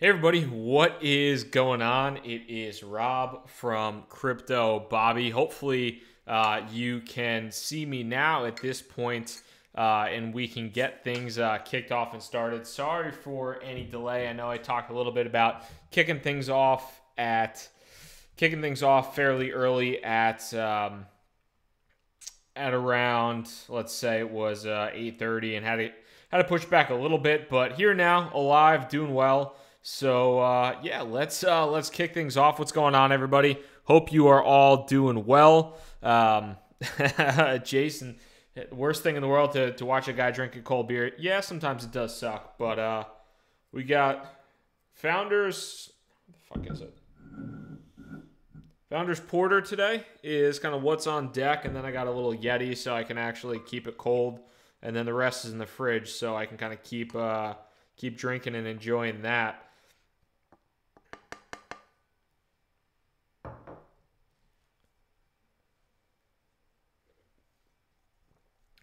Hey everybody, what is going on? It is Rob from Crypto Bobby. Hopefully you can see me now at this point, and we can get things kicked off and started. Sorry for any delay. I know I talked a little bit about kicking things off fairly early at around, let's say it was 8:30, and had to push back a little bit, but here now, alive, doing well. So yeah, let's kick things off. What's going on, everybody? Hope you are all doing well. Jason, worst thing in the world to watch a guy drink a cold beer. Yeah, sometimes it does suck, but we got Founders. What the fuck is it? Founders Porter today is kind of what's on deck, and then I got a little Yeti so I can actually keep it cold, and then the rest is in the fridge so I can kind of keep drinking and enjoying that.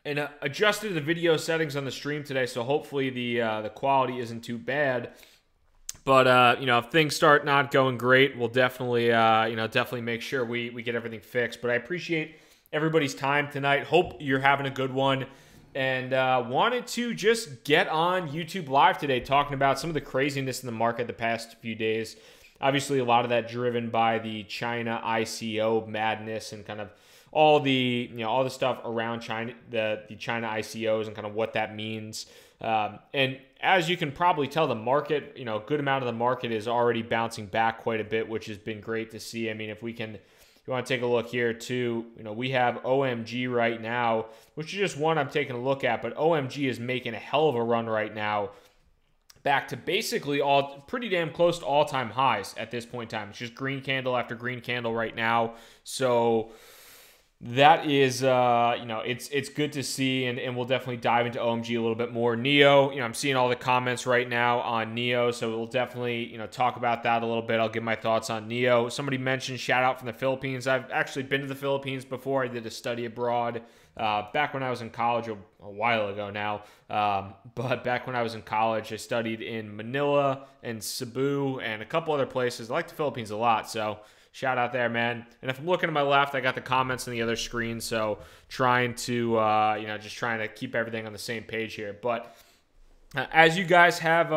And adjusted the video settings on the stream today, so hopefully the quality isn't too bad. But if things start not going great, we'll definitely definitely make sure we get everything fixed. But I appreciate everybody's time tonight. Hope you're having a good one. And wanted to just get on YouTube Live today talking about some of the craziness in the market the past few days. Obviously, a lot of that driven by the China ICO madness and kind of all the stuff around China, the China ICOs and kind of what that means. And as you can probably tell, the market, a good amount of the market is already bouncing back quite a bit, which has been great to see. I mean, if you want to take a look here too, we have OMG right now, which is just one I'm taking a look at, but OMG is making a hell of a run right now, back to basically all pretty damn close to all-time highs at this point in time. It's just green candle after green candle right now. So that is, it's good to see, and we'll definitely dive into OMG a little bit more. Neo, I'm seeing all the comments right now on Neo, so we'll definitely, talk about that a little bit. I'll give my thoughts on Neo. Somebody mentioned shout out from the Philippines. I've actually been to the Philippines before. I did a study abroad back when I was in college, a while ago now. But back when I was in college, I studied in Manila and Cebu and a couple other places. I like the Philippines a lot, so shout out there, man. And if I'm looking to my left, I got the comments on the other screen, so trying to, just trying to keep everything on the same page here. But as you guys have,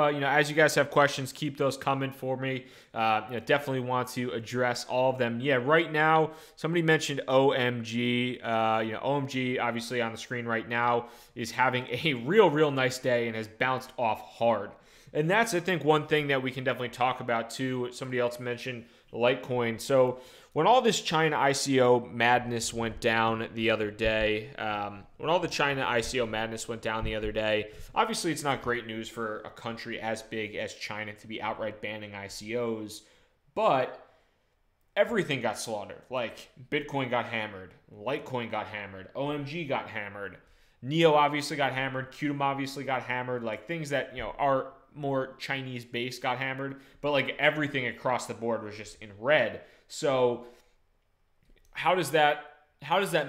questions, keep those coming for me. Definitely want to address all of them. Yeah, right now, somebody mentioned OMG. OMG, obviously on the screen right now, is having a real nice day and has bounced off hard. And that's, I think, one thing that we can definitely talk about too. Somebody else mentioned Litecoin. So when all this China ICO madness went down the other day, obviously it's not great news for a country as big as China to be outright banning ICOs, but everything got slaughtered. Like Bitcoin got hammered, Litecoin got hammered, OMG got hammered, Neo obviously got hammered, Qtum obviously got hammered, like things that, are more Chinese based got hammered, but like everything across the board was just in red. So how does that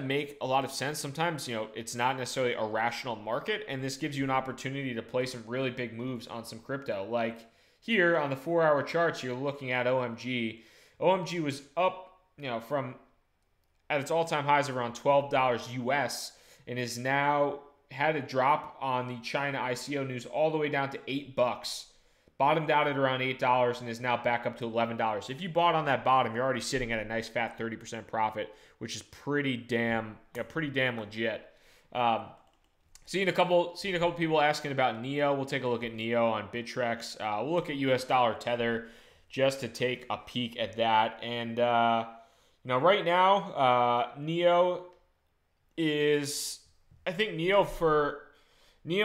make a lot of sense? Sometimes, it's not necessarily a rational market, and this gives you an opportunity to play some really big moves on some crypto. Like here on the 4-hour charts, you're looking at OMG. OMG was up, from at its all-time highs around $12 US, and is now had a drop on the China ICO news all the way down to $8. Bottomed out at around $8 and is now back up to $11. If you bought on that bottom, you're already sitting at a nice fat 30% profit, which is pretty damn legit. Seeing a couple people asking about Neo. We'll take a look at Neo on Bittrex. We'll look at US dollar tether just to take a peek at that. And right now, Neo is, I think Neo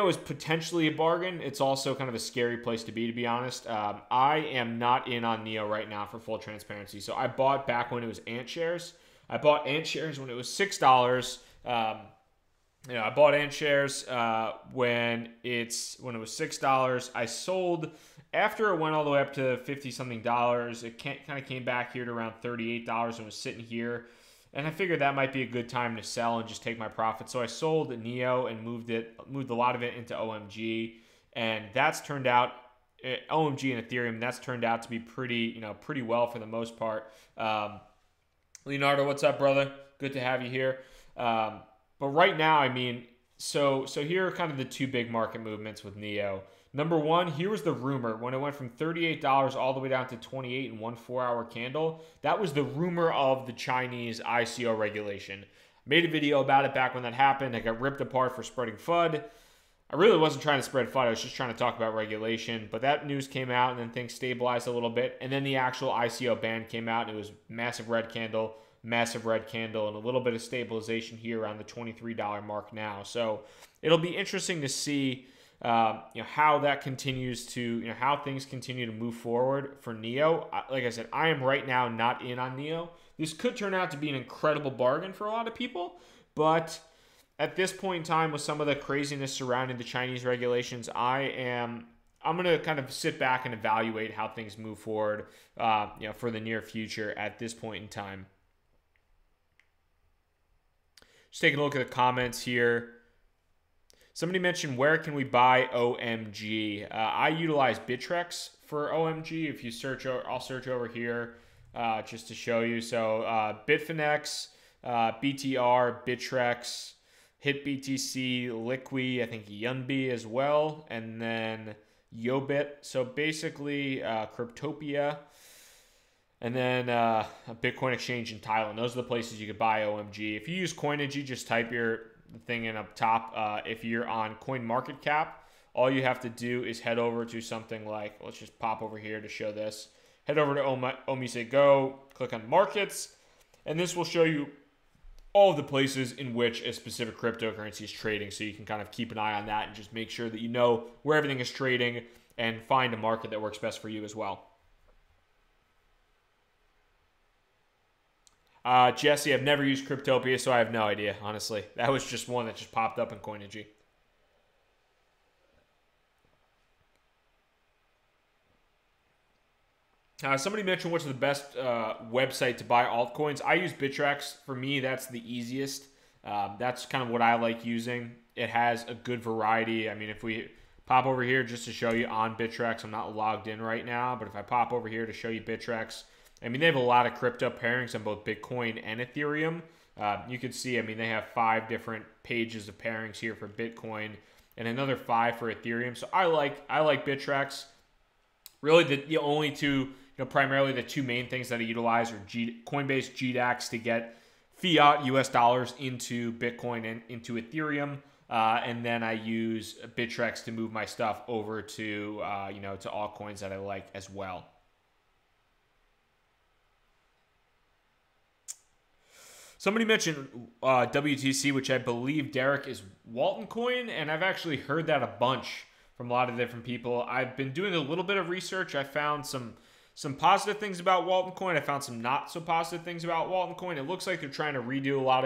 is potentially a bargain. It's also kind of a scary place to be honest. I am not in on Neo right now for full transparency. So I bought back when it was Ant shares. I bought Ant shares when it was $6. I bought Ant shares when it was $6. I sold after it went all the way up to 50 something dollars. It kind of came back here to around $38 and was sitting here. And I figured that might be a good time to sell and just take my profit. So I sold Neo and moved a lot of it into OMG. And that's turned out OMG and Ethereum. That's turned out to be pretty well for the most part. Leonardo, what's up, brother? Good to have you here. But right now, I mean, so here are kind of the two big market movements with Neo. Number one, here was the rumor when it went from $38 all the way down to 28 in one 4-hour candle. That was the rumor of the Chinese ICO regulation. Made a video about it back when that happened. I got ripped apart for spreading FUD. I really wasn't trying to spread FUD. I was just trying to talk about regulation. But that news came out, and then things stabilized a little bit. And then the actual ICO ban came out, and it was massive red candle, and a little bit of stabilization here around the $23 mark now. So it'll be interesting to see how that continues to, how things continue to move forward for Neo. Like I said, I am right now not in on Neo. This could turn out to be an incredible bargain for a lot of people, but at this point in time, with some of the craziness surrounding the Chinese regulations, I'm going to kind of sit back and evaluate how things move forward, for the near future at this point in time. Just taking a look at the comments here. Somebody mentioned, where can we buy OMG? I utilize Bittrex for OMG. If you search, I'll search over here just to show you. So Bitfinex, BTR, Bittrex, HitBTC, Liqui, I think Yunbi as well, and then Yobit. So basically Cryptopia, and then a Bitcoin exchange in Thailand. Those are the places you could buy OMG. If you use Coinigy, just type your thing in up top. If you're on CoinMarketCap, all you have to do is head over to something like, let's just pop over here to show this. Head over to OMG Go, click on Markets, and this will show you all of the places in which a specific cryptocurrency is trading, so you can kind of keep an eye on that and just make sure that you know where everything is trading and find a market that works best for you as well. Jesse, I've never used Cryptopia, so I have no idea, honestly. That was just one that just popped up in Coinigy. Somebody mentioned what's the best website to buy altcoins. I use Bittrex. For me, that's the easiest. That's kind of what I like using. It has a good variety. I mean, if we pop over here just to show you on Bittrex, I'm not logged in right now, but if I pop over here to show you Bittrex, I mean, they have a lot of crypto pairings on both Bitcoin and Ethereum. You can see, I mean, they have 5 different pages of pairings here for Bitcoin and another 5 for Ethereum. So I like Bittrex. Really, the only two, primarily the two main things that I utilize are Coinbase GDAX to get fiat US dollars into Bitcoin and into Ethereum. And then I use Bittrex to move my stuff over to, to altcoins that I like as well. Somebody mentioned WTC, which I believe, Derek, is Walton Coin, and I've actually heard that a bunch from a lot of different people. I've been doing a little bit of research. I found some positive things about Walton Coin. I found some not so positive things about Walton Coin. It looks like they're trying to redo a lot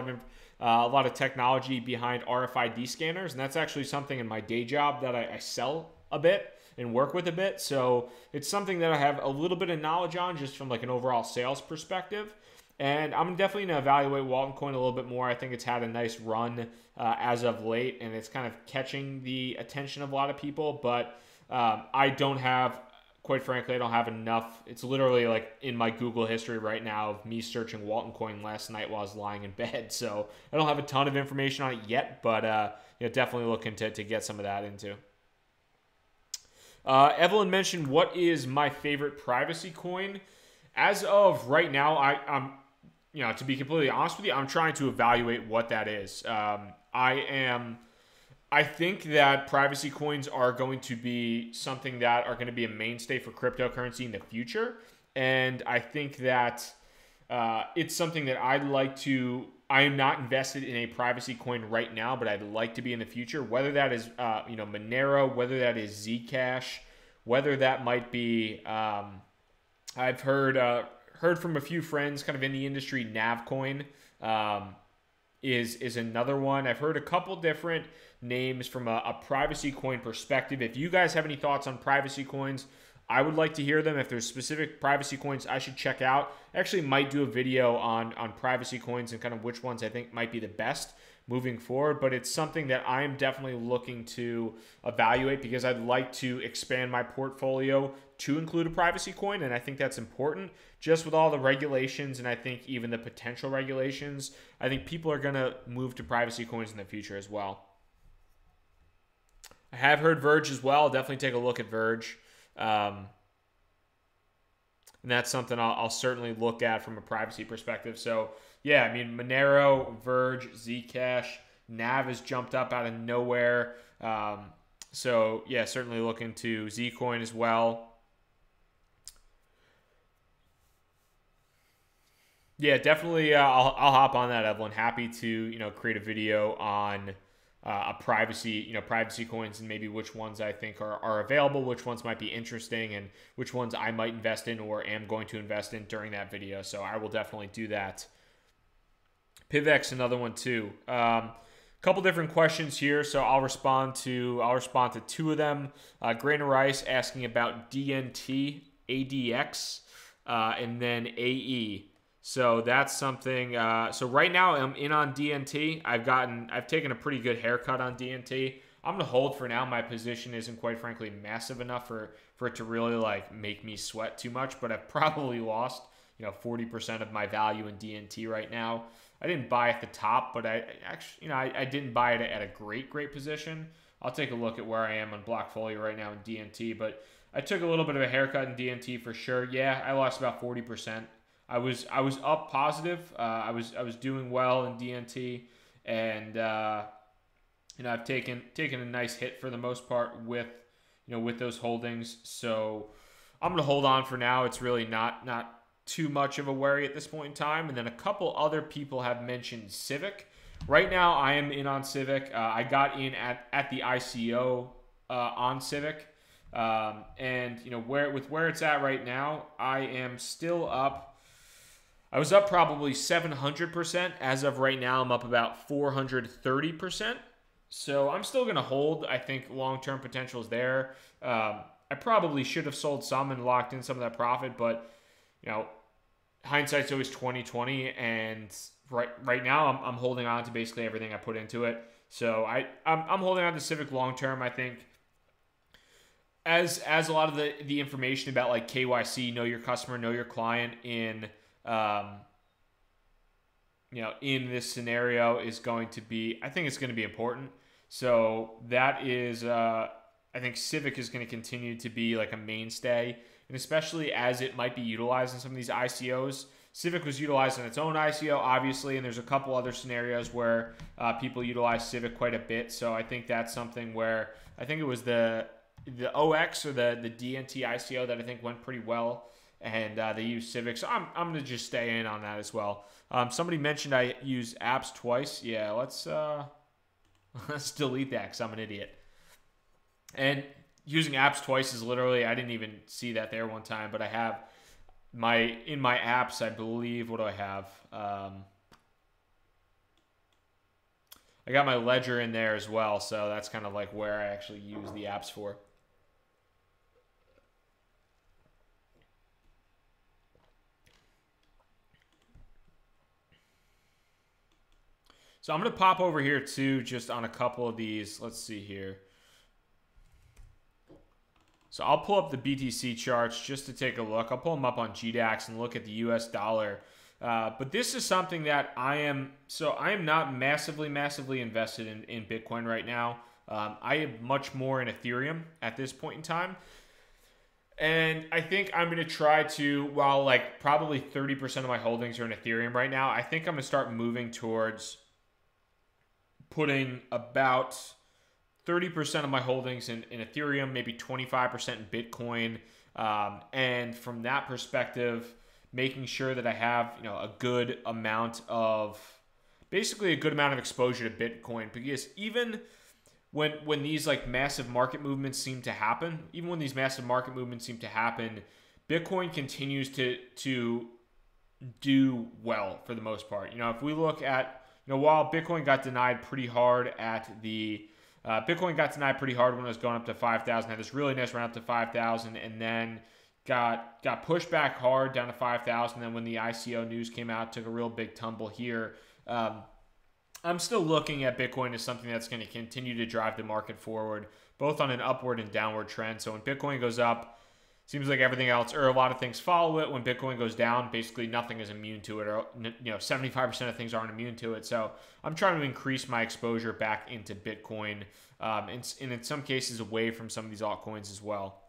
of technology behind RFID scanners, and that's actually something in my day job that I sell a bit and work with a bit. So it's something that I have a little bit of knowledge on, just from like an overall sales perspective. And I'm definitely going to evaluate Walton Coin a little bit more. I think it's had a nice run as of late, and it's kind of catching the attention of a lot of people. But I don't have, quite frankly, I don't have enough. It's literally like in my Google history right now of me searching Walton Coin last night while I was lying in bed. So I don't have a ton of information on it yet, but definitely looking to get some of that into. Evelyn mentioned, what is my favorite privacy coin? As of right now, I'm to be completely honest with you, I'm trying to evaluate what that is. I think that privacy coins are going to be something that are going to be a mainstay for cryptocurrency in the future. And I think that it's something that I'd like to, I am not invested in a privacy coin right now, but I'd like to be in the future, whether that is, Monero, whether that is Zcash, whether that might be, I've heard from a few friends kind of in the industry, Navcoin is another one. I've heard a couple different names from a privacy coin perspective. If you guys have any thoughts on privacy coins, I would like to hear them. If there's specific privacy coins I should check out, I actually might do a video on privacy coins and kind of which ones I think might be the best moving forward, but it's something that I'm definitely looking to evaluate because I'd like to expand my portfolio to include a privacy coin, and I think that's important. Just with all the regulations, and I think even the potential regulations, I think people are going to move to privacy coins in the future as well. I have heard Verge as well. I'll definitely take a look at Verge. And that's something I'll certainly look at from a privacy perspective. So, yeah, I mean, Monero, Verge, Zcash, NAV has jumped up out of nowhere. So, yeah, certainly look into Zcoin as well. Yeah, definitely. I'll hop on that, Evelyn. Happy to create a video on a privacy coins and maybe which ones I think are available, which ones might be interesting, and which ones I might invest in or am going to invest in during that video. So I will definitely do that. PivX, another one too. Couple different questions here, so I'll respond to two of them. Grain of Rice asking about DNT, ADX, and then AE. So that's something. So right now I'm in on DNT. I've taken a pretty good haircut on DNT. I'm gonna hold for now. My position isn't quite frankly massive enough for it to really like make me sweat too much. But I've probably lost 40% of my value in DNT right now. I didn't buy at the top, but I actually I didn't buy it at a great position. I'll take a look at where I am on Blockfolio right now in DNT, but I took a little bit of a haircut in DNT for sure. Yeah, I lost about 40%. I was up positive. I was doing well in DNT, and I've taken a nice hit for the most part with those holdings. So I'm gonna hold on for now. It's really not too much of a worry at this point in time. And then a couple other people have mentioned Civic. Right now, I am in on Civic. I got in at the ICO on Civic, and where it's at right now, I am still up. I was up probably 700%. As of right now, I'm up about 430%. So I'm still going to hold. I think long-term potential is there. I probably should have sold some and locked in some of that profit, but hindsight's always 20/20, and right now I'm holding on to basically everything I put into it. So I'm holding on to Civic long-term. I think as a lot of the information about like KYC, know your customer, know your client in this scenario is going to be, I think it's going to be important. So that is, I think Civic is going to continue to be like a mainstay, and especially as it might be utilized in some of these ICOs. Civic was utilized in its own ICO, obviously, and there's a couple other scenarios where people utilize Civic quite a bit. So I think that's something where I think it was the OX or the DNT ICO that I think went pretty well. And they use Civic, so I'm going to just stay in on that as well. Somebody mentioned I use apps twice. Yeah, let's delete that because I'm an idiot. And using apps twice is literally, I didn't even see that there one time, but I have in my apps, I believe, what do I have? I got my Ledger in there as well, so that's kind of like where I actually use the apps for. So I'm going to pop over here too, just on a couple of these. Let's see here. So I'll pull up the BTC charts just to take a look. I'll pull them up on GDAX and look at the US dollar. But this is something that I am not massively invested in Bitcoin right now. I am much more in Ethereum at this point in time. And I think I'm going to try to, while like probably 30% of my holdings are in Ethereum right now, I think I'm going to start moving towards putting about 30% of my holdings in Ethereum, maybe 25% in Bitcoin. And from that perspective, making sure that I have, a good amount of exposure to Bitcoin, because even when these like massive market movements seem to happen, Bitcoin continues to do well for the most part. If we look at, while Bitcoin got denied pretty hard Bitcoin got denied pretty hard when it was going up to 5,000, had this really nice run up to 5,000, and then got pushed back hard down to 5,000. Then when the ICO news came out, took a real big tumble here. I'm still looking at Bitcoin as something that's going to continue to drive the market forward, both on an upward and downward trend. So when Bitcoin goes up, seems like everything else, or a lot of things follow it. When Bitcoin goes down, basically nothing is immune to it, or 75% of things aren't immune to it. So I'm trying to increase my exposure back into Bitcoin, and in some cases away from some of these altcoins as well.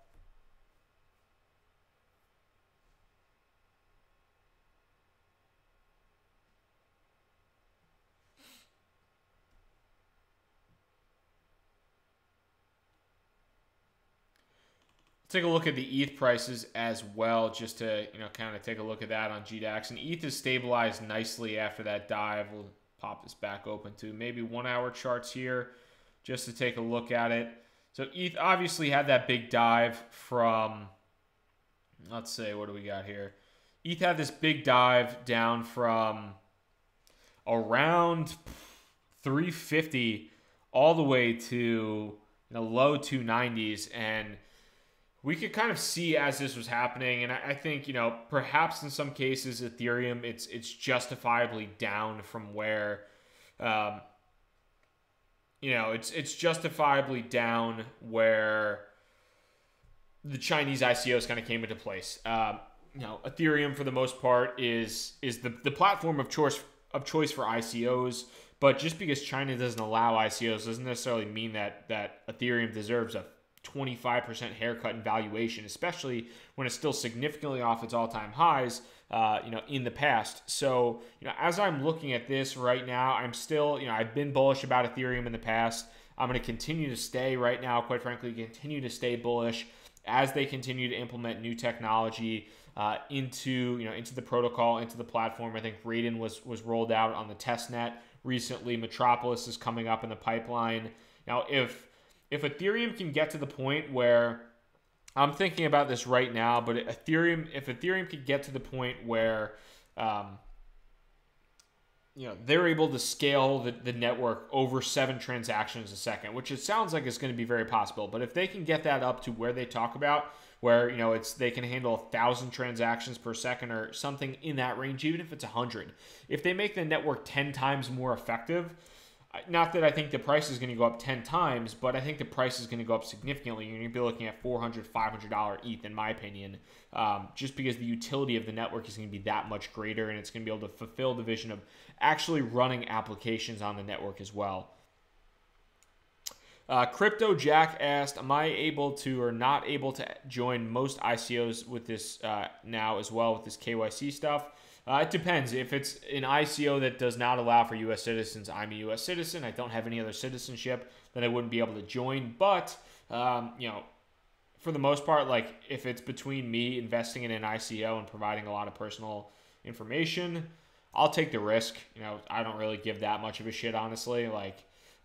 Take a look at the ETH prices as well, just to kind of take a look at that on GDAX. And ETH has stabilized nicely after that dive. We'll pop this back open to maybe 1 hour charts here, just to take a look at it. So ETH obviously had that big dive from, let's say, what do we got here? ETH had this big dive down from around 350 all the way to low 290s, and we could kind of see as this was happening, and I think, perhaps in some cases, Ethereum, it's justifiably down from where, it's justifiably down where the Chinese ICOs kind of came into place. Ethereum, for the most part, is the platform of choice for ICOs, but just because China doesn't allow ICOs doesn't necessarily mean that Ethereum deserves a 25% haircut in valuation, especially when it's still significantly off its all-time highs, in the past. So, as I'm looking at this right now, I'm still, I've been bullish about Ethereum in the past. I'm going to continue to stay right now, quite frankly, continue to stay bullish as they continue to implement new technology into the protocol, into the platform. I think Raiden was rolled out on the testnet recently. Metropolis is coming up in the pipeline. Now, if Ethereum can get to the point where, I'm thinking about this right now, but if Ethereum could get to the point where, they're able to scale the network over 7 transactions a second, which it sounds like is going to be very possible. But if they can get that up to where they talk about, where they can handle 1,000 transactions per second or something in that range, even if it's 100, if they make the network 10 times more effective. Not that I think the price is going to go up 10 times, but I think the price is going to go up significantly. You're going to be looking at $400, $500 ETH, in my opinion, just because the utility of the network is going to be that much greater, and it's going to be able to fulfill the vision of actually running applications on the network as well. Crypto Jack asked, am I able to or not able to join most ICOs with this now as well with this KYC stuff? It depends. If it's an ICO that does not allow for U.S. citizens, I'm a U.S. citizen. I don't have any other citizenship, then I wouldn't be able to join. But, for the most part, like if it's between me investing in an ICO and providing a lot of personal information, I'll take the risk. I don't really give that much of a shit, honestly. Like,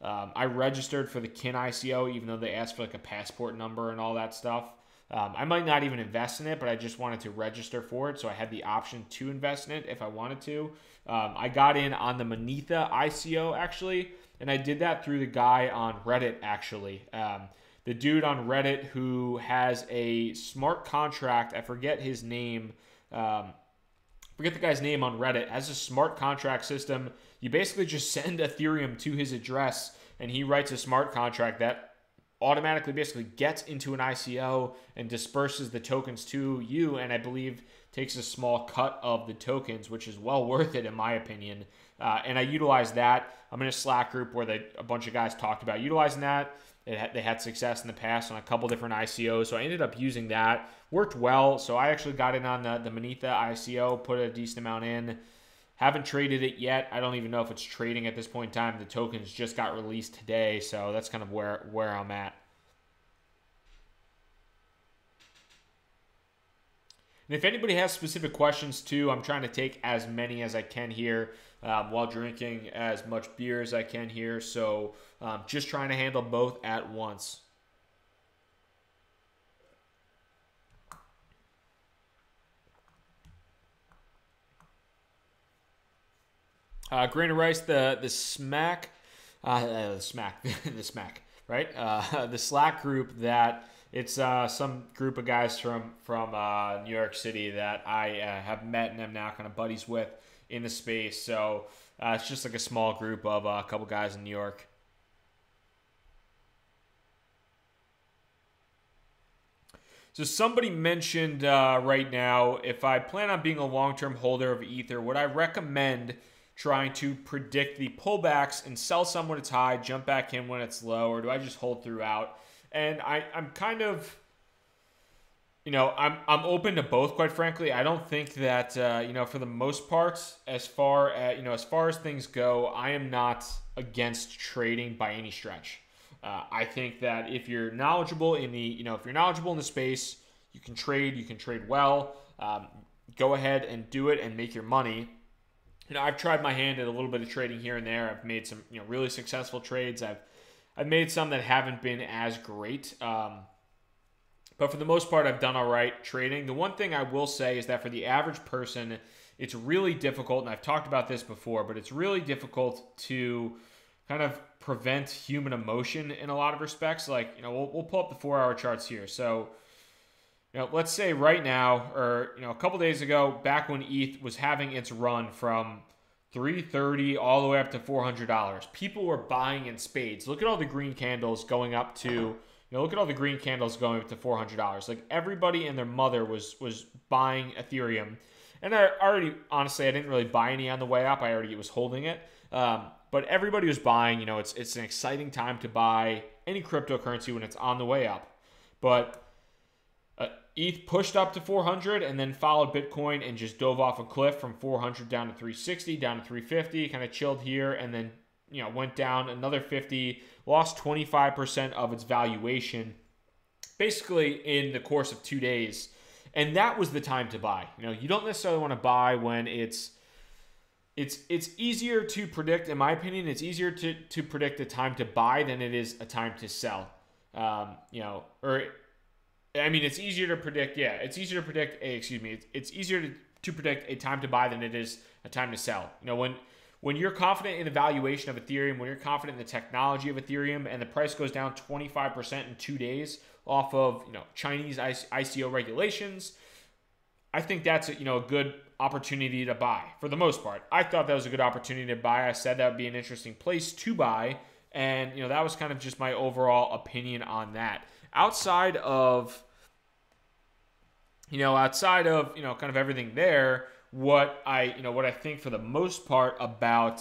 I registered for the Kin ICO, even though they asked for like a passport number and all that stuff. I might not even invest in it, but I just wanted to register for it, so I had the option to invest in it if I wanted to. I got in on the Manitha ICO, actually, and I did that through the guy on Reddit, actually. The dude on Reddit who has a smart contract, I forget his name, forget the guy's name on Reddit, has a smart contract system. You basically just send Ethereum to his address, and he writes a smart contract that automatically basically gets into an ICO and disperses the tokens to you, and I believe takes a small cut of the tokens, which is well worth it in my opinion. And I utilized that. I'm in a Slack group where a bunch of guys talked about utilizing that. They had success in the past on a couple different ICOs, so I ended up using that. Worked well, so I actually got in on the Manitha ICO, put a decent amount in. Haven't traded it yet. I don't even know if it's trading at this point in time. The tokens just got released today, so that's kind of where I'm at. And if anybody has specific questions too, I'm trying to take as many as I can here while drinking as much beer as I can here. So just trying to handle both at once. Grain of rice, the smack, the smack, right? The Slack group that it's some group of guys from New York City that I have met and am now kind of buddies with in the space. So It's just like a small group of a couple guys in New York. So somebody mentioned right now, if I plan on being a long-term holder of Ether, would I recommend trying to predict the pullbacks and sell some when it's high, jump back in when it's low, or do I just hold throughout? And I'm kind of, I'm open to both, quite frankly. I don't think that, for the most part, as far as things go, I am not against trading by any stretch. I think that if you're knowledgeable in the space, you can trade well. Go ahead and do it and make your money. I've tried my hand at a little bit of trading here and there. I've made some, really successful trades. I've made some that haven't been as great. But for the most part, I've done all right trading. The one thing I will say is that for the average person, it's really difficult, and I've talked about this before, but it's really difficult to kind of prevent human emotion in a lot of respects. Like, we'll pull up the 4-hour charts here. So, let's say right now, or, a couple days ago, back when ETH was having its run from $330 all the way up to $400, people were buying in spades. Look at all the green candles going up to, look at all the green candles going up to $400. Like, everybody and their mother was buying Ethereum. And honestly, I didn't really buy any on the way up. I already was holding it. But everybody was buying. It's an exciting time to buy any cryptocurrency when it's on the way up. But ETH pushed up to 400 and then followed Bitcoin and just dove off a cliff from 400 down to 360, down to 350, kind of chilled here, and then went down another 50, lost 25% of its valuation basically in the course of 2 days. And that was the time to buy. You don't necessarily want to buy when it's easier to predict, in my opinion. It's easier to predict a time to buy than it is a time to sell. It's easier to predict. Yeah, it's easier to predict. It's easier to predict a time to buy than it is a time to sell. When you're confident in the valuation of Ethereum, when you're confident in the technology of Ethereum, and the price goes down 25% in 2 days off of Chinese ICO regulations, I think that's a good opportunity to buy for the most part. I thought that was a good opportunity to buy. I said that would be an interesting place to buy, and that was kind of just my overall opinion on that. Outside of kind of everything there, what I think for the most part about,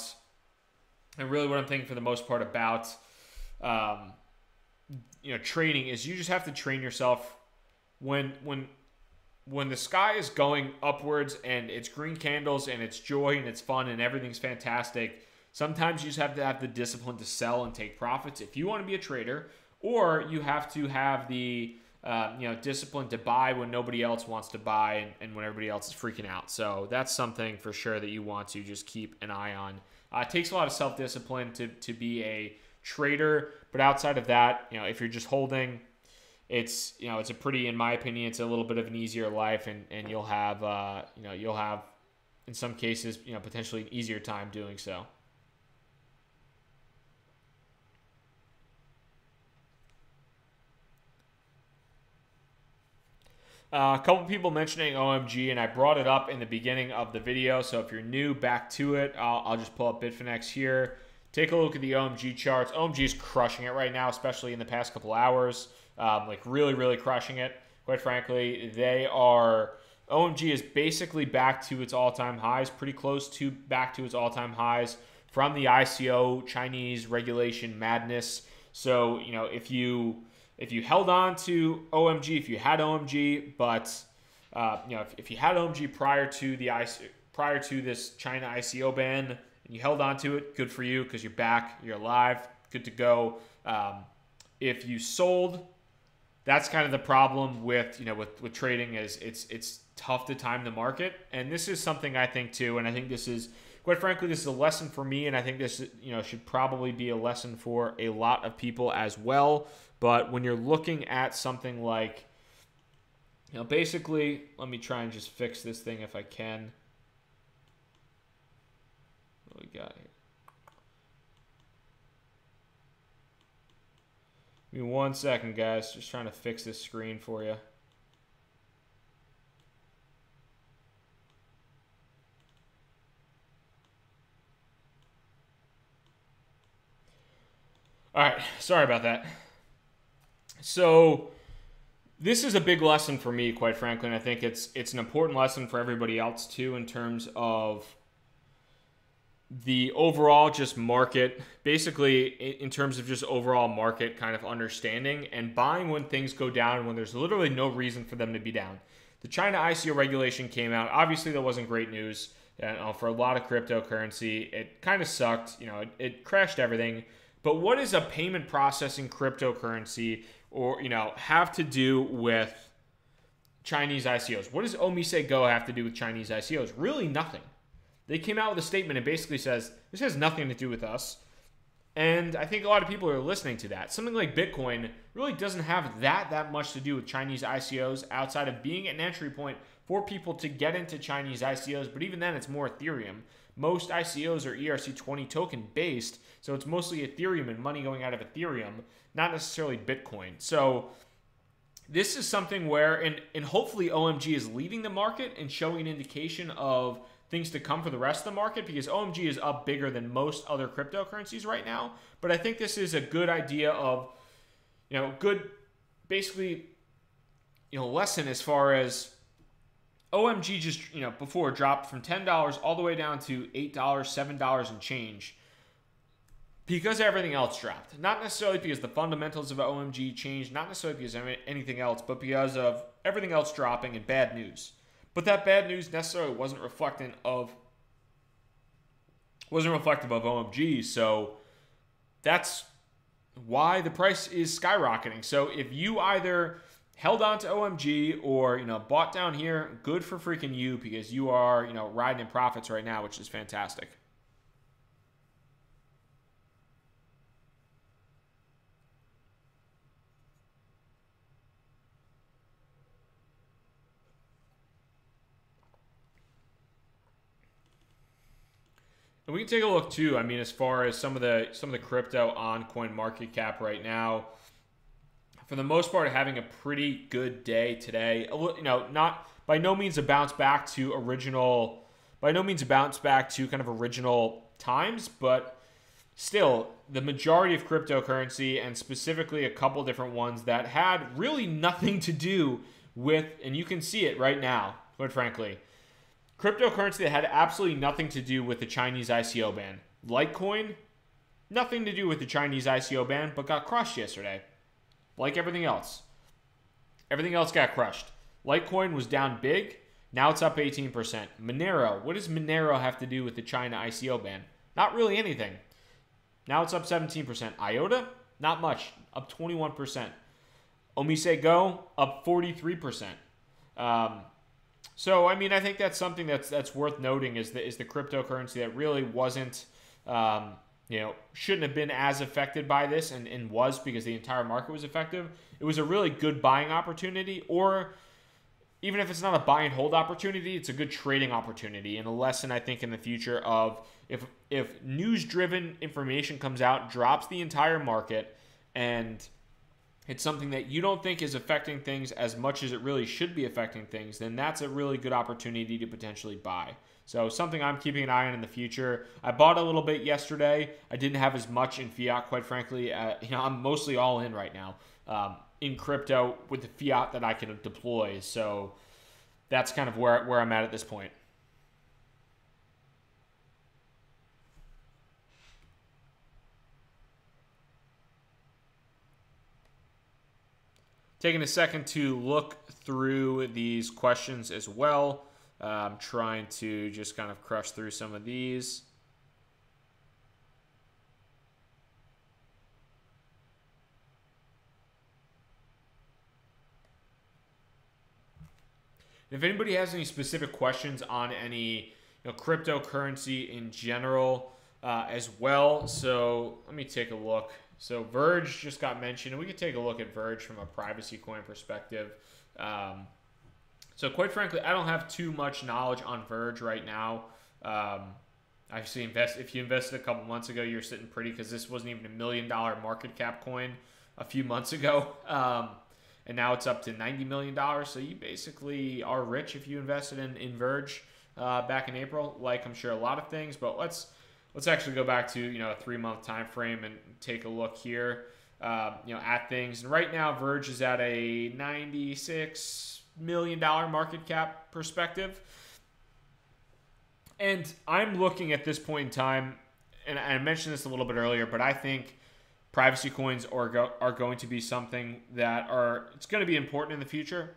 and really what I'm thinking for the most part about trading is you just have to train yourself when the sky is going upwards and it's green candles and it's joy and it's fun and everything's fantastic. Sometimes you just have to have the discipline to sell and take profits if you want to be a trader, or you have to have the discipline to buy when nobody else wants to buy and when everybody else is freaking out. So that's something for sure that you want to just keep an eye on. It takes a lot of self-discipline to be a trader, but outside of that, if you're just holding, it's a pretty, in my opinion, it's a little bit of an easier life, and you'll have in some cases potentially an easier time doing so. A couple people mentioning OMG, and I brought it up in the beginning of the video, so if you're new, back to it. I'll just pull up BitConnect here. Take a look at the OMG charts. OMG is crushing it right now, especially in the past couple hours. Really, really crushing it. Quite frankly, OMG is basically back to its all-time highs, pretty close to back to its all-time highs from the ICO Chinese regulation madness. So, if you held on to OMG, if you had OMG, but if you had OMG prior to this China ICO ban and you held on to it, good for you, because you're back, you're alive, good to go. If you sold, that's kind of the problem with trading, is it's tough to time the market, and this is something I think too, and I think this is, quite frankly, this is a lesson for me, and I think this should probably be a lesson for a lot of people as well. But when you're looking at something like, basically, let me try and just fix this thing if I can. What do we got here? Give me 1 second, guys. Just trying to fix this screen for you. All right, sorry about that. So this is a big lesson for me, quite frankly, and I think it's an important lesson for everybody else too in terms of the overall just market, basically in terms of just overall market kind of understanding and buying when things go down when there's literally no reason for them to be down. The China ICO regulation came out. Obviously, that wasn't great news for a lot of cryptocurrency. It kind of sucked. It crashed everything. But what does a payment processing cryptocurrency or have to do with Chinese ICOs? What does OMG Go have to do with Chinese ICOs? Really nothing. They came out with a statement and basically says, this has nothing to do with us. And I think a lot of people are listening to that. Something like Bitcoin really doesn't have that much to do with Chinese ICOs outside of being an entry point for people to get into Chinese ICOs. But even then, it's more Ethereum. Most ICOs are ERC20 token based. So it's mostly Ethereum and money going out of Ethereum, not necessarily Bitcoin. So this is something where, and hopefully OMG is leading the market and showing an indication of things to come for the rest of the market, because OMG is up bigger than most other cryptocurrencies right now. But I think this is a good idea of, good, basically, lesson as far as OMG just, before dropped from $10 all the way down to $8, $7 and change because everything else dropped. Not necessarily because the fundamentals of OMG changed, not necessarily because of anything else, but because of everything else dropping and bad news. But that bad news necessarily wasn't reflective of OMG. So that's why the price is skyrocketing. So if you either held on to OMG or bought down here, good for freaking you, because you are riding in profits right now, which is fantastic. And we can take a look too. I mean, as far as some of the crypto on CoinMarketCap right now, for the most part, having a pretty good day today. Not by no means a bounce back to kind of original times, but still the majority of cryptocurrency, and specifically a couple different ones that had really nothing to do with, and you can see it right now, quite frankly. Cryptocurrency that had absolutely nothing to do with the Chinese ICO ban. Litecoin, nothing to do with the Chinese ICO ban, but got crushed yesterday. Like everything else. Everything else got crushed. Litecoin was down big. Now it's up 18%. Monero, what does Monero have to do with the China ICO ban? Not really anything. Now it's up 17%. IOTA, not much. Up 21%. OMG Go, up 43%. So, I mean, I think that's something that's worth noting is the cryptocurrency that really wasn't, shouldn't have been as affected by this and was because the entire market was effective. It was a really good buying opportunity, or even if it's not a buy and hold opportunity, it's a good trading opportunity, and a lesson, I think, in the future of if news-driven information comes out, drops the entire market, and it's something that you don't think is affecting things as much as it really should be affecting things, then that's a really good opportunity to potentially buy. So something I'm keeping an eye on in the future. I bought a little bit yesterday. I didn't have as much in fiat, quite frankly. I'm mostly all in right now in crypto with the fiat that I can deploy. So that's kind of where I'm at this point. Taking a second to look through these questions as well. I'm trying to just kind of crush through some of these. If anybody has any specific questions on any cryptocurrency in general as well, so let me take a look. So Verge just got mentioned, and we could take a look at Verge from a privacy coin perspective. So quite frankly, I don't have too much knowledge on Verge right now. Obviously, if you invested a couple months ago, you're sitting pretty, because this wasn't even $1 million market cap coin a few months ago. And now it's up to $90 million. So you basically are rich if you invested in Verge back in April, like I'm sure a lot of things. But let's let's actually go back to, you know, a 3-month time frame and take a look here, you know, at things. And right now, Verge is at a $96 million market cap perspective. And I'm looking at this point in time, and I mentioned this a little bit earlier, but I think privacy coins are going to be something that it's going to be important in the future.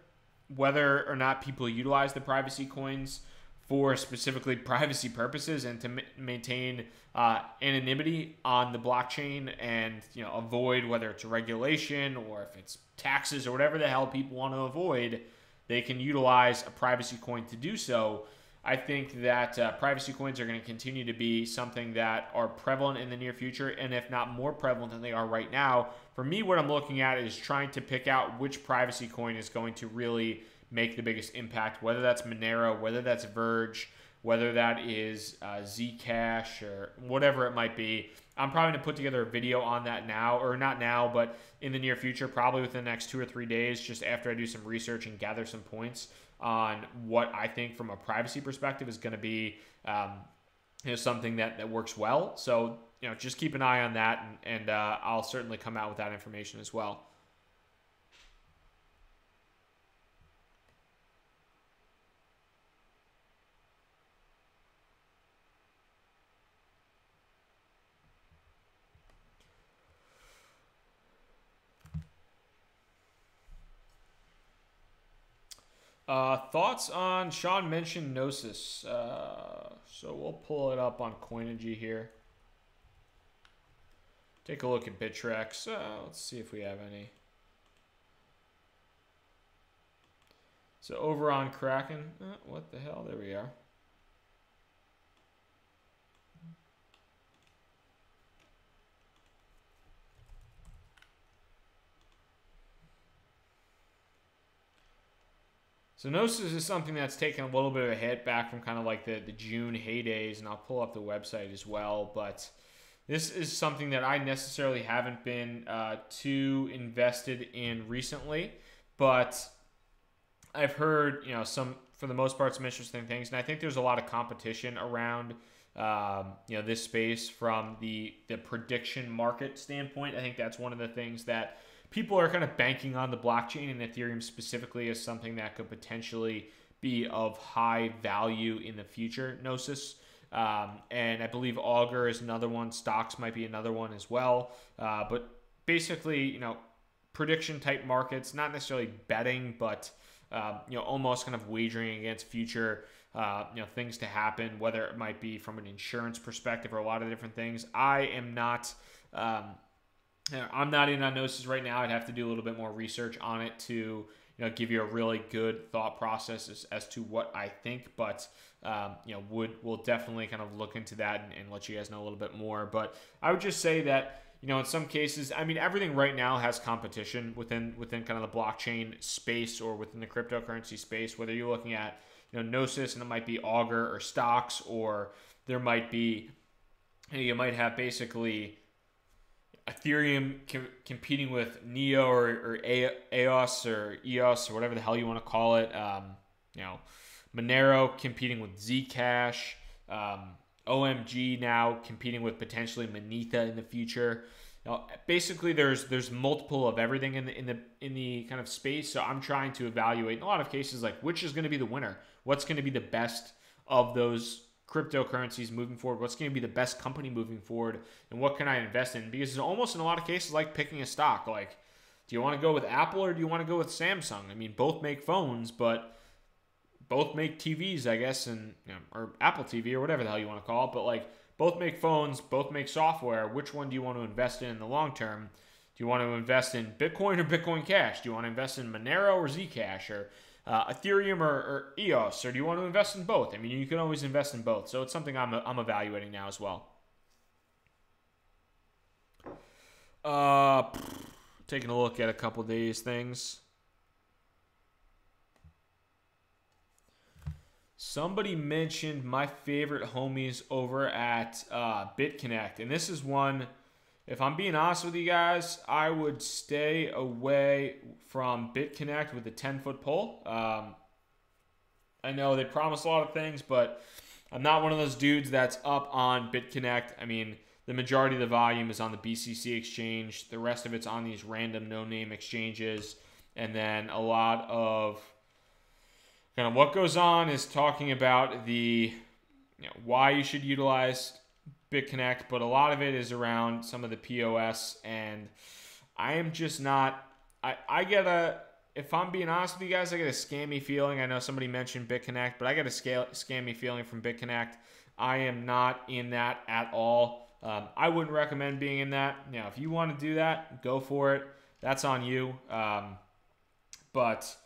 Whether or not people utilize the privacy coins for specifically privacy purposes and to maintain anonymity on the blockchain, and, you know, avoid whether it's a regulation or if it's taxes or whatever the hell people want to avoid, they can utilize a privacy coin to do so. I think that privacy coins are going to continue to be something that are prevalent in the near future, and if not more prevalent than they are right now. For me, what I'm looking at is trying to pick out which privacy coin is going to really make the biggest impact, whether that's Monero, whether that's Verge, whether that is Zcash, or whatever it might be. I'm probably going to put together a video on that now, or not now, but in the near future, probably within the next 2 or 3 days, just after I do some research and gather some points on what I think from a privacy perspective is going to be you know, something that works well. So, you know, just keep an eye on that, and I'll certainly come out with that information as well. Thoughts on, Sean mentioned Gnosis. So we'll pull it up on Coinigy here. Take a look at Bittrex. Let's see if we have any. So over on Kraken, what the hell? There we are. So Gnosis is something that's taken a little bit of a hit back from kind of like the June heydays, and I'll pull up the website as well. But this is something that I necessarily haven't been too invested in recently, but I've heard, you know, some, for the most part, some interesting things, and I think there's a lot of competition around you know, this space from the prediction market standpoint. I think that's one of the things that people are kind of banking on, the blockchain and Ethereum specifically, as something that could potentially be of high value in the future. Gnosis, and I believe Augur is another one. Stocks might be another one as well. But basically, you know, prediction type markets, not necessarily betting, but you know, almost kind of wagering against future you know, things to happen, whether it might be from an insurance perspective or a lot of different things. I am not. I'm not in on Gnosis right now. I'd have to do a little bit more research on it to, you know, give you a really good thought process as to what I think. But you know, we'll definitely kind of look into that and let you guys know a little bit more. But I would just say that, you know, in some cases, I mean, everything right now has competition within kind of the blockchain space or within the cryptocurrency space. Whether you're looking at, you know, Gnosis, and it might be Augur or stocks, or there might be, you might have basically Ethereum competing with Neo or EOS or EOS or whatever the hell you want to call it. You know, Monero competing with Zcash. OMG now competing with potentially Manita in the future. You know, basically, there's multiple of everything in the kind of space. So I'm trying to evaluate in a lot of cases, like, which is going to be the winner. What's going to be the best of those cryptocurrencies moving forward? What's going to be the best company moving forward, and what can I invest in? Because it's almost in a lot of cases like picking a stock. Like, do you want to go with Apple or do you want to go with Samsung? I mean, both make phones, but both make TVs, I guess, and, you know, or Apple TV or whatever the hell you want to call it. But like, both make phones, both make software. Which one do you want to invest in the long term? Do you want to invest in Bitcoin or Bitcoin Cash? Do you want to invest in Monero or Zcash, or Ethereum or EOS, or do you want to invest in both? I mean, you can always invest in both. So it's something I'm evaluating now as well. Taking a look at a couple of these things. Somebody mentioned my favorite homies over at BitConnect, and this is one, if I'm being honest with you guys, I would stay away from BitConnect with a 10-foot pole. I know they promise a lot of things, but I'm not one of those dudes that's up on BitConnect. I mean, the majority of the volume is on the BCC exchange. The rest of it's on these random no-name exchanges. And then a lot of kind of what goes on is talking about the why you should utilize BitConnect, but a lot of it is around some of the POS, and I am just not. I get a. If I'm being honest with you guys, I get a scammy feeling. I know somebody mentioned BitConnect, but I get a scammy feeling from BitConnect. I am not in that at all. I wouldn't recommend being in that. If you want to do that, go for it. That's on you. But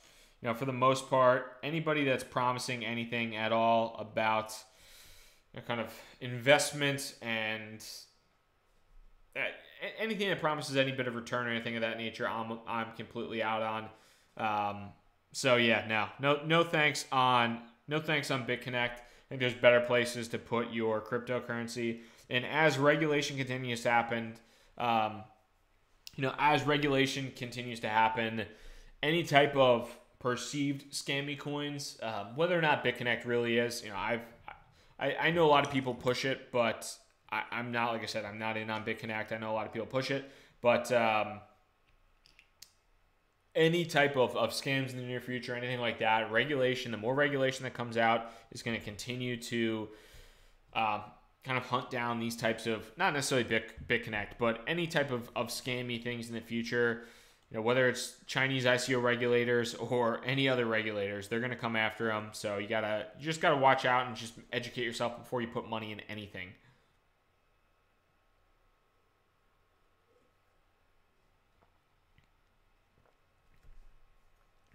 for the most part, anybody that's promising anything at all about kind of investment and anything that promises any bit of return or anything of that nature, I'm completely out on. So yeah, no thanks on BitConnect. I think there's better places to put your cryptocurrency. And as regulation continues to happen, any type of perceived scammy coins, whether or not BitConnect really is, I know a lot of people push it, but I'm not, like I said, I'm not in on BitConnect. I know a lot of people push it, but any type of scams in the near future, anything like that, the more regulation that comes out is going to continue to kind of hunt down these types of, not necessarily BitConnect, but any type of scammy things in the future. Whether it's Chinese ICO regulators or any other regulators, they're going to come after them. So you just gotta watch out and just educate yourself before you put money in anything.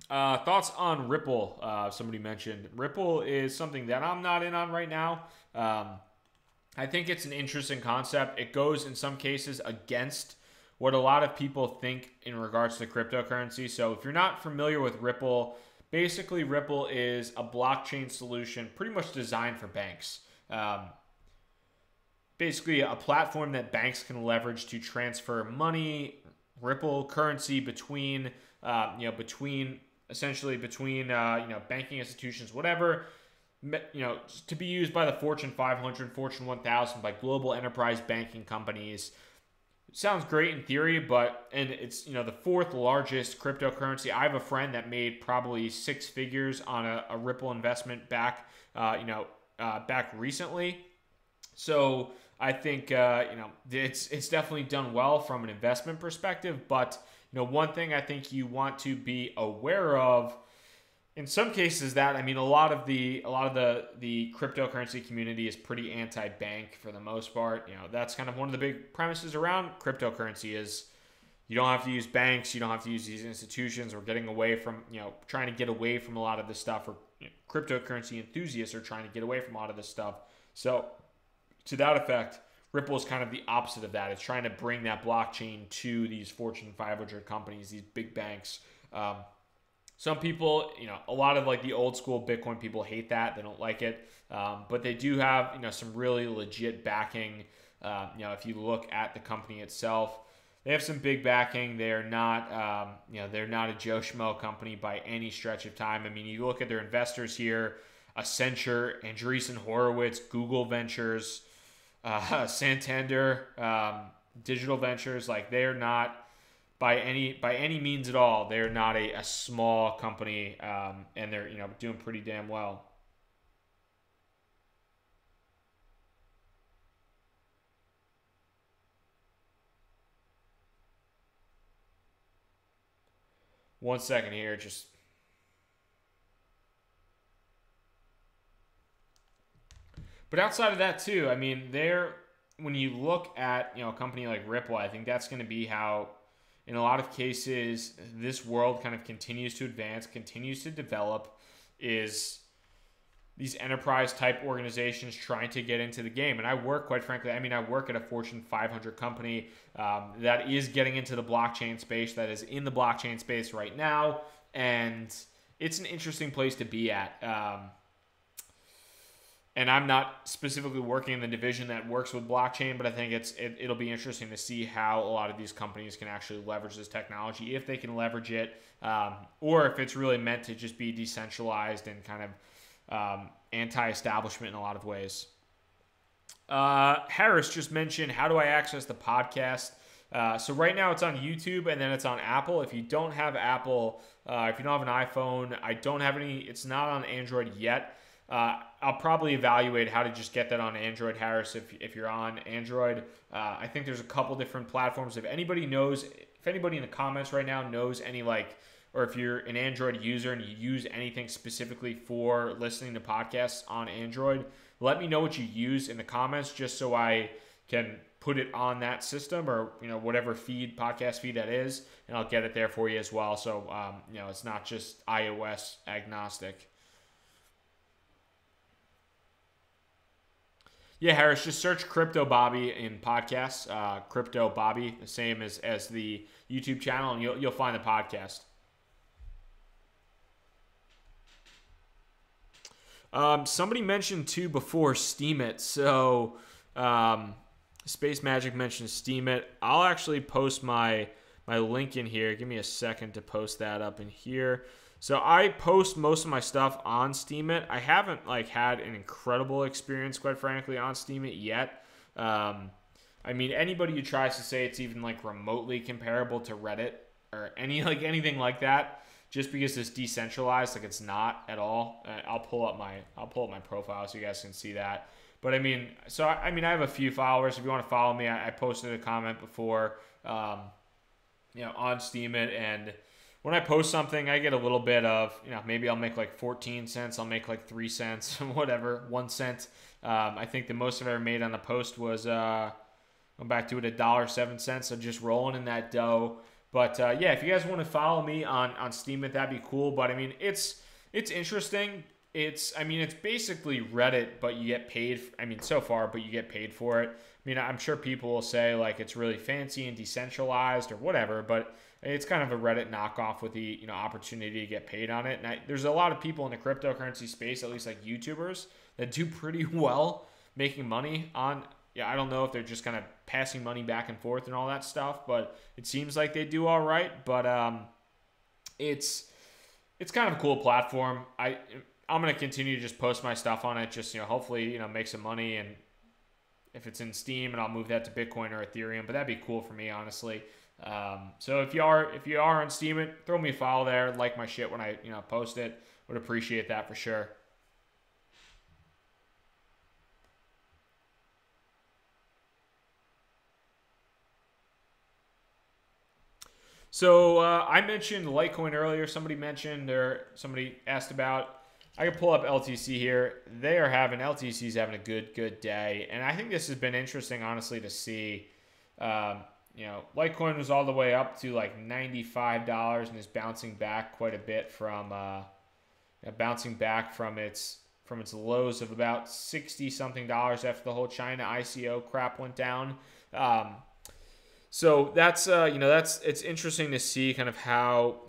Thoughts on Ripple? Somebody mentioned Ripple is something that I'm not in on right now. I think it's an interesting concept. It goes in some cases against what a lot of people think in regards to cryptocurrency. So if you're not familiar with Ripple, basically Ripple is a blockchain solution pretty much designed for banks. Basically a platform that banks can leverage to transfer money, Ripple currency between banking institutions, whatever, to be used by the Fortune 500, Fortune 1000, by global enterprise banking companies. Sounds great in theory, and it's the fourth largest cryptocurrency. I have a friend that made probably six figures on a Ripple investment back recently. So I think it's definitely done well from an investment perspective. But one thing I think you want to be aware of, in some cases, that a lot of the cryptocurrency community is pretty anti-bank for the most part. That's kind of one of the big premises around cryptocurrency is you don't have to use banks, you don't have to use these institutions. We're getting away from trying to get away from a lot of this stuff. Or cryptocurrency enthusiasts are trying to get away from a lot of this stuff. So to that effect, Ripple is kind of the opposite of that. It's trying to bring that blockchain to these Fortune 500 companies, these big banks. Some people, a lot of like the old school Bitcoin people hate that. They don't like it. But they do have, some really legit backing. If you look at the company itself, they have some big backing. They're not, they're not a Joe Schmo company by any stretch of time. You look at their investors here: Accenture, Andreessen Horowitz, Google Ventures, Santander, Digital Ventures. Like, they're not by any means at all. They're not a small company, and they're doing pretty damn well. One second here, But outside of that too, when you look at a company like Ripple, I think that's going to be how, in a lot of cases, this world kind of continues to advance, continues to develop, is these enterprise type organizations trying to get into the game. And I work, quite frankly, I work at a Fortune 500 company that is getting into the blockchain space, that is in the blockchain space right now. And it's an interesting place to be at. And I'm not specifically working in the division that works with blockchain, but I think it'll be interesting to see how a lot of these companies can actually leverage this technology, if they can leverage it, or if it's really meant to just be decentralized and kind of anti-establishment in a lot of ways. Harris just mentioned, how do I access the podcast? So right now it's on YouTube and then it's on Apple. If you don't have Apple, if you don't have an iPhone, I don't have any, it's not on Android yet. I'll probably evaluate how to just get that on Android, Harris, if you're on Android. I think there's a couple different platforms. If anybody knows, if anybody in the comments right now knows any, like, or if you're an Android user and you use anything specifically for listening to podcasts on Android, let me know what you use in the comments just so I can put it on that system, or, you know, whatever podcast feed that is, and I'll get it there for you as well. So, you know, it's not just iOS agnostic. Yeah, Harris, just search Crypto Bobby in podcasts. Crypto Bobby, the same as the YouTube channel, and you'll find the podcast. Somebody mentioned too before Steemit. So Space Magic mentioned Steemit. I'll actually post my link in here. Give me a second to post that up in here. So I post most of my stuff on Steemit. I haven't had an incredible experience, quite frankly, on Steemit yet. I mean, anybody who tries to say it's even remotely comparable to Reddit or anything like that, just because it's decentralized, it's not at all. I'll pull up my profile so you guys can see that. But I mean, I have a few followers. If you want to follow me, I posted a comment before, on Steemit, and when I post something, I get a little bit of, maybe I'll make 14 cents, I'll make 3 cents, whatever, 1 cent. I think the most I've ever made on a post was, going back to it, $1.07, so just rolling in that dough. But yeah, if you guys want to follow me on Steemit, that'd be cool. But I mean, it's interesting. It's basically Reddit, but you get paid. So far, but you get paid for it. I mean, I'm sure people will say it's really fancy and decentralized or whatever, but it's kind of a Reddit knockoff with the opportunity to get paid on it. And there's a lot of people in the cryptocurrency space, at least YouTubers, that do pretty well making money on. Yeah, I don't know if they're just kind of passing money back and forth and all that stuff, but it seems like they do all right. But it's kind of a cool platform. I'm going to continue to just post my stuff on it, just hopefully make some money, and if it's in Steem, and I'll move that to Bitcoin or Ethereum. But that'd be cool for me, honestly. So if you are on Steemit, throw me a follow there, like my shit when I post it. Would appreciate that for sure. So I mentioned Litecoin earlier. Somebody asked about. I can pull up LTC here. LTC's having a good day, and I think this has been interesting, honestly, to see. Litecoin was all the way up to $95 and is bouncing back quite a bit from its lows of about $60 something after the whole China ICO crap went down. So that's it's interesting to see kind of how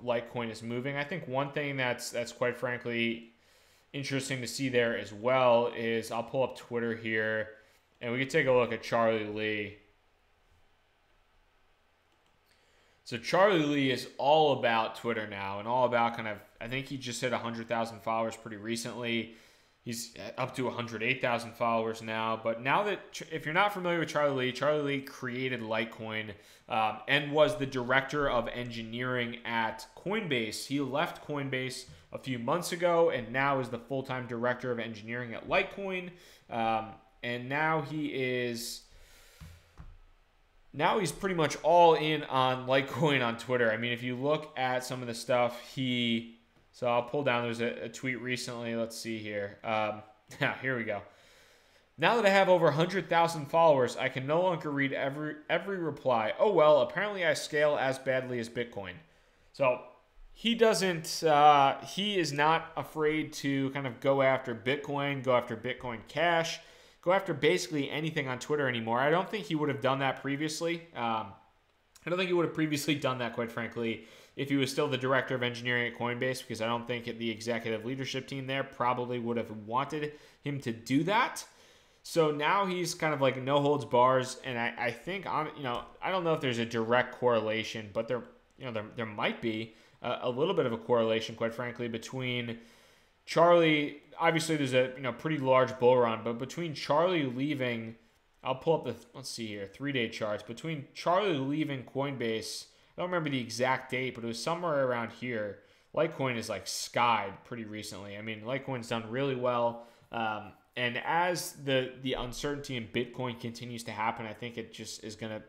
Litecoin is moving. I think one thing that's quite frankly interesting to see there as well is, I'll pull up Twitter here, and we can take a look at Charlie Lee. So Charlie Lee is all about Twitter now, and all about I think he just hit 100,000 followers pretty recently. He's up to 108,000 followers now. But now that, if you're not familiar with Charlie Lee created Litecoin and was the director of engineering at CoinBase. He left CoinBase a few months ago and now is the full-time director of engineering at Litecoin. And now he's pretty much all in on Litecoin on Twitter. I mean, if you look at some of the stuff so I'll pull down, there's a tweet recently. Let's see here. Here we go. Now that I have over 100,000 followers, I can no longer read every reply. Oh, well, apparently I scale as badly as Bitcoin. So he is not afraid to kind of go after Bitcoin, go after Bitcoin Cash, go after basically anything on Twitter anymore. I don't think he would have done that previously. I don't think he would have previously done that, quite frankly, if he was still the director of engineering at CoinBase, because I don't think the executive leadership team there probably would have wanted him to do that. So now he's kind of no holds bars, and I think I don't know if there's a direct correlation, but there might be a little bit of a correlation, quite frankly, between Charlie, obviously there's a pretty large bull run, but between Charlie leaving, I'll pull up the, let's see here, 3-day charts. Between Charlie leaving Coinbase, I don't remember the exact date, but it was somewhere around here. Litecoin is like skied pretty recently. I mean, Litecoin's done really well. And as the uncertainty in Bitcoin continues to happen, I think it just is going to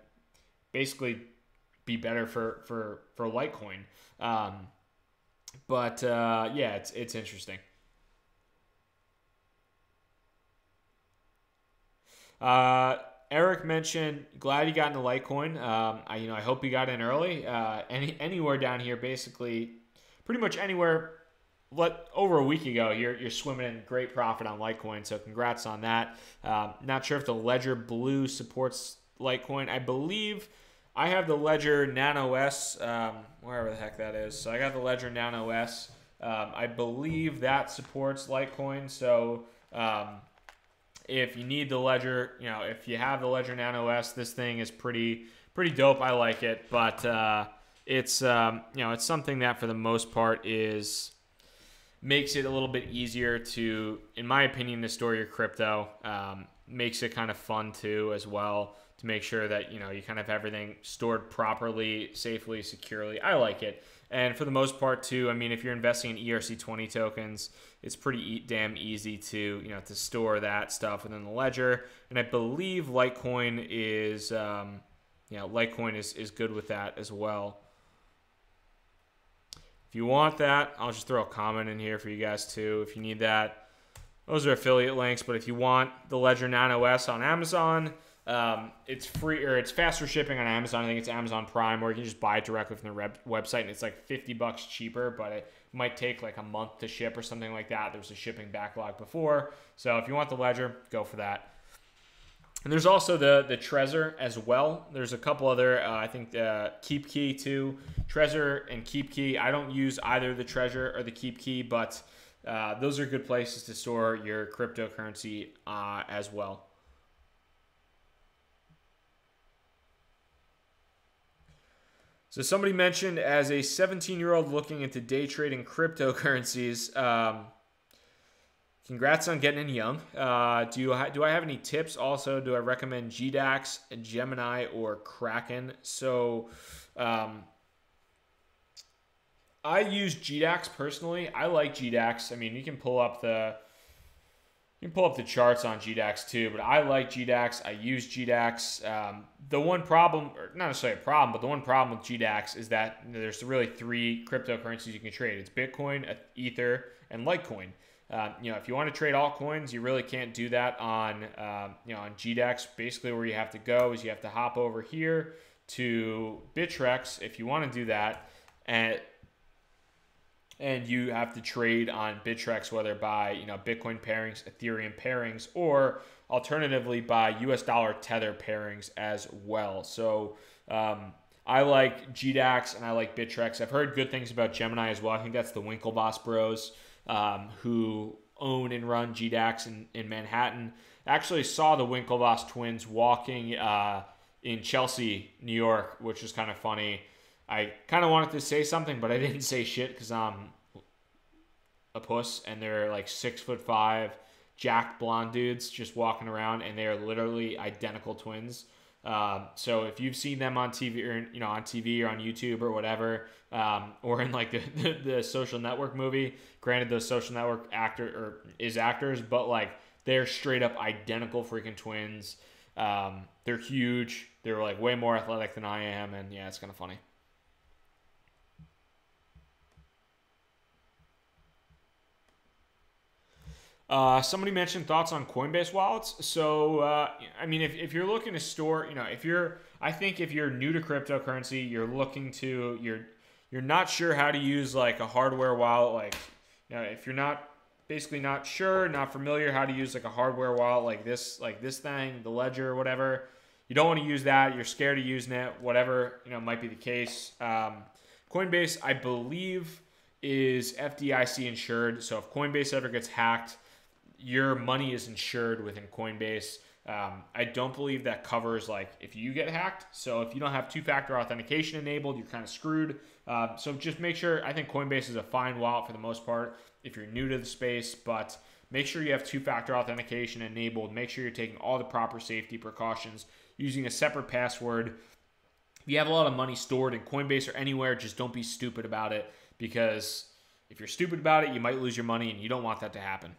basically be better for Litecoin. Yeah, it's interesting. Eric mentioned, glad you got into Litecoin. I hope you got in early. Anywhere down here, basically, pretty much anywhere. Over a week ago, you're swimming in great profit on Litecoin, so congrats on that. Not sure if the Ledger Blue supports Litecoin. I believe I have the Ledger Nano S, wherever the heck that is. So I got the Ledger Nano S. I believe that supports Litecoin. So if you need the Ledger, if you have the Ledger Nano S, this thing is pretty dope. I like it, but it's it's something that for the most part makes it a little bit easier to, in my opinion, to store your crypto. Makes it kind of fun too as well, to make sure that you kind of have everything stored properly, safely, securely. I like it. And for the most part too, I mean, if you're investing in ERC20 tokens, it's pretty damn easy to to store that stuff within the ledger. And I believe Litecoin is Litecoin is good with that as well. If you want that, I'll just throw a comment in here for you guys too. If you need that, those are affiliate links. But if you want the Ledger Nano S on Amazon, it's free, or it's faster shipping on Amazon. I think it's Amazon Prime, or you can just buy it directly from the website, and it's like $50 cheaper, but it might take like a month to ship or something like that. There was a shipping backlog before. So if you want the Ledger, go for that. And there's also the Trezor as well. There's a couple other, I think KeepKey too. Trezor and KeepKey. I don't use either the Trezor or the KeepKey, but those are good places to store your cryptocurrency as well. So somebody mentioned, as a 17-year-old looking into day trading cryptocurrencies, congrats on getting in young. Do I have any tips? Also, do I recommend GDAX, Gemini, or Kraken? So I use GDAX personally. I like GDAX. I mean, you can pull up the charts on GDAX too, but I like GDAX. I use GDAX. The one problem, or not necessarily a problem, but the one problem with GDAX is that there's really 3 cryptocurrencies you can trade. It's Bitcoin, Ether, and Litecoin. If you want to trade altcoins, you really can't do that on on GDAX. Basically, where you have to go is you have to hop over here to Bittrex if you want to do that, and you have to trade on Bittrex, whether by Bitcoin pairings, Ethereum pairings, or alternatively by US dollar tether pairings as well. So I like GDAX and I like Bittrex. I've heard good things about Gemini as well. I think that's the Winklevoss bros who own and run GDAX in Manhattan. Actually saw the Winklevoss twins walking in Chelsea, New York, which was kind of funny. I kind of wanted to say something, but I didn't say shit because I'm a puss, and they're like 6'5", jacked blonde dudes just walking around, and they are literally identical twins. So if you've seen them on TV, or on TV or on YouTube or whatever, or in like the Social Network movie, granted those Social Network actors, but like they're straight up identical freaking twins. They're huge. They're like way more athletic than I am, and yeah, it's kind of funny. Somebody mentioned thoughts on Coinbase wallets. So, I mean, if you're looking to store, I think if you're new to cryptocurrency, you're not sure how to use like a hardware wallet, like, if you're not familiar how to use like a hardware wallet like this thing, the Ledger or whatever, you don't want to use that. You're scared of using it, whatever, might be the case. Coinbase, I believe, is FDIC insured. So if Coinbase ever gets hacked, your money is insured within Coinbase. I don't believe that covers like if you get hacked. So if you don't have 2-factor authentication enabled, you're kind of screwed. So just make sure. I think Coinbase is a fine wallet for the most part. if you're new to the space, but make sure you have two-factor authentication enabled. Make sure you're taking all the proper safety precautions, using a separate password. If you have a lot of money stored in Coinbase or anywhere, just don't be stupid about it, because if you're stupid about it, you might lose your money, and you don't want that to happen.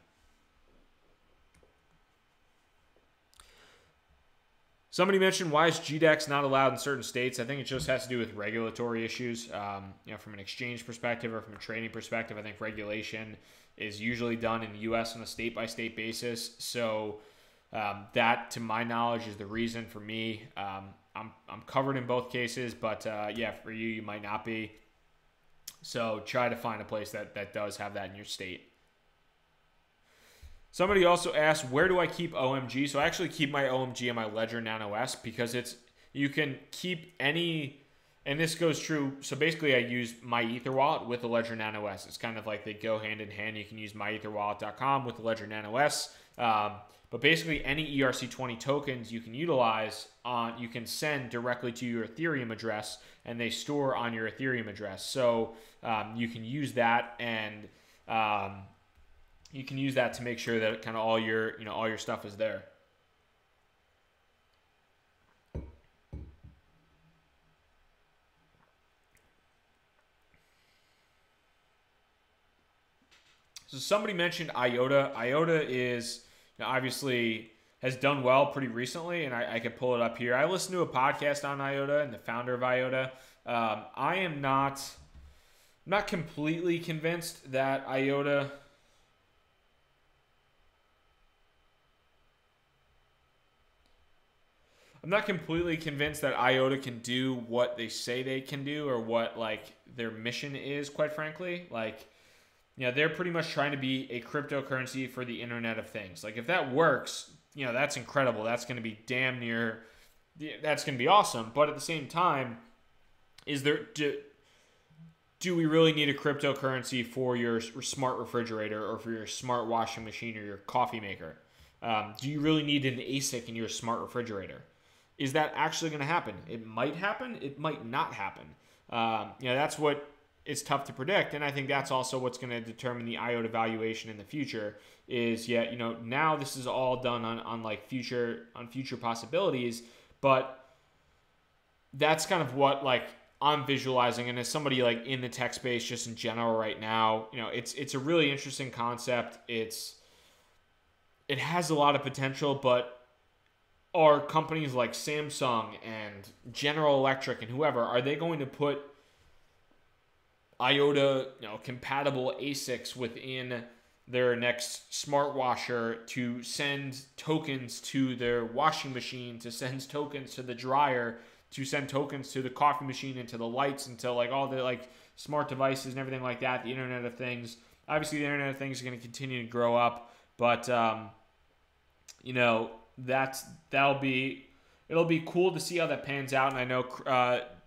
Somebody mentioned, why is GDEX not allowed in certain states? I think it just has to do with regulatory issues. From an exchange perspective or from a trading perspective, I think regulation is usually done in the U.S. on a state-by-state basis. So that, to my knowledge, is the reason for me. I'm covered in both cases, but for you might not be. So try to find a place that does have that in your state. Somebody also asked, where do I keep OMG? So I actually keep my OMG on my Ledger Nano S, because you can keep any, and this goes true. So basically I use my Ether wallet with the Ledger Nano S. It's kind of like they go hand in hand. You can use myetherwallet.com with the Ledger Nano S. But basically any ERC20 tokens you can utilize you can send directly to your Ethereum address, and they store on your Ethereum address. So you can use that, and you can use that to make sure that kind of all your stuff is there. So somebody mentioned IOTA. IOTA is obviously has done well pretty recently, and I could pull it up here. I listened to a podcast on IOTA and the founder of IOTA. I am not completely convinced that IOTA can do what they say they can do, or what their mission is, quite frankly. They're pretty much trying to be a cryptocurrency for the Internet of Things. If that works, that's incredible. That's going to be that's going to be awesome. But at the same time, do we really need a cryptocurrency for your smart refrigerator, or for your smart washing machine, or your coffee maker? Do you really need an ASIC in your smart refrigerator? Is that actually going to happen? It might happen. It might not happen. That's what is tough to predict, and I think that's also what's going to determine the IOTA valuation in the future. Is now this is all done on future possibilities, but that's kind of what I'm visualizing. And as somebody in the tech space, just in general right now, it's a really interesting concept. It has a lot of potential, but are companies like Samsung and General Electric and whoever, are they going to put IOTA compatible ASICs within their next smart washer to send tokens to their washing machine, to send tokens to the dryer, to send tokens to the coffee machine, and to the lights, and to all the smart devices and everything like that, the Internet of Things? Obviously the Internet of Things is going to continue to grow up, but it'll be cool to see how that pans out. And I know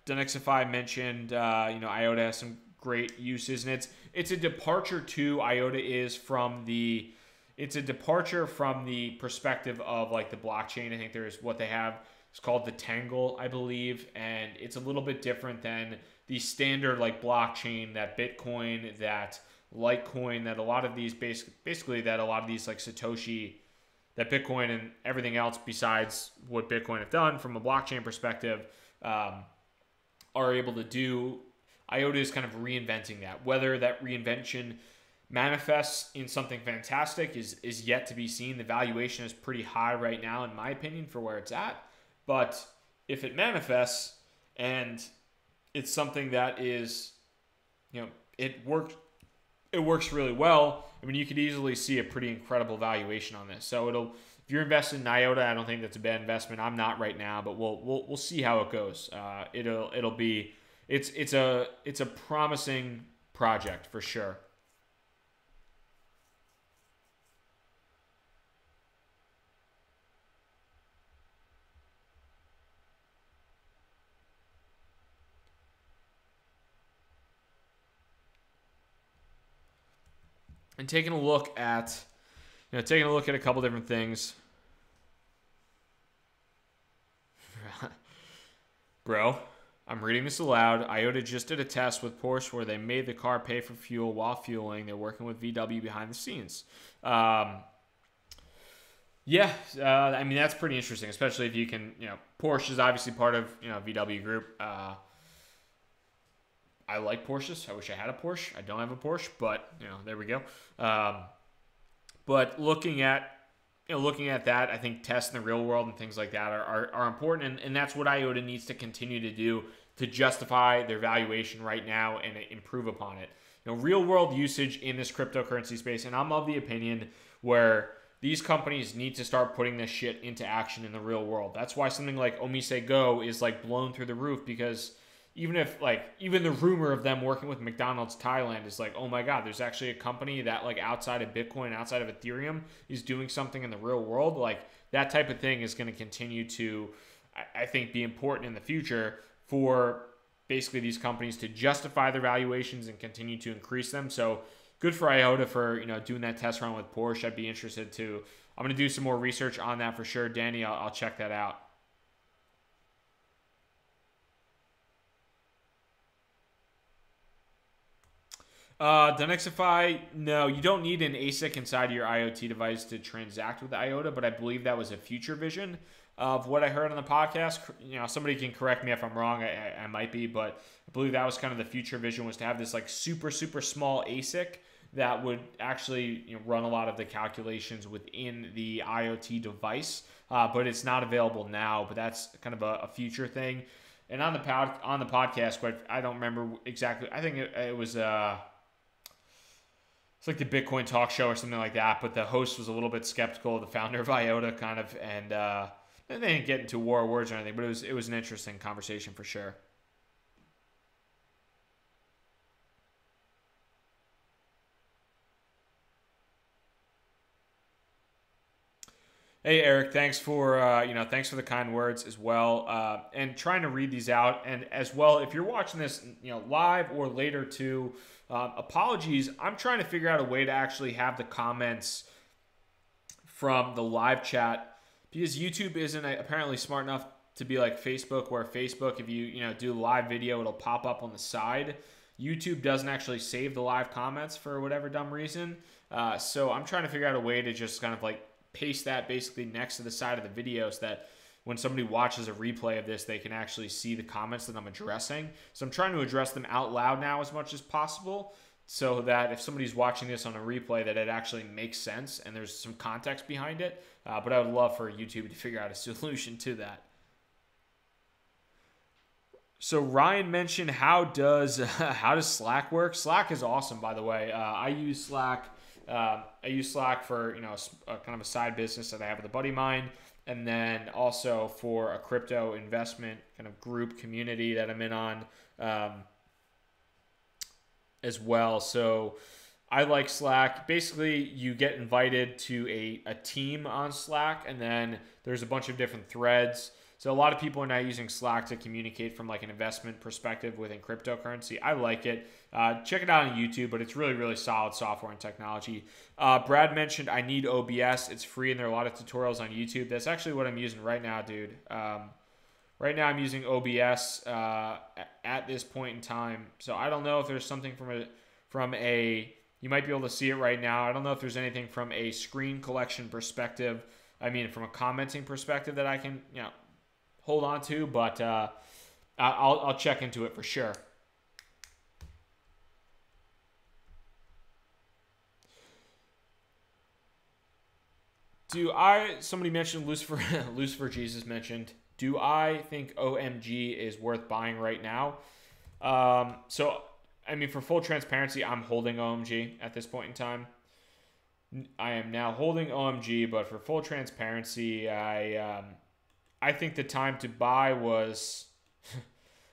Donexify mentioned IOTA has some great uses, and it's a departure to IOTA is from the perspective of the blockchain. I think there's what they have, it's called the Tangle, I believe, and it's a little bit different than the standard blockchain, that Bitcoin, that Litecoin, that a lot of these basically that a lot of these Satoshi, that Bitcoin and everything else besides what Bitcoin have done from a blockchain perspective are able to do. IOTA is kind of reinventing that. Whether that reinvention manifests in something fantastic is yet to be seen. The valuation is pretty high right now, in my opinion, for where it's at. But if it manifests and it's something that is, it works really well, I mean, you could easily see a pretty incredible valuation on this. So if you're invested in IOTA, I don't think that's a bad investment. I'm not right now, but we'll see how it goes. It's a promising project for sure. And taking a look at a couple different things. Bro, I'm reading this aloud. IOTA just did a test with Porsche where they made the car pay for fuel while fueling. They're working with VW behind the scenes. Yeah, I mean, that's pretty interesting, especially if you can, Porsche is obviously part of, VW Group. I like Porsches. I wish I had a Porsche. I don't have a Porsche, but, there we go. But looking at that, I think tests in the real world and things like that are important, and that's what IOTA needs to continue to do to justify their valuation right now and improve upon it. Real world usage in this cryptocurrency space, and I'm of the opinion where these companies need to start putting this shit into action in the real world. That's why something like OMG Go is like blown through the roof, because even the rumor of them working with McDonald's Thailand is like, oh my God, there's actually a company that like outside of Bitcoin, outside of Ethereum is doing something in the real world. Like that type of thing is going to continue to, I think, be important in the future for basically these companies to justify their valuations and continue to increase them. So good for IOTA for, doing that test run with Porsche. I'd be interested to, I'm going to do some more research on that for sure. Danny, I'll check that out. Donexify, no, you don't need an ASIC inside your IoT device to transact with IOTA, but I believe that was a future vision of what I heard on the podcast. Somebody can correct me if I'm wrong. I might be, but I believe that was kind of the future vision, was to have this like super, super small ASIC that would actually run a lot of the calculations within the IoT device, but it's not available now. But that's kind of a future thing. And on the podcast, but I don't remember exactly. I think it was it's like the Bitcoin talk show or something like that. But the host was a little bit skeptical of the founder of IOTA, kind of, and they didn't get into war of words or anything. But it was an interesting conversation for sure. Hey Eric, thanks for the kind words as well, and trying to read these out. And as well, if you're watching this live or later too, apologies. I'm trying to figure out a way to actually have the comments from the live chat, because YouTube isn't apparently smart enough to be like Facebook, where Facebook, if you do live video, it'll pop up on the side. YouTube doesn't actually save the live comments for whatever dumb reason. So I'm trying to figure out a way to just kind of like paste that basically next to the side of the video, so that when somebody watches a replay of this, they can actually see the comments that I'm addressing. So I'm trying to address them out loud now as much as possible, so that if somebody's watching this on a replay, that it actually makes sense and there's some context behind it. But I would love for YouTube to figure out a solution to that. So Ryan mentioned, how does Slack work? Slack is awesome, by the way. I use Slack. For kind of a side business that I have with a buddy of mine, and then also for a crypto investment kind of group community that I'm in on as well. So I like Slack. Basically, you get invited to a team on Slack, and then there's a bunch of different threads. So a lot of people are now using Slack to communicate from like an investment perspective within cryptocurrency. I like it. Check it out on YouTube, but it's really, really solid software and technology. Brad mentioned I need OBS. It's free, and there are a lot of tutorials on YouTube. That's actually what I'm using right now, dude. Right now I'm using OBS at this point in time. So I don't know if there's something from a you might be able to see it right now. I don't know if there's anything from a screen collection perspective. I mean, from a commenting perspective that I can hold on to, but I'll check into it for sure. Somebody mentioned Lucifer Jesus mentioned, do I think OMG is worth buying right now? So, I mean, for full transparency, I'm holding OMG at this point in time. I am now holding OMG, but for full transparency, I think the time to buy was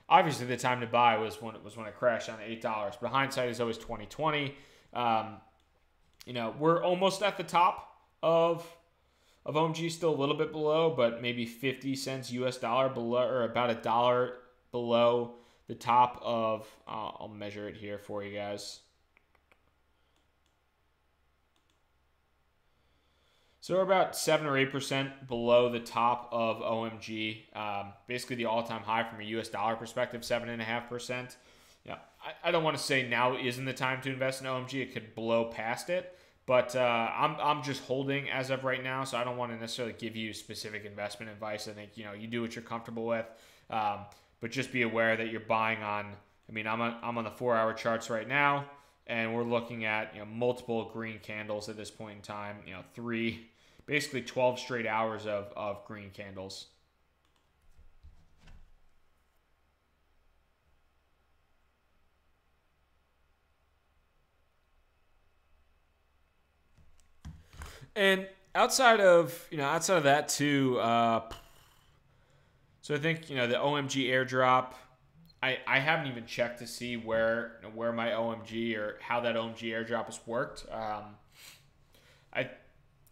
obviously the time to buy was when it crashed down to $8. But hindsight is always 2020. We're almost at the top of OMG, still a little bit below, but maybe 50 cents US dollar below, or about $1 below the top of. I'll measure it here for you guys. So we're about 7 or 8% below the top of OMG. Basically the all-time high from a US dollar perspective, 7.5%. Yeah, I don't want to say now isn't the time to invest in OMG. It could blow past it. But I'm just holding as of right now, so I don't want to necessarily give you specific investment advice. I think, you know, you do what you're comfortable with, but just be aware that you're buying on. I mean, I'm on the 4-hour charts right now, and we're looking at, you know, multiple green candles at this point in time. You know, basically 12 straight hours of green candles. And outside of that too, so I think, you know, the OMG airdrop, I haven't even checked to see where my OMG or how that OMG airdrop has worked.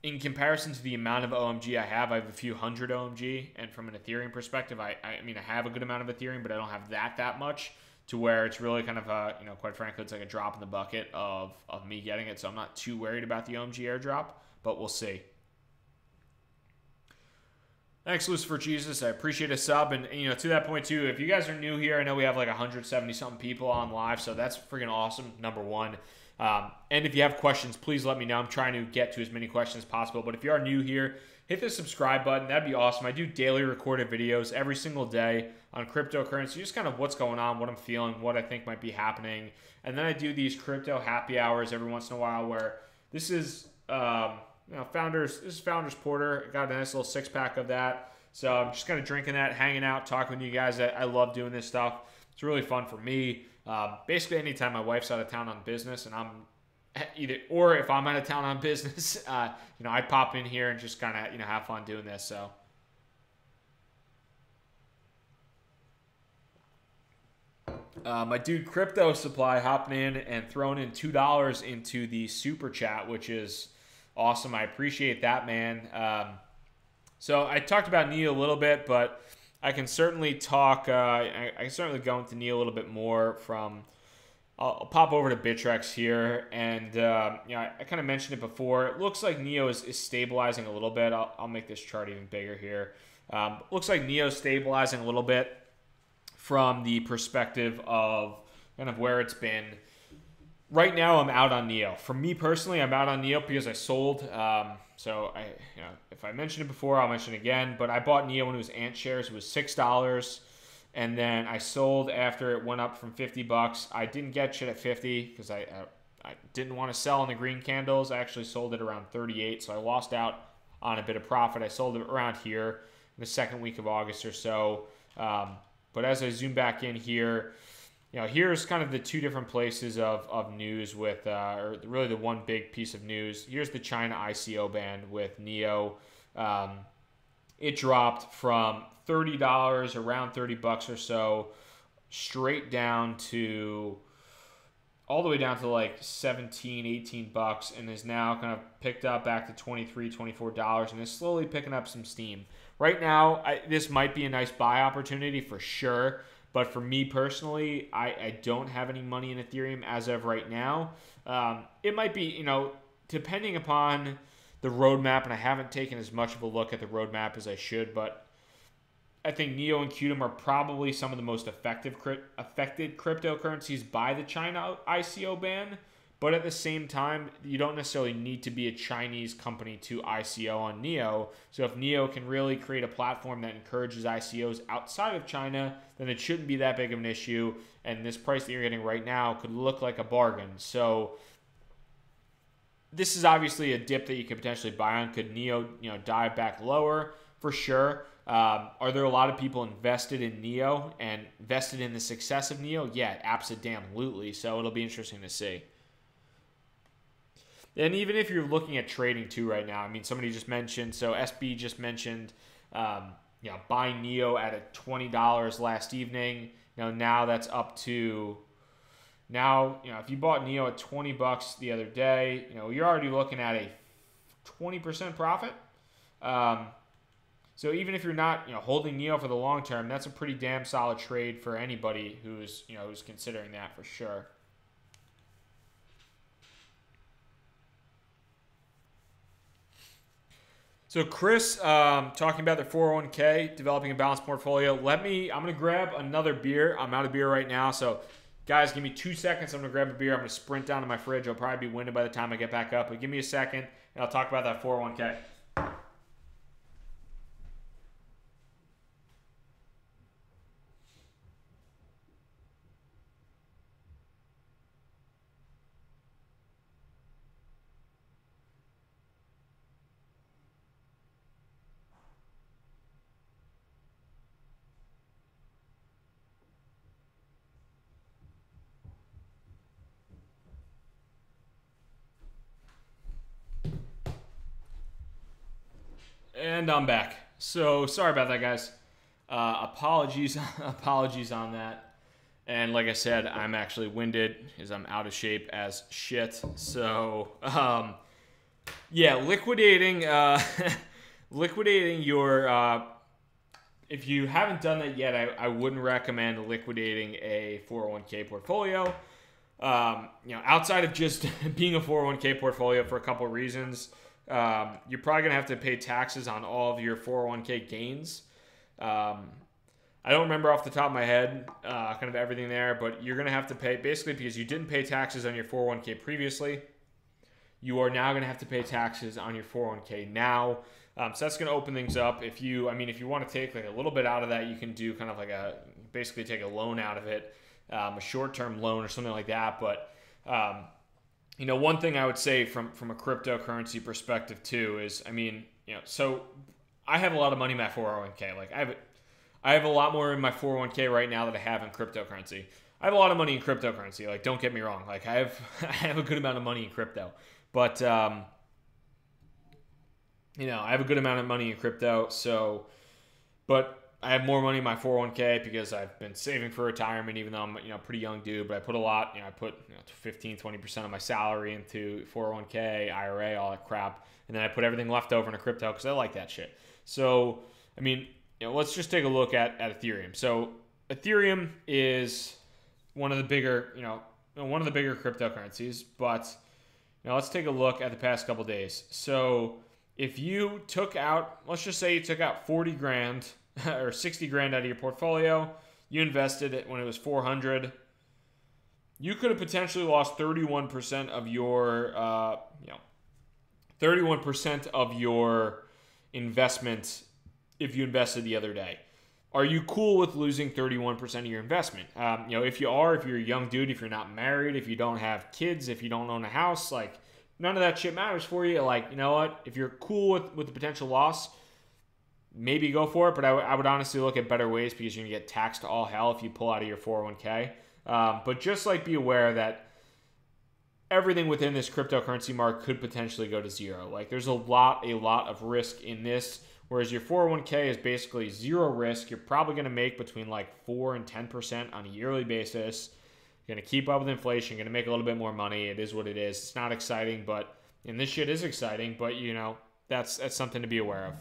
In comparison to the amount of OMG I have a few hundred OMG, and from an Ethereum perspective, I mean, I have a good amount of Ethereum, but I don't have that much to where it's really kind of a, you know, quite frankly, it's like a drop in the bucket of me getting it. So I'm not too worried about the OMG airdrop, but we'll see. Thanks, Lucifer Jesus. I appreciate a sub. And, you know, to that point, too, if you guys are new here, I know we have like 170-something people on live, so that's freaking awesome, number one. And if you have questions, please let me know. I'm trying to get to as many questions as possible. But if you are new here, hit the subscribe button. That'd be awesome. I do daily recorded videos every single day on cryptocurrency, just kind of what's going on, what I'm feeling, what I think might be happening. And then I do these crypto happy hours every once in a while where this is... you know, this is Founders Porter. I got a nice little 6-pack of that. So I'm just kind of drinking that, hanging out, talking with you guys. I love doing this stuff. It's really fun for me. Basically, anytime my wife's out of town on business and I'm or if I'm out of town on business, you know, I pop in here and just kind of, you know, have fun doing this. So. My dude Crypto Supply hopping in and throwing in $2 into the super chat, which is awesome. I appreciate that, man. So I talked about NEO a little bit, but I can certainly talk. I can certainly go into NEO a little bit more from. I'll pop over to Bittrex here, and you know, I kind of mentioned it before. It looks like NEO is stabilizing a little bit. I'll make this chart even bigger here. Looks like NEO is stabilizing a little bit from the perspective of kind of where it's been. Right now, I'm out on NEO. For me personally, I'm out on NEO because I sold. So you know, if I mentioned it before, I'll mention it again. But I bought NEO when it was Ant shares. It was $6, and then I sold after it went up from $50. I didn't get shit at 50 because I didn't want to sell in the green candles. I actually sold it around 38, so I lost out on a bit of profit. I sold it around here in the second week of August or so. But as I zoom back in here. You know, here's kind of the two different places of news with, or really the one big piece of news. Here's the China ICO ban with NEO. It dropped from $30, around $30 or so, straight down to, all the way down to like 17, 18 bucks, and is now kind of picked up back to $23, $24, and is slowly picking up some steam. Right now, this might be a nice buy opportunity for sure. But for me personally, I don't have any money in Ethereum as of right now. It might be, you know, depending upon the roadmap, and I haven't taken as much of a look at the roadmap as I should, but I think NEO and Qtum are probably some of the most affected cryptocurrencies by the China ICO ban. But at the same time, you don't necessarily need to be a Chinese company to ICO on NEO. So if NEO can really create a platform that encourages ICOs outside of China, then it shouldn't be that big of an issue. And this price that you're getting right now could look like a bargain. So this is obviously a dip that you could potentially buy on. Could NEO, you know, dive back lower? For sure. Are there a lot of people invested in NEO and invested in the success of NEO? Yeah, absolutely. So it'll be interesting to see. And even if you're looking at trading too right now, I mean, somebody just mentioned, so SB just mentioned, you know, buying NEO at $20 last evening. You know, now that's up to, now, you know, if you bought NEO at $20 the other day, you know, you're already looking at a 20% profit. So even if you're not, you know, holding NEO for the long term, that's a pretty damn solid trade for anybody who's, you know, who's considering that for sure. So Chris, talking about their 401k, developing a balanced portfolio. I'm going to grab another beer. I'm out of beer right now. So guys, give me 2 seconds. I'm going to grab a beer. I'm going to sprint down to my fridge. I'll probably be winded by the time I get back up. But give me a second, and I'll talk about that 401k. And I'm back. So sorry about that, guys. Apologies on that. And like I said, I'm actually winded because I'm out of shape as shit. So yeah, liquidating liquidating your if you haven't done that yet, I wouldn't recommend liquidating a 401k portfolio. Outside of just being a 401k portfolio for a couple of reasons. You're probably going to have to pay taxes on all of your 401k gains. I don't remember off the top of my head kind of everything there, but you're going to have to pay, basically because you didn't pay taxes on your 401k previously, you are now going to have to pay taxes on your 401k now. So that's going to open things up. If you want to take like a little bit out of that, you can do kind of like basically take a loan out of it, a short-term loan or something like that. But one thing I would say from a cryptocurrency perspective too is, so I have a lot of money in my 401k. Like I have a lot more in my 401k right now than I have in cryptocurrency. I have a lot of money in cryptocurrency. Like, don't get me wrong. Like I have a good amount of money in crypto, but I have a good amount of money in crypto. So, but I have more money in my 401k because I've been saving for retirement, even though I'm a pretty young dude. But I put a lot. I put 15, 20% of my salary into 401k, IRA, all that crap, and then I put everything left over into crypto because I like that shit. So let's just take a look at Ethereum. So Ethereum is one of the bigger cryptocurrencies, but let's take a look at the past couple days. So if you took out, let's just say you took out 40 grand or 60 grand out of your portfolio, you invested it when it was 400, you could have potentially lost 31% of your 31% of your investment if you invested the other day. Are you cool with losing 31% of your investment? If you're a young dude, if you're not married, if you don't have kids, if you don't own a house, like none of that shit matters for you. Like, you know what? If you're cool with the potential loss, maybe go for it, but I would honestly look at better ways because you're going to get taxed to all hell if you pull out of your 401k. But just be aware that everything within this cryptocurrency market could potentially go to zero. Like there's a lot of risk in this, whereas your 401k is basically zero risk. You're probably going to make between 4 and 10% on a yearly basis. You're going to keep up with inflation, going to make a little bit more money. It is what it is. It's not exciting, and this shit is exciting, but that's something to be aware of.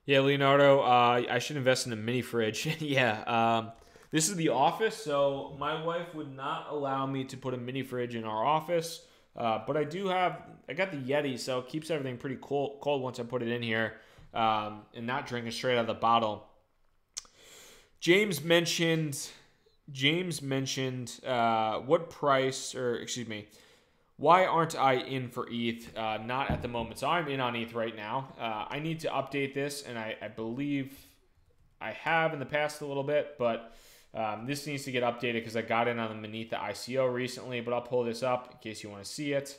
Yeah, Leonardo, I should invest in a mini fridge. Yeah, this is the office, so my wife would not allow me to put a mini fridge in our office. But I got the Yeti, so it keeps everything pretty cold once I put it in here, and not drinking straight out of the bottle. James mentioned what price, or excuse me, why aren't I in for ETH? Not at the moment. So I'm in on ETH right now. I need to update this, and I believe I have in the past a little bit, but this needs to get updated because I got in on the Meetups ICO recently, but I'll pull this up in case you want to see it.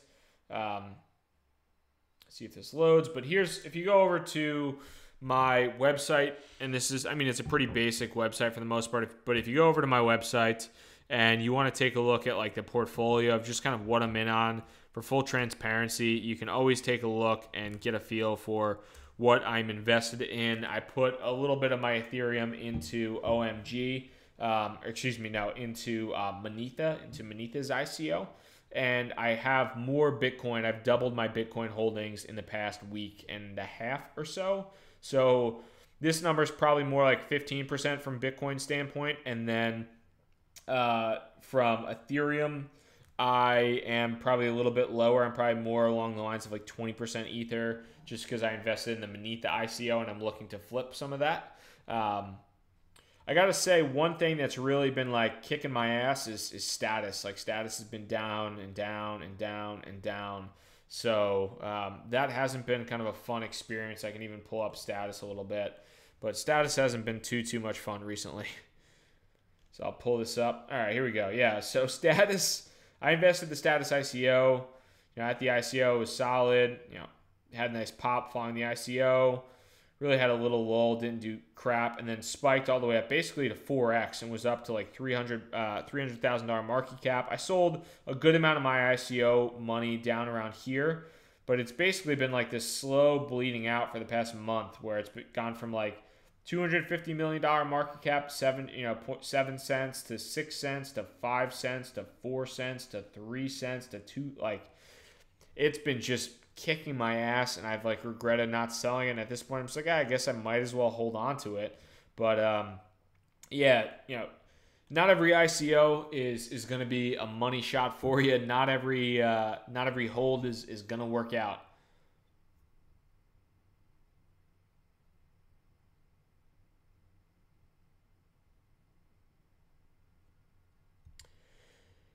See if this loads. But if you go over to my website, and this is, it's a pretty basic website for the most part, but if you go over to my website and you want to take a look at the portfolio of just kind of what I'm in on for full transparency, you can always take a look and get a feel for what I'm invested in. I put a little bit of my Ethereum into OMG, into Meetups ICO, and I have more Bitcoin. I've doubled my Bitcoin holdings in the past week and a half or so. So This number is probably more like 15% from Bitcoin standpoint. And then from Ethereum, I am probably a little bit lower. I'm probably more along the lines of like 20% Ether, just because I invested in the beneath the ICO and I'm looking to flip some of that. I gotta say, one thing that's really been like kicking my ass is status. Like status has been down and down and down and down. So that hasn't been kind of a fun experience. I can even pull up status a little bit, but status hasn't been too much fun recently. So I'll pull this up. All right, here we go. Yeah, so status, I invested the status ICO. At the ICO, it was solid. Had a nice pop following the ICO. Really had a little lull, didn't do crap, and then spiked all the way up basically to 4x and was up to like $300,000 market cap. I sold a good amount of my ICO money down around here, but it's basically been like this slow bleeding out for the past month, where it's gone from like $250 million market cap, 7 cents to 6 cents to 5 cents to 4 cents to 3 cents to 2. Like, it's been just kicking my ass, and I've like regretted not selling it. And at this point, I'm just like, I guess I might as well hold on to it. But yeah, not every ICO is going to be a money shot for you. Not every hold is going to work out.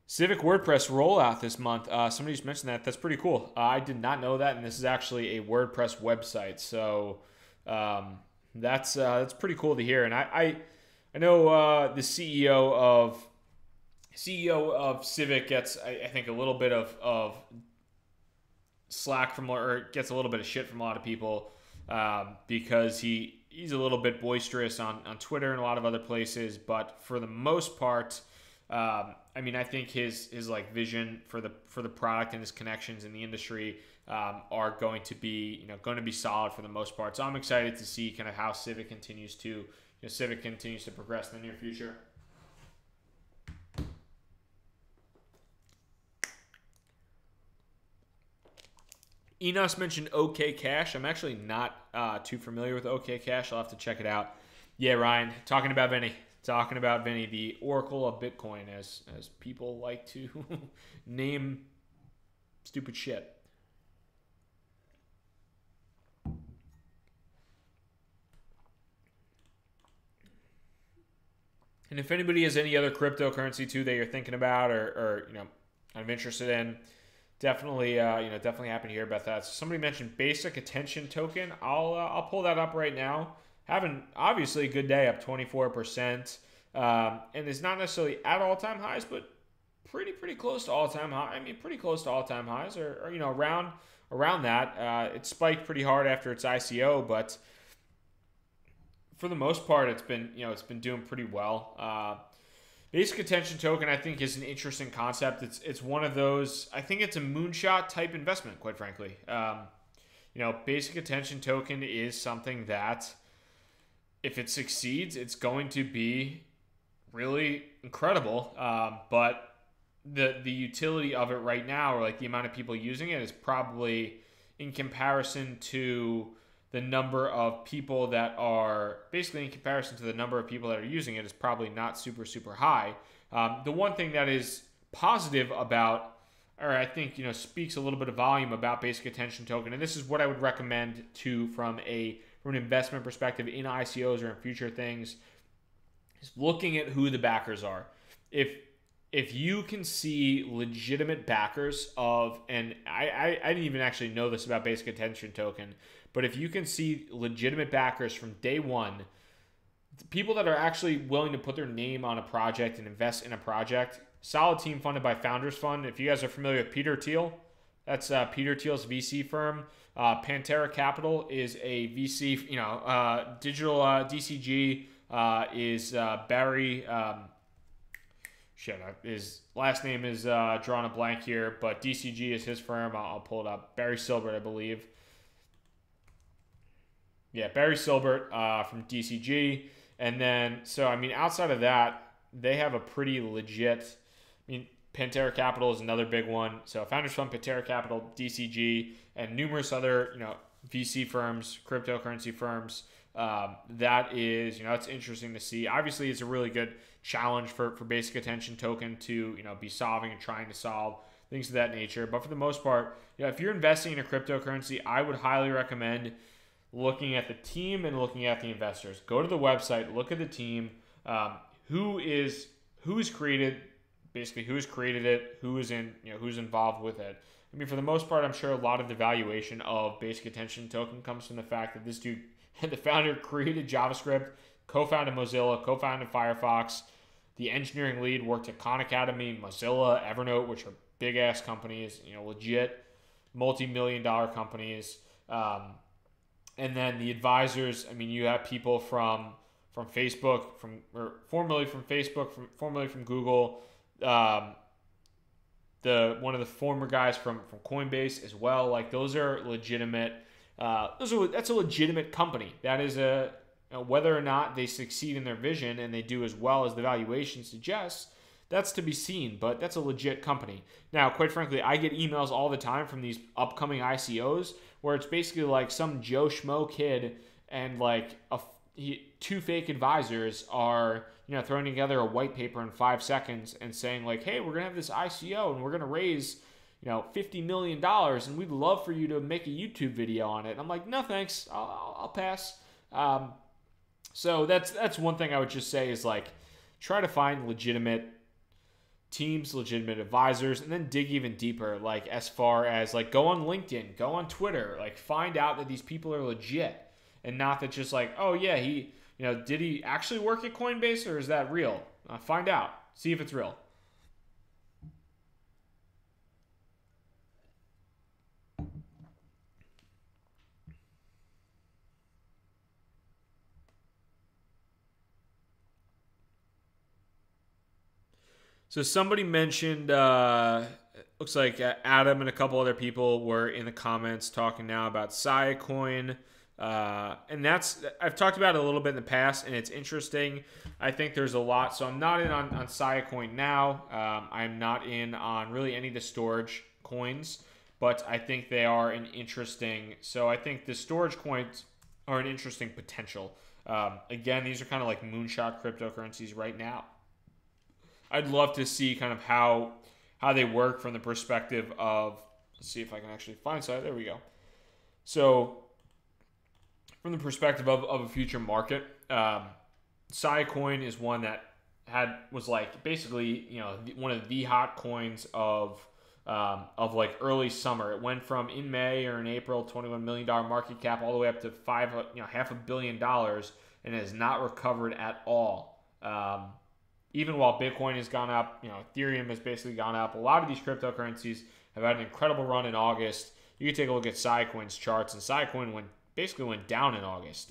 Civic WordPress rollout this month. Somebody just mentioned that. That's pretty cool. I did not know that, and this is actually a WordPress website. So that's pretty cool to hear. And I know the CEO of Civic gets, I think, a little bit of slack from, or gets a little bit of shit from a lot of people because he's a little bit boisterous on Twitter and a lot of other places. But for the most part, I think his like vision for the product and his connections in the industry are going to be solid for the most part. So I'm excited to see kind of how Civic continues to progress in the near future. Enos mentioned OK Cash. I'm actually not too familiar with OK Cash. I'll have to check it out. Yeah, Ryan, talking about Vinny, the Oracle of Bitcoin, as people like to name stupid shit. And if anybody has any other cryptocurrency too that you're thinking about or I'm interested in, definitely definitely happy to hear about that. So somebody mentioned Basic Attention Token. I'll pull that up right now. Having obviously a good day, up 24%, and it's not necessarily at all-time highs, but pretty close to all-time high. Pretty close to all-time highs, or around that. It spiked pretty hard after its ICO, but for the most part, it's been doing pretty well. Basic Attention Token, I think, is an interesting concept. It's one of those. I think it's a moonshot type investment, quite frankly. Basic Attention Token is something that, if it succeeds, it's going to be really incredible. But the utility of it right now, or like the amount of people using it, is probably, in comparison to the number of people that are using it, is probably not super high. The one thing that is positive about, or I think speaks a little bit of volume about Basic Attention Token, and this is what I would recommend from an investment perspective in ICOs or in future things, is looking at who the backers are. If you can see legitimate backers of, and I didn't even actually know this about Basic Attention Token, but if you can see legitimate backers from day one, people that are actually willing to put their name on a project and invest in a project, solid team funded by Founders Fund. If you guys are familiar with Peter Thiel, that's Peter Thiel's VC firm. Pantera Capital is a VC, digital DCG is Barry. His last name is drawn a blank here, but DCG is his firm. I'll pull it up. Barry Silbert, I believe. Yeah, Barry Silbert from DCG. And then, outside of that, they have a pretty legit, Pantera Capital is another big one. So Founders Fund, Pantera Capital, DCG, and numerous other, VC firms, cryptocurrency firms That is, it's interesting to see. Obviously, it's a really good challenge for basic attention token to, be solving and trying to solve things of that nature. But for the most part, if you're investing in a cryptocurrency, I would highly recommend looking at the team and looking at the investors. Go to the website, look at the team, who's created it, who's involved with it. I mean, for the most part, I'm sure a lot of the valuation of basic attention token comes from the fact that this dude, the founder, created JavaScript, co-founded Mozilla, co-founded Firefox. The engineering lead worked at Khan Academy, Mozilla, Evernote, which are big-ass companies, legit multi-million-dollar companies. And then the advisors, I mean, you have people from Facebook, formerly from Facebook, formerly from Google, one of the former guys from Coinbase as well. Like, those are legitimate. That's a legitimate company. That is whether or not they succeed in their vision and they do as well as the valuation suggests, that's to be seen, but that's a legit company. Now, quite frankly, I get emails all the time from these upcoming ICOs where it's basically like some Joe Schmo kid and like two fake advisors are throwing together a white paper in 5 seconds and saying like, hey, we're gonna have this ICO and we're gonna raise $50 million and we'd love for you to make a YouTube video on it. And I'm like, no thanks, I'll pass. So that's one thing I would just say is like, try to find legitimate teams, legitimate advisors, and then dig even deeper, like as far as like go on LinkedIn, go on Twitter, like find out that these people are legit and not that just like, oh yeah, he, did he actually work at Coinbase or is that real? Find out, see if it's real. So somebody mentioned, looks like Adam and a couple other people were in the comments talking now about Siacoin. And I've talked about it a little bit in the past, and it's interesting. I think there's a lot. So I'm not in on Siacoin now. I'm not in on really any of the storage coins, but I think they are an interesting. So I think the storage coins are an interesting potential. Again, these are kind of like moonshot cryptocurrencies right now. I'd love to see kind of how they work from the perspective of, let's see if I can actually find something. There we go. So from the perspective of a future market, Siacoin is one that was like basically, one of the hot coins of like early summer. It went from in May or in April, $21 million market cap all the way up to $500 million, and it has not recovered at all. Even while Bitcoin has gone up, Ethereum has basically gone up. A lot of these cryptocurrencies have had an incredible run in August. You can take a look at Siacoin's charts, and Siacoin basically went down in August.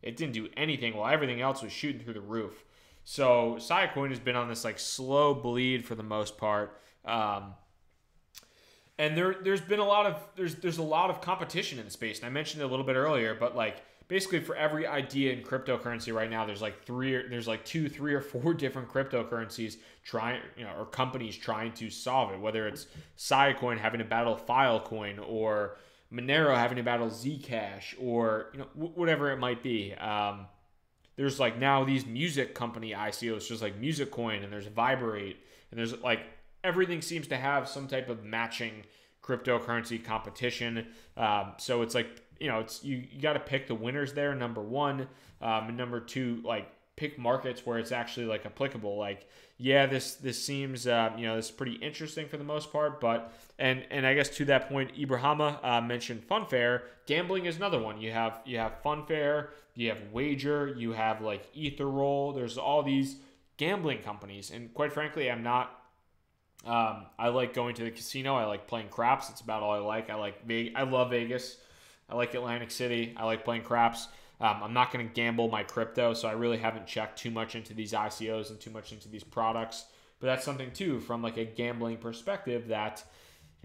It didn't do anything while everything else was shooting through the roof. So Siacoin has been on this like slow bleed for the most part. And there's been a lot of competition in the space. And I mentioned it a little bit earlier, but like basically for every idea in cryptocurrency right now, there's like 3 or 4 different cryptocurrencies or companies trying to solve it. Whether it's Siacoin having to battle Filecoin or Monero having to battle Zcash or whatever it might be. There's like now these music company ICOs, just like Music Coin, and there's Vibrate, and there's like everything seems to have some type of matching cryptocurrency competition. So it's like, you got to pick the winners there, number one, and number two, like pick markets where it's actually like applicable. Like, yeah, this seems, this is pretty interesting for the most part, but, and I guess to that point, Ibrahima mentioned Funfair. Gambling is another one. You have Funfair, you have Wager, you have like Etherroll. There's all these gambling companies, and quite frankly, I'm not. I like going to the casino. I like playing craps. It's about all I like. I love Vegas. I like Atlantic City. I like playing craps. I'm not going to gamble my crypto, so I really haven't checked too much into these ICOs and too much into these products. But that's something too from like a gambling perspective that,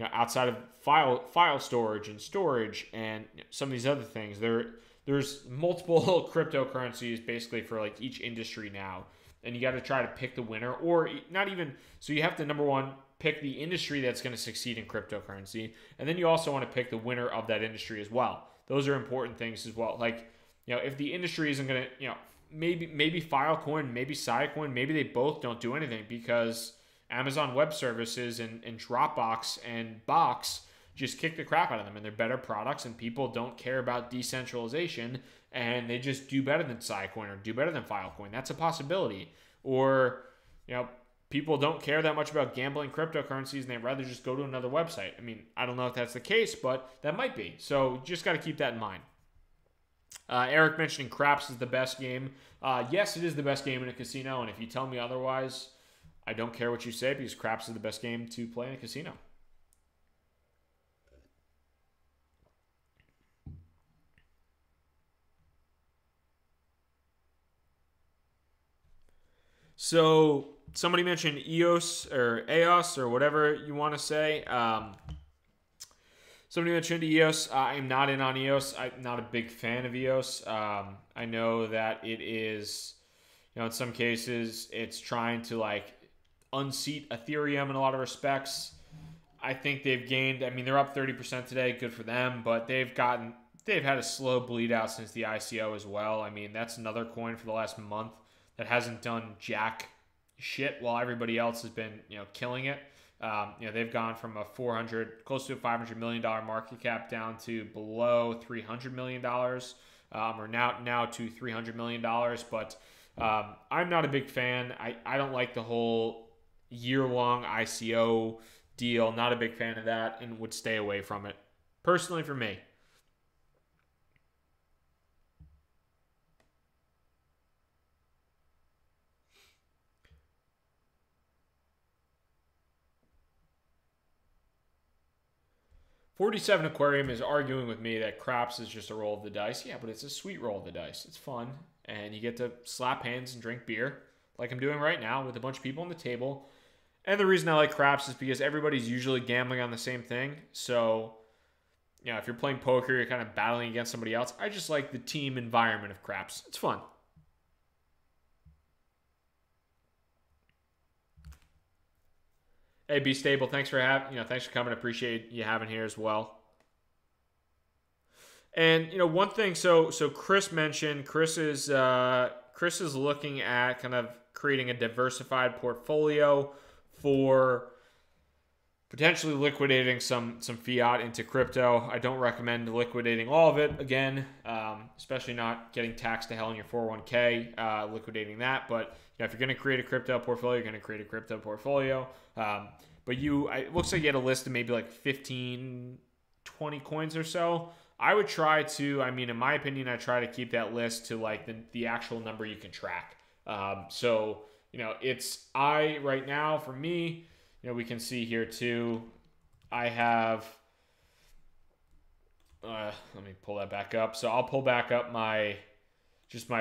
outside of file storage and some of these other things, there's multiple cryptocurrencies basically for like each industry now. And you got to try to pick the winner, or not even. So you have to, number one, pick the industry that's going to succeed in cryptocurrency. And then you also want to pick the winner of that industry as well. Those are important things as well. Like, if the industry isn't going to, maybe Filecoin, maybe Sidecoin, maybe they both don't do anything because Amazon Web Services and Dropbox and Box just kick the crap out of them, and they're better products, and people don't care about decentralization, and they just do better than Sidecoin or do better than Filecoin. That's a possibility. Or, people don't care that much about gambling cryptocurrencies, and they'd rather just go to another website. I mean, I don't know if that's the case, but that might be. So you just got to keep that in mind. Eric mentioning craps is the best game. Yes, it is the best game in a casino, and if you tell me otherwise, I don't care what you say, because craps is the best game to play in a casino. So somebody mentioned EOS or whatever you want to say. Somebody mentioned EOS. I'm not in on EOS. I'm not a big fan of EOS. I know that it is, in some cases, it's trying to unseat Ethereum in a lot of respects. I think they've gained, they're up 30% today. Good for them, but they've had a slow bleed out since the ICO as well. That's another coin for the last month that hasn't done jack shit while everybody else has been, killing it. They've gone from close to a $500 million market cap down to below $300 million, or now to $300 million. But I'm not a big fan. I don't like the whole year-long ICO deal. Not a big fan of that, and would stay away from it. Personally, for me. 47 Aquarium is arguing with me that craps is just a roll of the dice. Yeah, but it's a sweet roll of the dice. It's fun, and you get to slap hands and drink beer like I'm doing right now with a bunch of people on the table. And the reason I like craps is because everybody's usually gambling on the same thing. So, if you're playing poker, you're kind of battling against somebody else. I just like the team environment of craps. It's fun. Hey, Be Stable, thanks for thanks for coming. Appreciate you having here as well. And one thing, so Chris mentioned, Chris is looking at kind of creating a diversified portfolio for potentially liquidating some fiat into crypto. I don't recommend liquidating all of it again, especially not getting taxed to hell in your 401k, liquidating that. But if you're going to create a crypto portfolio, you're going to create a crypto portfolio. But it looks like you had a list of maybe like 15, 20 coins or so. I would try to, in my opinion, I try to keep that list to like the actual number you can track. Right now for me, we can see here too, I have, let me pull that back up. So I'll pull back up my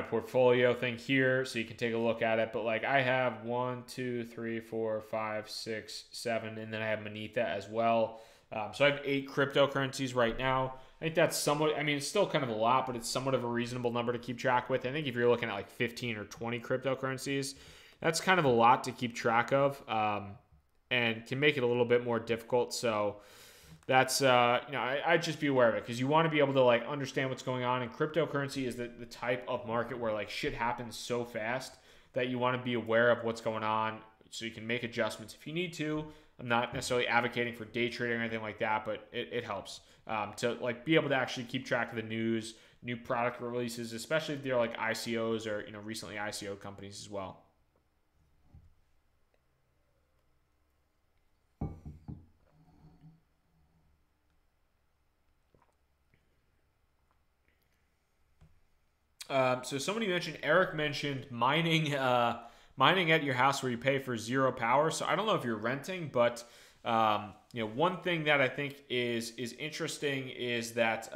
portfolio thing here so you can take a look at it. But I have 1, 2, 3, 4, 5, 6, 7, and then I have beneath that as well. So I have 8 cryptocurrencies right now. I think that's somewhat, it's still kind of a lot, but it's somewhat of a reasonable number to keep track with. I think if you're looking at 15 or 20 cryptocurrencies, that's kind of a lot to keep track of, and can make it a little bit more difficult. So that's, I'd just be aware of it, because you want to be able to understand what's going on. And cryptocurrency is the type of market where shit happens so fast that you want to be aware of what's going on so you can make adjustments if you need to. I'm not necessarily advocating for day trading or anything like that, but it helps to be able to actually keep track of the news, new product releases, especially if they're ICOs or recently ICO companies as well. So somebody mentioned, Eric mentioned mining at your house where you pay for zero power. So I don't know if you're renting, but one thing that I think is interesting is that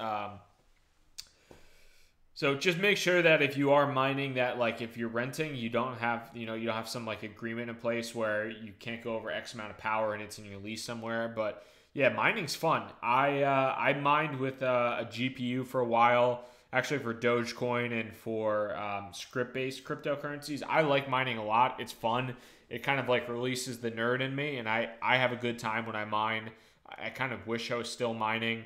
so just make sure that if you are mining, that if you're renting, you don't have some agreement in place where you can't go over X amount of power and it's in your lease somewhere. But yeah, mining's fun. I mined with a GPU for a while. Actually, for Dogecoin and for script-based cryptocurrencies. I like mining a lot. It's fun. It kind of releases the nerd in me, and I have a good time when I mine. I kind of wish I was still mining.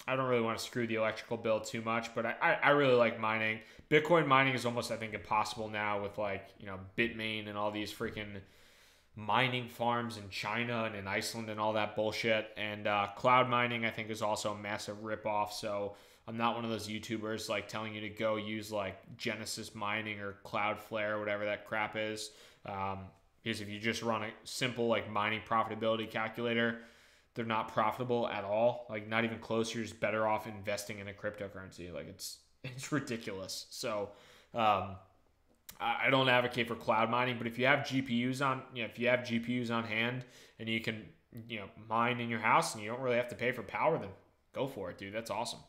I don't really want to screw the electrical bill too much, but I really like mining. Bitcoin mining is almost, I think, impossible now with like, you know, Bitmain and all these freaking mining farms in China and in Iceland and all that bullshit. And cloud mining, I think, is also a massive ripoff. So I'm not one of those YouTubers like telling you to go use like Genesis mining or Cloudflare or whatever that crap is. Because if you just run a simple like mining profitability calculator, they're not profitable at all. Like not even close. You're just better off investing in a cryptocurrency. Like it's ridiculous. So I don't advocate for cloud mining, but if you have GPUs on, you know, if you have GPUs on hand and you can, you know, mine in your house and you don't really have to pay for power, then go for it, dude. That's awesome.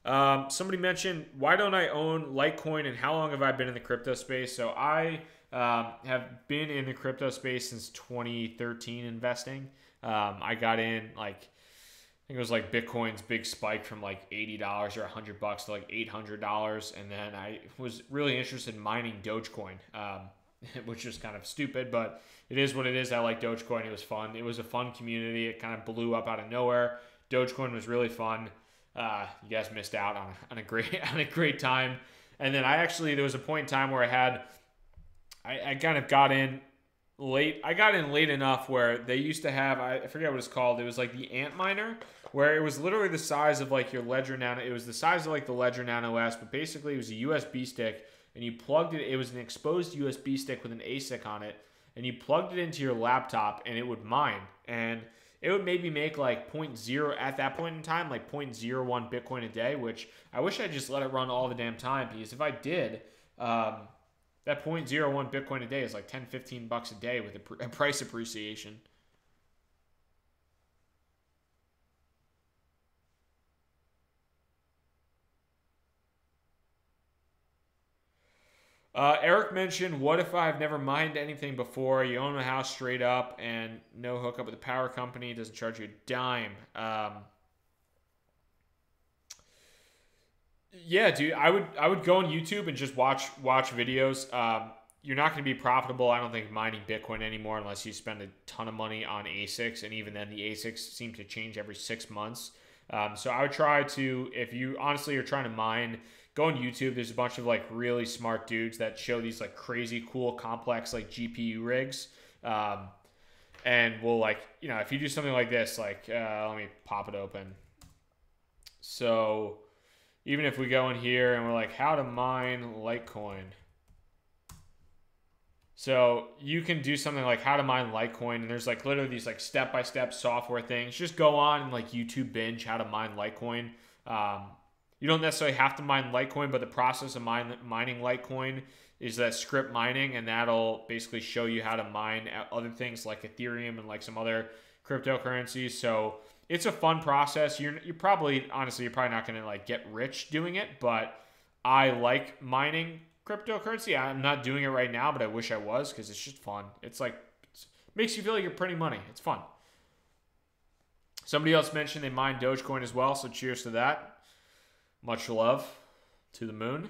Somebody mentioned, why don't I own Litecoin and how long have I been in the crypto space? So I have been in the crypto space since 2013 investing. I got in like, I think it was like Bitcoin's big spike from like $80 or $100 to like $800. And then I was really interested in mining Dogecoin, which is kind of stupid, but it is what it is. I like Dogecoin. It was fun. It was a fun community. It kind of blew up out of nowhere. Dogecoin was really fun. You guys missed out on a great time. And then there was a point in time where I kind of got in late. I got in late enough where they used to have, I forget what it's called. It was like the Ant Miner, where it was literally the size of like your Ledger Nano. It was the size of like the Ledger Nano S, but basically it was a USB stick and you plugged it. It was an exposed USB stick with an ASIC on it, and you plugged it into your laptop and it would mine. And it would maybe make like 0.0 at that point in time, like 0.01 Bitcoin a day, which I wish I just let it run all the damn time, because if I did, that 0.01 Bitcoin a day is like 10, 15 bucks a day with a price appreciation. Eric mentioned, what if I've never mined anything before? You own a house straight up and no hookup with the power company, doesn't charge you a dime. Yeah, dude, I would go on YouTube and just watch videos. You're not going to be profitable, I don't think, mining Bitcoin anymore unless you spend a ton of money on ASICs, and even then the ASICs seem to change every 6 months. So I would try to, if you honestly are trying to mine, go on YouTube. There's a bunch of like really smart dudes that show these like crazy cool complex like GPU rigs. And we'll like, you know, if you do something like this, like let me pop it open. So even if we go in here and we're like, how to mine Litecoin. So you can do something like how to mine Litecoin, and there's like literally these like step-by-step software things. Just go on and like YouTube binge how to mine Litecoin. You don't necessarily have to mine Litecoin, but the process of mining Litecoin is that script mining, and that'll basically show you how to mine other things like Ethereum and like some other cryptocurrencies. So it's a fun process. You're probably, honestly, you're probably not going to like get rich doing it, but I like mining cryptocurrency. I'm not doing it right now, but I wish I was, because it's just fun. It's like, it makes you feel like you're printing money. It's fun. Somebody else mentioned they mine Dogecoin as well, so cheers to that. Much love to the moon.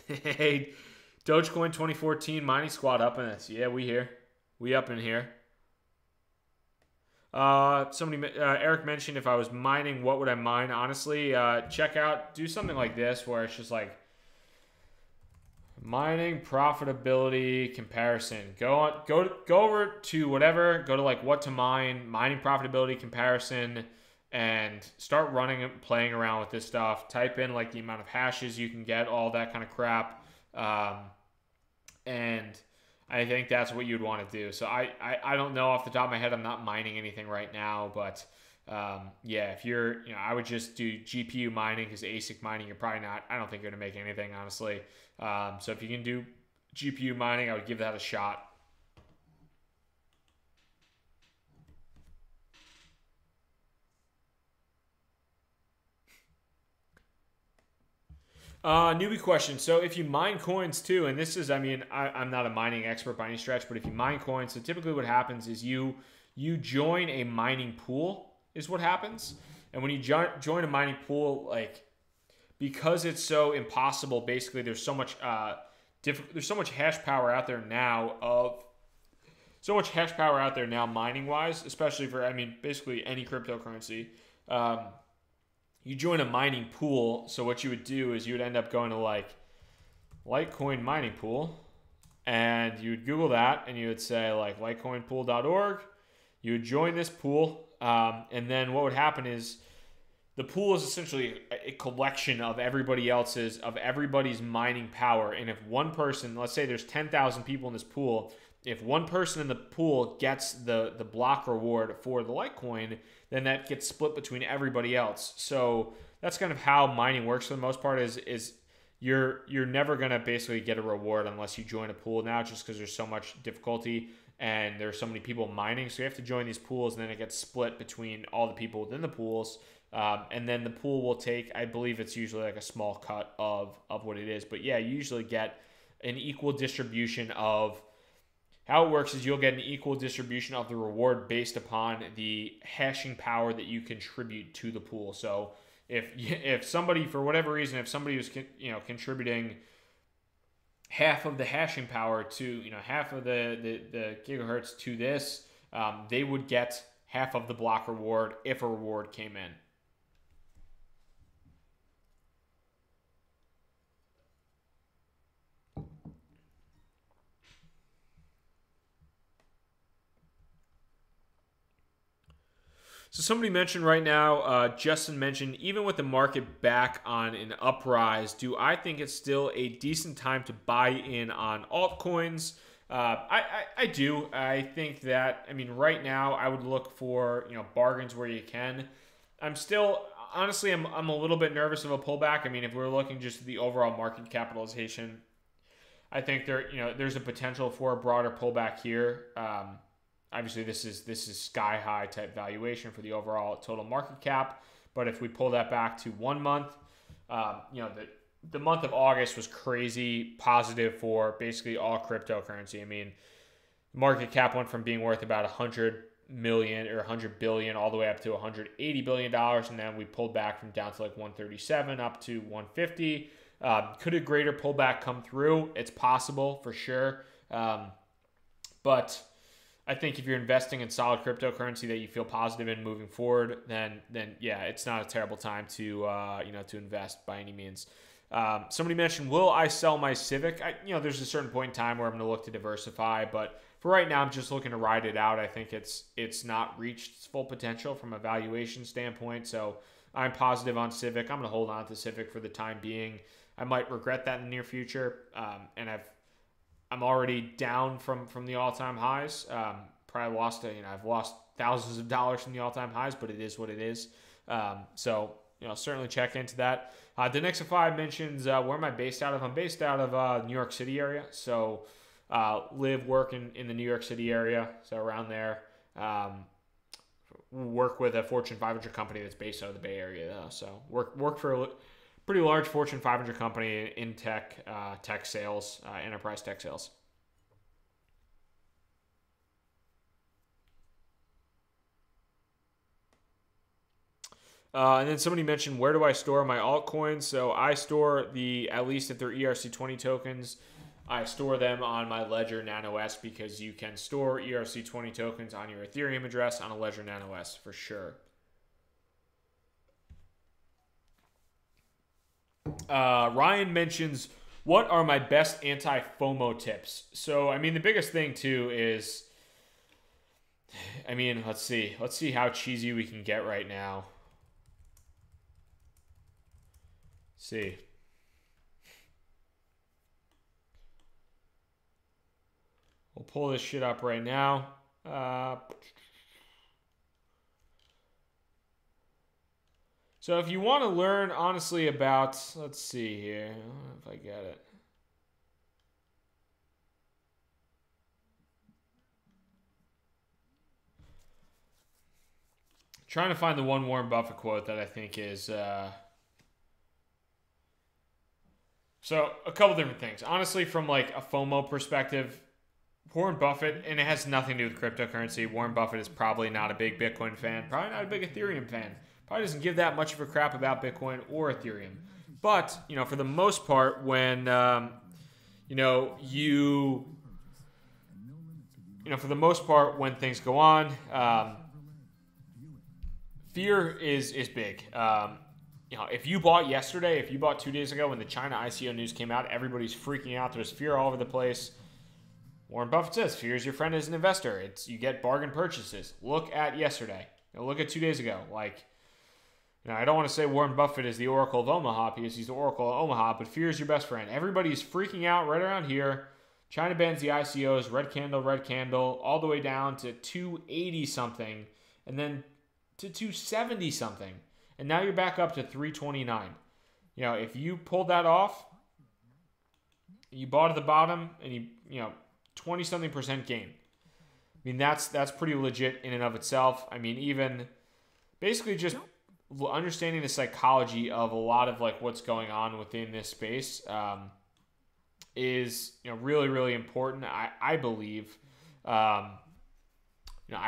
Hey, Dogecoin 2014 mining squad up in this. Yeah, we here. We up in here. Eric mentioned, if I was mining, what would I mine? Honestly, do something like this where it's just like mining profitability comparison. Go over to whatever. Go to like what to mine, mining profitability comparison, and start running and playing around with this stuff. Type in like the amount of hashes you can get, all that kind of crap. And I think that's what you'd want to do. So I don't know off the top of my head. I'm not mining anything right now, but yeah, if you're, I would just do GPU mining, because ASIC mining, you're probably not, I don't think you're going to make anything, honestly. So if you can do GPU mining, I would give that a shot. Newbie question. So if you mine coins too, and this is, I'm not a mining expert by any stretch, but if you mine coins, so typically what happens is you join a mining pool is what happens. And when you join a mining pool, like, because it's so impossible, basically there's so much hash power out there now of so much hash power out there now mining wise, especially for, I mean, basically any cryptocurrency. You join a mining pool. So what you would do is you would end up going to like Litecoin mining pool, and you would Google that, and you would say like litecoinpool.org. You would join this pool, and then what would happen is the pool is essentially a collection of everybody's mining power. And if one person, let's say there's 10,000 people in this pool, if one person in the pool gets the block reward for the Litecoin, then that gets split between everybody else. So that's kind of how mining works for the most part. Is you're never gonna basically get a reward unless you join a pool now, just because there's so much difficulty and there's so many people mining. So you have to join these pools, and then it gets split between all the people within the pools. And then the pool will take, I believe it's usually like a small cut of what it is. But yeah, you usually get an equal distribution of, how it works is you'll get an equal distribution of the reward based upon the hashing power that you contribute to the pool. So if somebody, for whatever reason, if somebody was contributing half of the hashing power to, half of the gigahertz to this, they would get half of the block reward if a reward came in. So somebody mentioned right now, Justin mentioned, even with the market back on an uprise, do I think it's still a decent time to buy in on altcoins? I do. I think that, I mean, right now I would look for, bargains where you can. I'm still, honestly, I'm a little bit nervous of a pullback. I mean, if we're looking just at the overall market capitalization, I think there's a potential for a broader pullback here. Obviously, this is sky high type valuation for the overall total market cap. But if we pull that back to 1 month, the month of August was crazy positive for basically all cryptocurrency. I mean, market cap went from being worth about 100 million or 100 billion all the way up to 180 billion dollars, and then we pulled back from down to like 137 up to 150. Could a greater pullback come through? It's possible for sure, but I think if you're investing in solid cryptocurrency that you feel positive in moving forward, then yeah, it's not a terrible time to to invest by any means. Somebody mentioned, will I sell my Civic? There's a certain point in time where I'm going to look to diversify, but for right now, I'm just looking to ride it out. I think it's not reached its full potential from a valuation standpoint, so I'm positive on Civic. I'm going to hold on to Civic for the time being. I might regret that in the near future, and I'm already down from the all-time highs. Probably lost I've lost thousands of dollars from the all-time highs, but it is what it is. So certainly check into that. The next five mentions where am I based out of? I'm based out of New York City area. So live, work in the New York City area, so around there. Work with a Fortune 500 company that's based out of the Bay Area, though. So work for a pretty large Fortune 500 company in tech sales, enterprise tech sales. And then somebody mentioned, where do I store my altcoins? So I store at least if they're ERC20 tokens, I store them on my Ledger Nano S, because you can store ERC20 tokens on your Ethereum address on a Ledger Nano S for sure. Ryan mentions, what are my best anti-FOMO tips? So, I mean, the biggest thing too is, I mean, let's see how cheesy we can get right now. Let's see. We'll pull this shit up right now. So if you want to learn, honestly, about, let's see here, I don't know if I get it. Trying to find the one Warren Buffett quote that I think is, so a couple different things. Honestly, from like a FOMO perspective, Warren Buffett, and it has nothing to do with cryptocurrency, Warren Buffett is probably not a big Bitcoin fan, probably not a big Ethereum fan. Probably doesn't give that much of a crap about Bitcoin or Ethereum. But, for the most part, when, you for the most part, when things go on, fear is big. If you bought yesterday, if you bought 2 days ago when the China ICO news came out, everybody's freaking out. There's fear all over the place. Warren Buffett says, fear is your friend as an investor. You get bargain purchases. Look at yesterday. Look at 2 days ago. I don't want to say Warren Buffett is the Oracle of Omaha because he's the Oracle of Omaha, but fear is your best friend. Everybody's freaking out right around here. China bans the ICOs, red candle, all the way down to 280 something, and then to 270 something. And now you're back up to 329. If you pulled that off, you bought at the bottom, and you 20-something% gain. I mean, that's pretty legit in and of itself. I mean, even basically just understanding the psychology of a lot of what's going on within this space is really, really important. I believe, I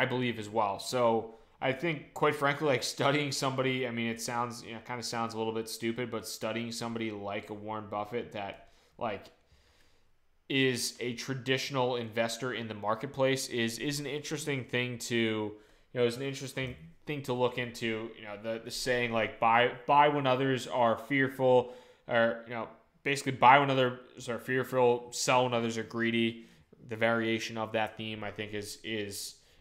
believe as well. So I think, quite frankly, studying somebody, I mean, it sounds, kind of sounds a little bit stupid, but studying somebody like a Warren Buffett that is a traditional investor in the marketplace is an interesting thing to, is an interesting thing to look into. The saying buy when others are fearful, or, basically buy when others are fearful, sell when others are greedy. The variation of that theme, I think, is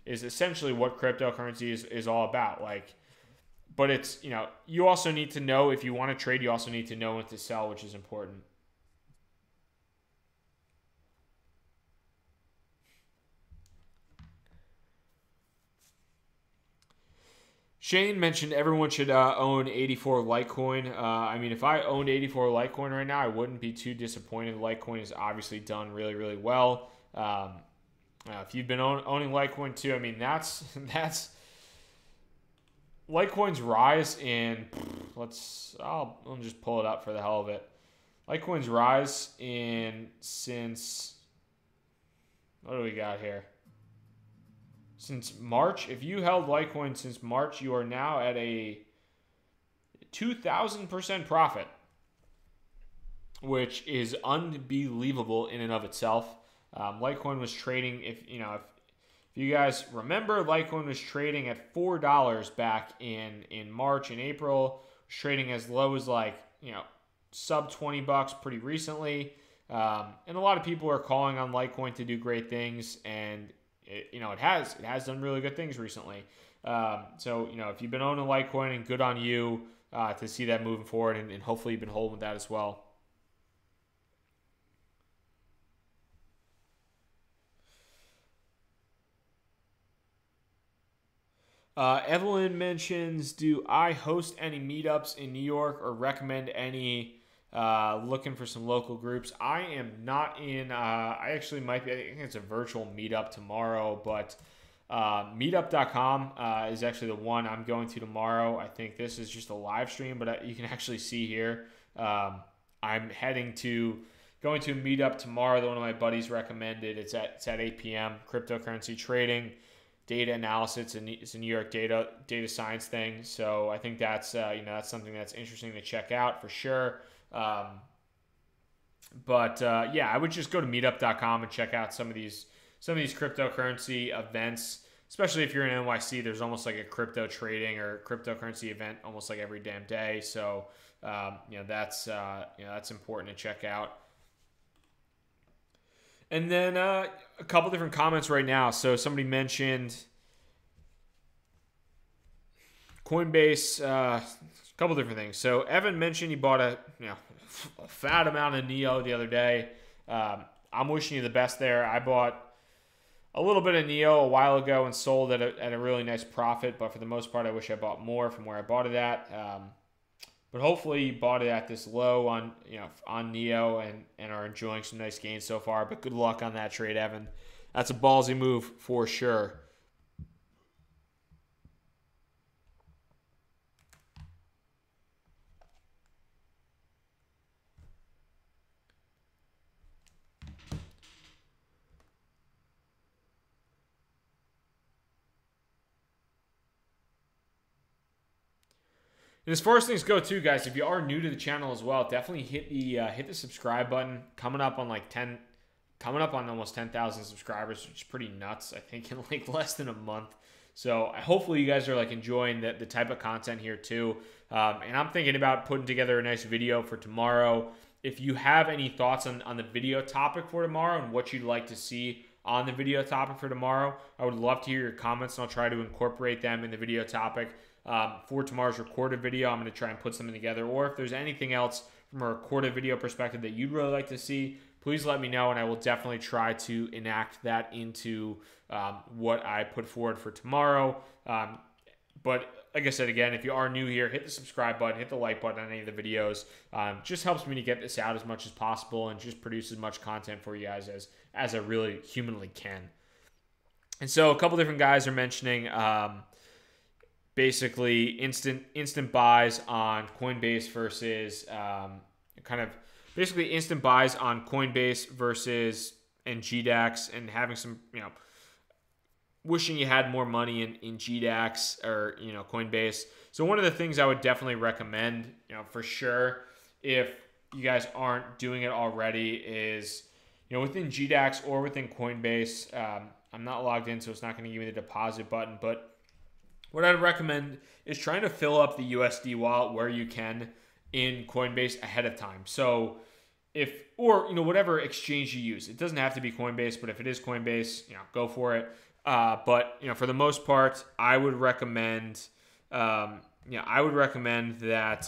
essentially what cryptocurrency is all about. But it's, you also need to know, if you want to trade, you also need to know when to sell, which is important. Shane mentioned everyone should own 84 Litecoin. I mean, if I owned 84 Litecoin right now, I wouldn't be too disappointed. Litecoin has obviously done really, really well. If you've been owning Litecoin too, I mean, that's Litecoin's rise in, I'll just pull it up for the hell of it. Litecoin's rise since, what do we got here? Since March. If you held Litecoin since March, you are now at a 2,000% profit, which is unbelievable in and of itself. Litecoin was trading, if you guys remember, Litecoin was trading at $4 back in March and April. It was trading as low as sub $20 pretty recently. And a lot of people are calling on Litecoin to do great things, and it has done really good things recently. So if you've been owning Litecoin, and good on you to see that moving forward, and hopefully you've been holding with that as well. Evelyn mentions, do I host any meetups in New York or recommend any? Looking for some local groups. I am not in, I actually might be, I think it's a virtual meetup tomorrow, but meetup.com is actually the one I'm going to tomorrow. I think this is just a live stream, but you can actually see here. I'm going to a meetup tomorrow that one of my buddies recommended. It's at 8 p.m. Cryptocurrency trading, data analysis, and it's a New York data science thing. So I think that's that's something that's interesting to check out for sure. Yeah, I would just go to meetup.com and check out some of these cryptocurrency events, especially if you're in NYC. There's almost like a crypto trading or cryptocurrency event almost like every damn day. So, that's important to check out. And then a couple different comments right now. So somebody mentioned CoinBase, a couple different things. So Evan mentioned he bought a fat amount of Neo the other day. I'm wishing you the best there. I bought a little bit of Neo a while ago and sold at a really nice profit, but for the most part, I wish I bought more from where I bought it at. But hopefully you bought it at this low on Neo and are enjoying some nice gains so far. But good luck on that trade, Evan. That's a ballsy move for sure. And as far as things go too, guys, if you are new to the channel as well, definitely hit the subscribe button. Coming up on like 10 coming up on almost 10,000 subscribers, which is pretty nuts. I think in like less than a month. So hopefully you guys are like enjoying the type of content here too. And I'm thinking about putting together a nice video for tomorrow. If you have any thoughts on the video topic for tomorrow and what you'd like to see on the video topic for tomorrow, I would love to hear your comments, and I'll try to incorporate them in the video topic for tomorrow's recorded video. I'm going to try and put something together. Or if there's anything else from a recorded video perspective that you'd really like to see, please let me know, and I will definitely try to enact that into what I put forward for tomorrow. But like I said, again, if you are new here, hit the subscribe button, hit the like button on any of the videos. Just helps me to get this out as much as possible and just produce as much content for you guys as I really humanly can. And so a couple different guys are mentioning basically instant buys on Coinbase versus basically instant buys on Coinbase versus GDAX, and having some, wishing you had more money in GDAX or, Coinbase. So one of the things I would definitely recommend, for sure, if you guys aren't doing it already, is, within GDAX or within Coinbase, I'm not logged in, so it's not going to give me the deposit button, but what I'd recommend is trying to fill up the USD wallet where you can in Coinbase ahead of time. So whatever exchange you use, it doesn't have to be Coinbase, but if it is Coinbase, go for it. But for the most part, I would recommend that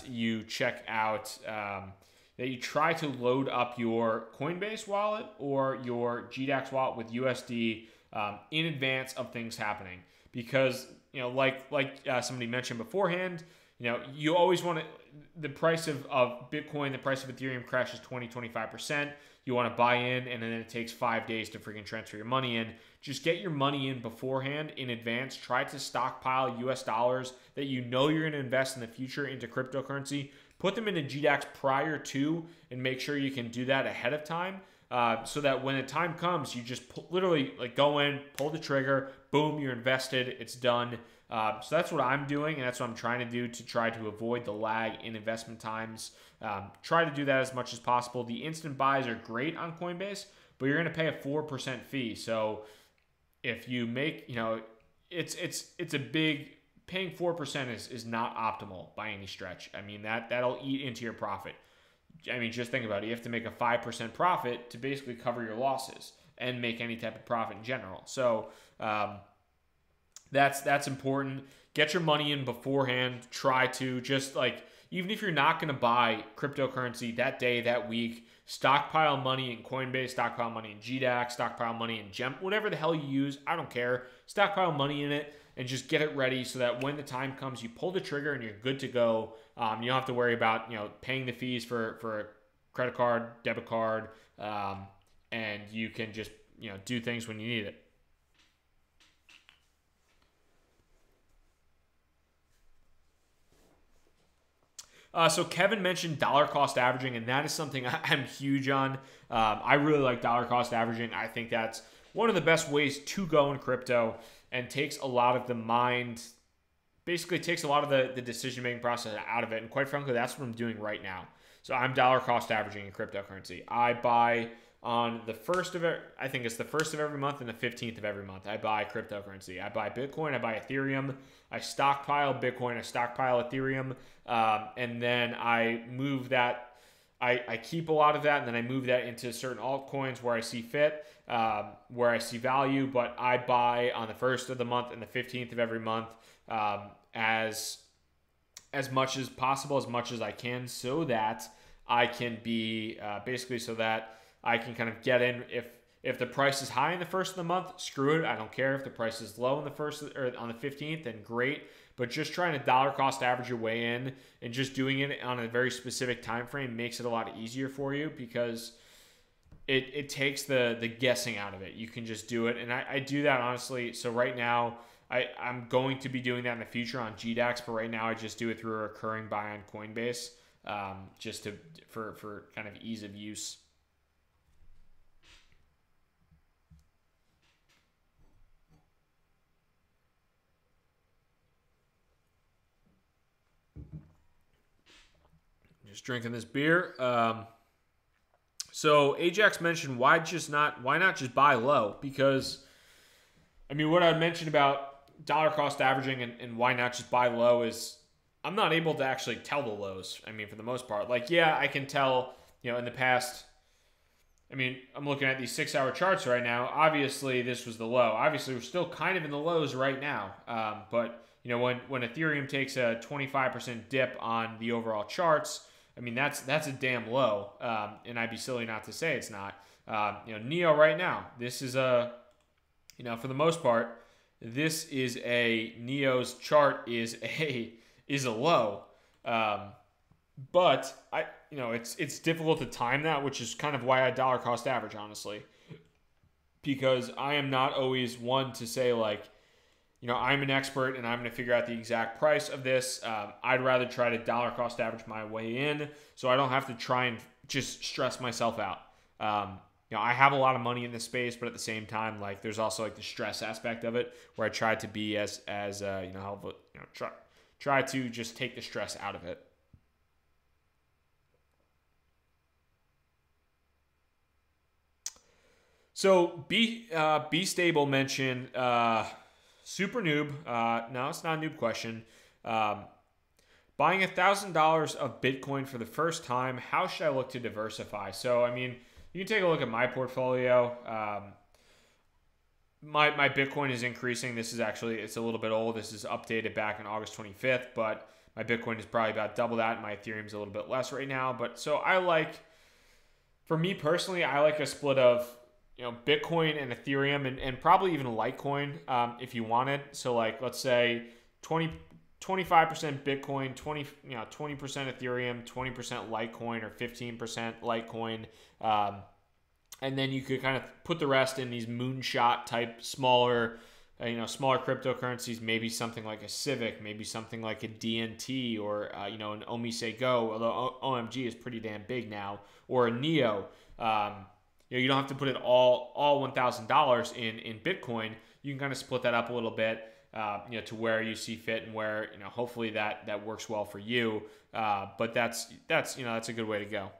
you check out, that you try to load up your Coinbase wallet or your GDAX wallet with USD in advance of things happening, because like somebody mentioned beforehand, you always want to, the price of Bitcoin, the price of Ethereum crashes 20-25%. You want to buy in, and then it takes 5 days to freaking transfer your money in. Just get your money in beforehand, in advance. Try to stockpile US dollars that you're going to invest in the future into cryptocurrency. Put them into GDAX prior to, and make sure you can do that ahead of time, so that when the time comes, you just literally go in, pull the trigger, boom, you're invested, it's done. So that's what I'm doing, and that's what I'm trying to do to try to avoid the lag in investment times. Try to do that as much as possible. The instant buys are great on Coinbase, but you're going to pay a 4% fee. So if you make, it's a big, paying 4% is not optimal by any stretch. I mean, that'll eat into your profit. I mean, just think about it. You have to make a 5% profit to basically cover your losses and make any type of profit in general. So that's important. Get your money in beforehand. Try to just even if you're not going to buy cryptocurrency that day, that week, stockpile money in Coinbase, stockpile money in GDAX, stockpile money in Gem, whatever the hell you use, I don't care. Stockpile money in it and just get it ready so that when the time comes, you pull the trigger and you're good to go. You don't have to worry about paying the fees for a credit card, debit card, and you can just do things when you need it. So Kevin mentioned dollar cost averaging, and that is something I'm huge on. I really like dollar cost averaging. I think that's one of the best ways to go in crypto, and takes a lot of the mind, basically takes a lot of the decision-making process out of it. And quite frankly, that's what I'm doing right now. So I'm dollar cost averaging in cryptocurrency. I buy on the first of it, I think it's the first of every month and the 15th of every month. I buy cryptocurrency. I buy Bitcoin, I buy Ethereum, I stockpile Bitcoin, I stockpile Ethereum, and then I move that. I keep a lot of that, and then I move that into certain altcoins where I see fit, where I see value. But I buy on the first of the month and the 15th of every month, as much as possible, as much as I can, so that I can be basically so that I can kind of get in. If the price is high in the first of the month, screw it. I don't care. If the price is low in the first or on the 15th, then great. But just trying to dollar cost average your way in and just doing it on a very specific time frame makes it a lot easier for you, because it takes the guessing out of it. You can just do it. And I do that honestly. So right now, I'm going to be doing that in the future on GDAX, but right now I just do it through a recurring buy on Coinbase, just for kind of ease of use. Just drinking this beer. So Ajax mentioned why not just buy low? Because I mean, what I mentioned about dollar cost averaging and why not just buy low is I'm not able to actually tell the lows. I mean, for the most part, like, yeah, I can tell, in the past. I mean, I'm looking at these 6-hour charts right now. Obviously, this was the low. Obviously, we're still kind of in the lows right now. But when Ethereum takes a 25% dip on the overall charts, I mean, that's a damn low. And I'd be silly not to say it's not. Neo right now, this is a, for the most part, this is Neo's chart is a low. But it's difficult to time that, which is kind of why I dollar cost average, honestly, because I am not always one to say like, I'm an expert and I'm going to figure out the exact price of this. I'd rather try to dollar cost average my way in, so I don't have to try and just stress myself out. I have a lot of money in this space, but at the same time, like, there's also like the stress aspect of it, where I try to be try to just take the stress out of it. So B Stable mentioned super noob. No, it's not a noob question. Buying $1,000 of Bitcoin for the first time. How should I look to diversify? So I mean, you can take a look at my portfolio. My Bitcoin is increasing. This is actually, it's a little bit old. This is updated back on August 25th, but my Bitcoin is probably about double that. My Ethereum is a little bit less right now. But so for me personally, I like a split of Bitcoin and Ethereum and probably even Litecoin if you wanted. So like, let's say 25% Bitcoin, 20% Ethereum, 20% Litecoin, or 15% Litecoin. And then you could kind of put the rest in these moonshot type smaller cryptocurrencies, maybe something like a Civic, maybe something like a DNT, or an OMG Go, although OMG is pretty damn big now, or a Neo. You don't have to put it all $1,000 in Bitcoin. You can kind of split that up a little bit, to where you see fit and where hopefully that works well for you. But that's a good way to go.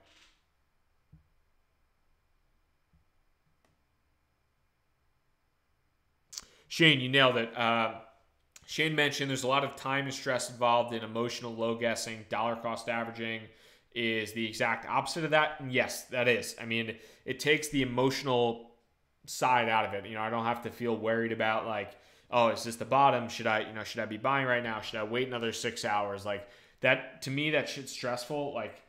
Shane, you nailed it. Shane mentioned there's a lot of time and stress involved in emotional low guessing. Dollar cost averaging is the exact opposite of that. And yes, that is. I mean, it takes the emotional side out of it. I don't have to feel worried about like, oh, is this the bottom? Should I be buying right now? Should I wait another 6 hours? Like that, to me, that shit's stressful. Like,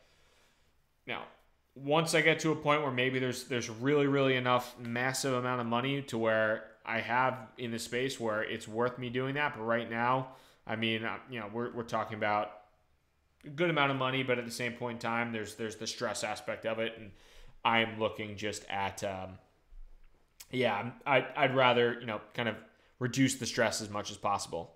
once I get to a point where maybe there's really, really enough massive amount of money to where I have in the space where it's worth me doing that. But right now, I mean, we're talking about a good amount of money, but at the same point in time, there's the stress aspect of it, and I'm looking just at, I'd rather kind of reduce the stress as much as possible.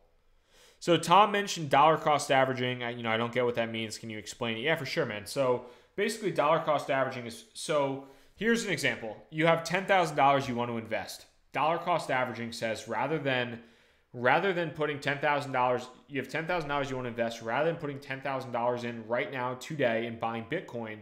So Tom mentioned dollar cost averaging. I don't get what that means. Can you explain it? Yeah, for sure, man. So basically, dollar cost averaging is, so here's an example. You have $10,000 you want to invest. Dollar cost averaging says rather than putting $10,000, you have $10,000 you want to invest, rather than putting $10,000 in right now today and buying Bitcoin,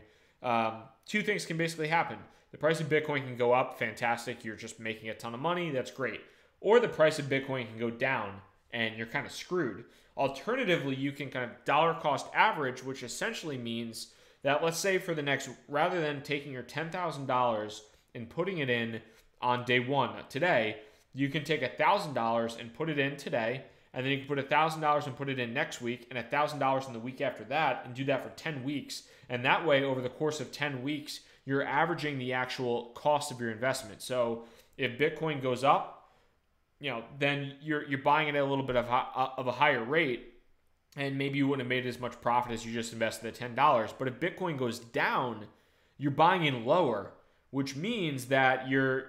two things can basically happen. The price of Bitcoin can go up, fantastic, you're just making a ton of money, that's great. Or the price of Bitcoin can go down and you're kind of screwed. Alternatively, you can kind of dollar cost average, which essentially means that, let's say for the next, rather than taking your $10,000 and putting it in on day one, today, you can take $1,000 and put it in today, and then you can put $1,000 and put it in next week, and $1,000 in the week after that, and do that for 10 weeks. And that way, over the course of 10 weeks, you're averaging the actual cost of your investment. So if Bitcoin goes up, then you're buying it at a little bit of a higher rate, and maybe you wouldn't have made as much profit as you just invested the $10. But if Bitcoin goes down, you're buying in lower, which means that you're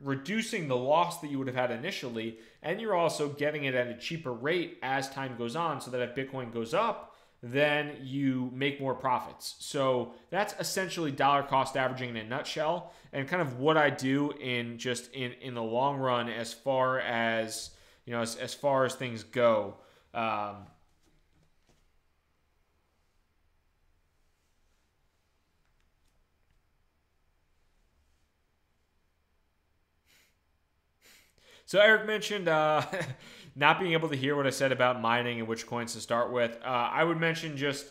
reducing the loss that you would have had initially, and you're also getting it at a cheaper rate as time goes on, so that if Bitcoin goes up, then you make more profits. So that's essentially dollar cost averaging in a nutshell, and kind of what I do in the long run as far as as far as things go. So Eric mentioned not being able to hear what I said about mining and which coins to start with. I would mention just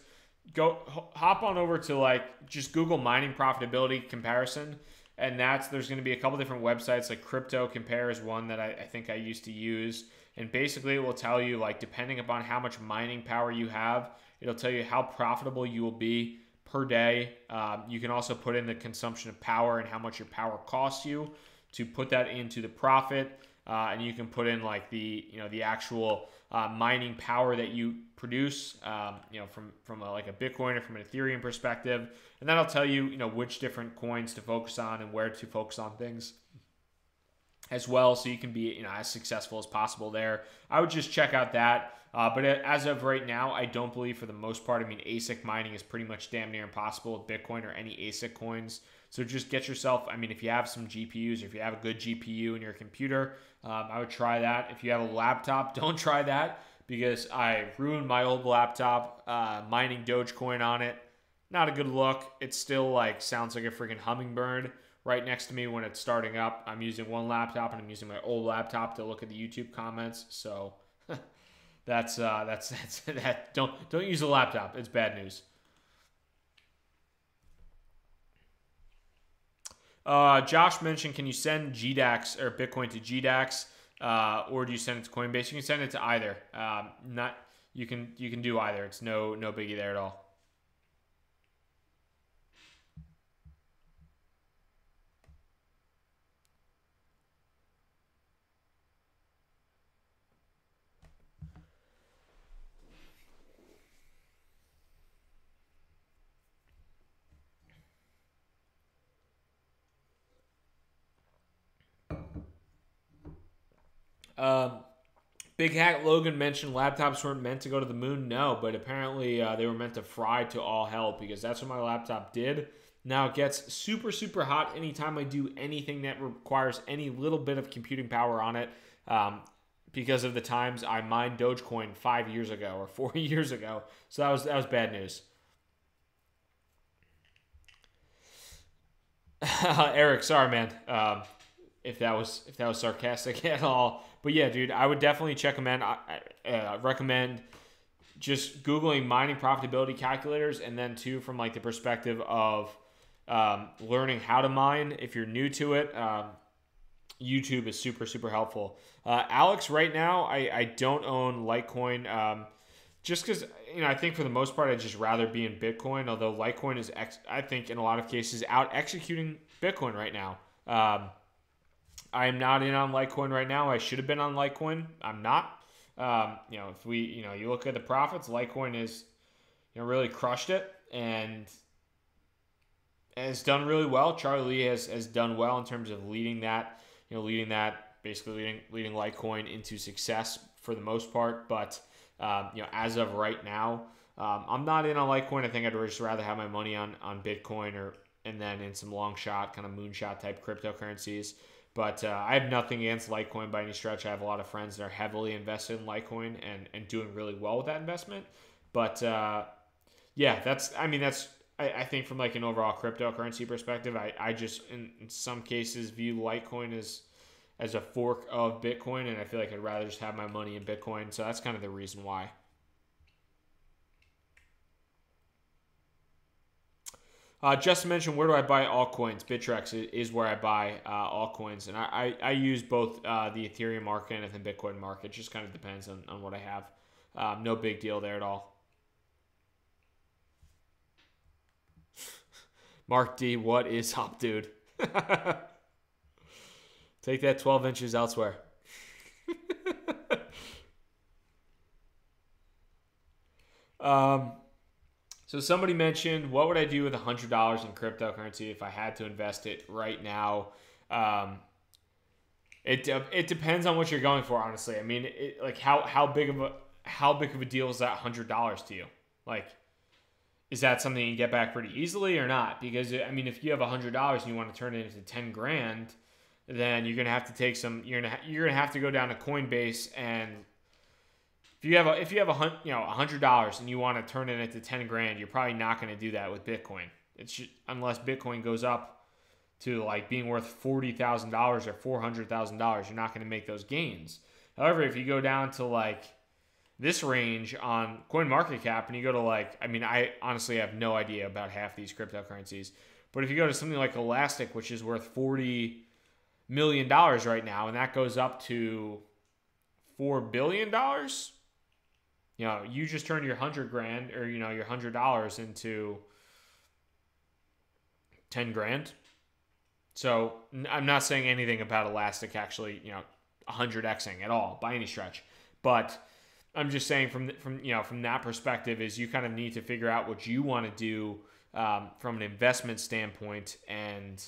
hop on over to like just Google mining profitability comparison, and there's going to be a couple different websites. Like Crypto Compare is one that I think I used to use, and basically it will tell you, like, depending upon how much mining power you have, it'll tell you how profitable you will be per day. You can also put in the consumption of power and how much your power costs you to put that into the profit. And you can put in like the actual mining power that you produce, from like a Bitcoin or from an Ethereum perspective, and that'll tell you which different coins to focus on and where to focus on things as well, so you can be as successful as possible there. I would just check out that. But as of right now, I don't believe for the most part. I mean, ASIC mining is pretty much damn near impossible with Bitcoin or any ASIC coins. So just get yourself, I mean, if you have some GPUs or if you have a good GPU in your computer, I would try that. If you have a laptop, don't try that, because I ruined my old laptop mining Dogecoin on it. Not a good look. It still like sounds like a freaking hummingbird right next to me when it's starting up. I'm using one laptop and I'm using my old laptop to look at the YouTube comments. So that's that. Don't use a laptop. It's bad news. Josh mentioned, can you send GDAX or Bitcoin to GDAX, or do you send it to Coinbase? You can send it to either. You can do either. It's no biggie there at all. Big Hat Logan mentioned laptops weren't meant to go to the moon. No, but apparently they were meant to fry to all hell, because that's what my laptop did. Now it gets super, super hot anytime I do anything that requires any little bit of computing power on it, because of the times I mined Dogecoin 5 years ago or 4 years ago. So that was bad news. Eric, sorry, man. If that was sarcastic at all. But yeah, dude, I would definitely recommend just Googling mining profitability calculators, and then too from like the perspective of learning how to mine. If you're new to it, YouTube is super, super helpful. Alex, right now, I don't own Litecoin, just because, I think for the most part, I'd just rather be in Bitcoin, although Litecoin is, I think, in a lot of cases, out executing Bitcoin right now. I am not in on Litecoin right now. I should have been on Litecoin. I'm not. If you look at the profits, Litecoin is, really crushed it and has done really well. Charlie Lee has done well in terms of leading that Litecoin into success for the most part. But, as of right now, I'm not in on Litecoin. I think I'd just rather have my money on Bitcoin and then in some long shot, kind of moonshot type cryptocurrencies. But I have nothing against Litecoin by any stretch. I have a lot of friends that are heavily invested in Litecoin and doing really well with that investment. But that's I think from like an overall cryptocurrency perspective, I just in some cases view Litecoin as a fork of Bitcoin, and I feel like I'd rather just have my money in Bitcoin. So that's kind of the reason why. Just to mention, where do I buy altcoins? Bittrex is where I buy altcoins, and I use both the Ethereum market and the Bitcoin market. It just kind of depends on what I have. No big deal there at all. Mark D, what is up, dude? Take that 12 inches elsewhere. So somebody mentioned, what would I do with $100 in cryptocurrency if I had to invest it right now? It depends on what you're going for, honestly. I mean, how big of a deal is that $100 to you? Like, is that something you get back pretty easily or not? Because I mean, if you have $100 and you want to turn it into 10 grand, then you're gonna have to take some. You're gonna have to go down to Coinbase, and if you have $100 and you want to turn it into 10 grand, you're probably not going to do that with Bitcoin. Unless Bitcoin goes up to like being worth $40,000 or $400,000. You're not going to make those gains. However, if you go down to like this range on CoinMarketCap and you go to like, I mean, I honestly have no idea about half these cryptocurrencies, but if you go to something like Elastic, which is worth $40 million right now, and that goes up to $4 billion, you know, you just turn your 100 grand or, you know, your $100 into 10 grand. So I'm not saying anything about Elastic actually, you know, 100xing at all by any stretch, but I'm just saying from that perspective is you kind of need to figure out what you want to do from an investment standpoint. And,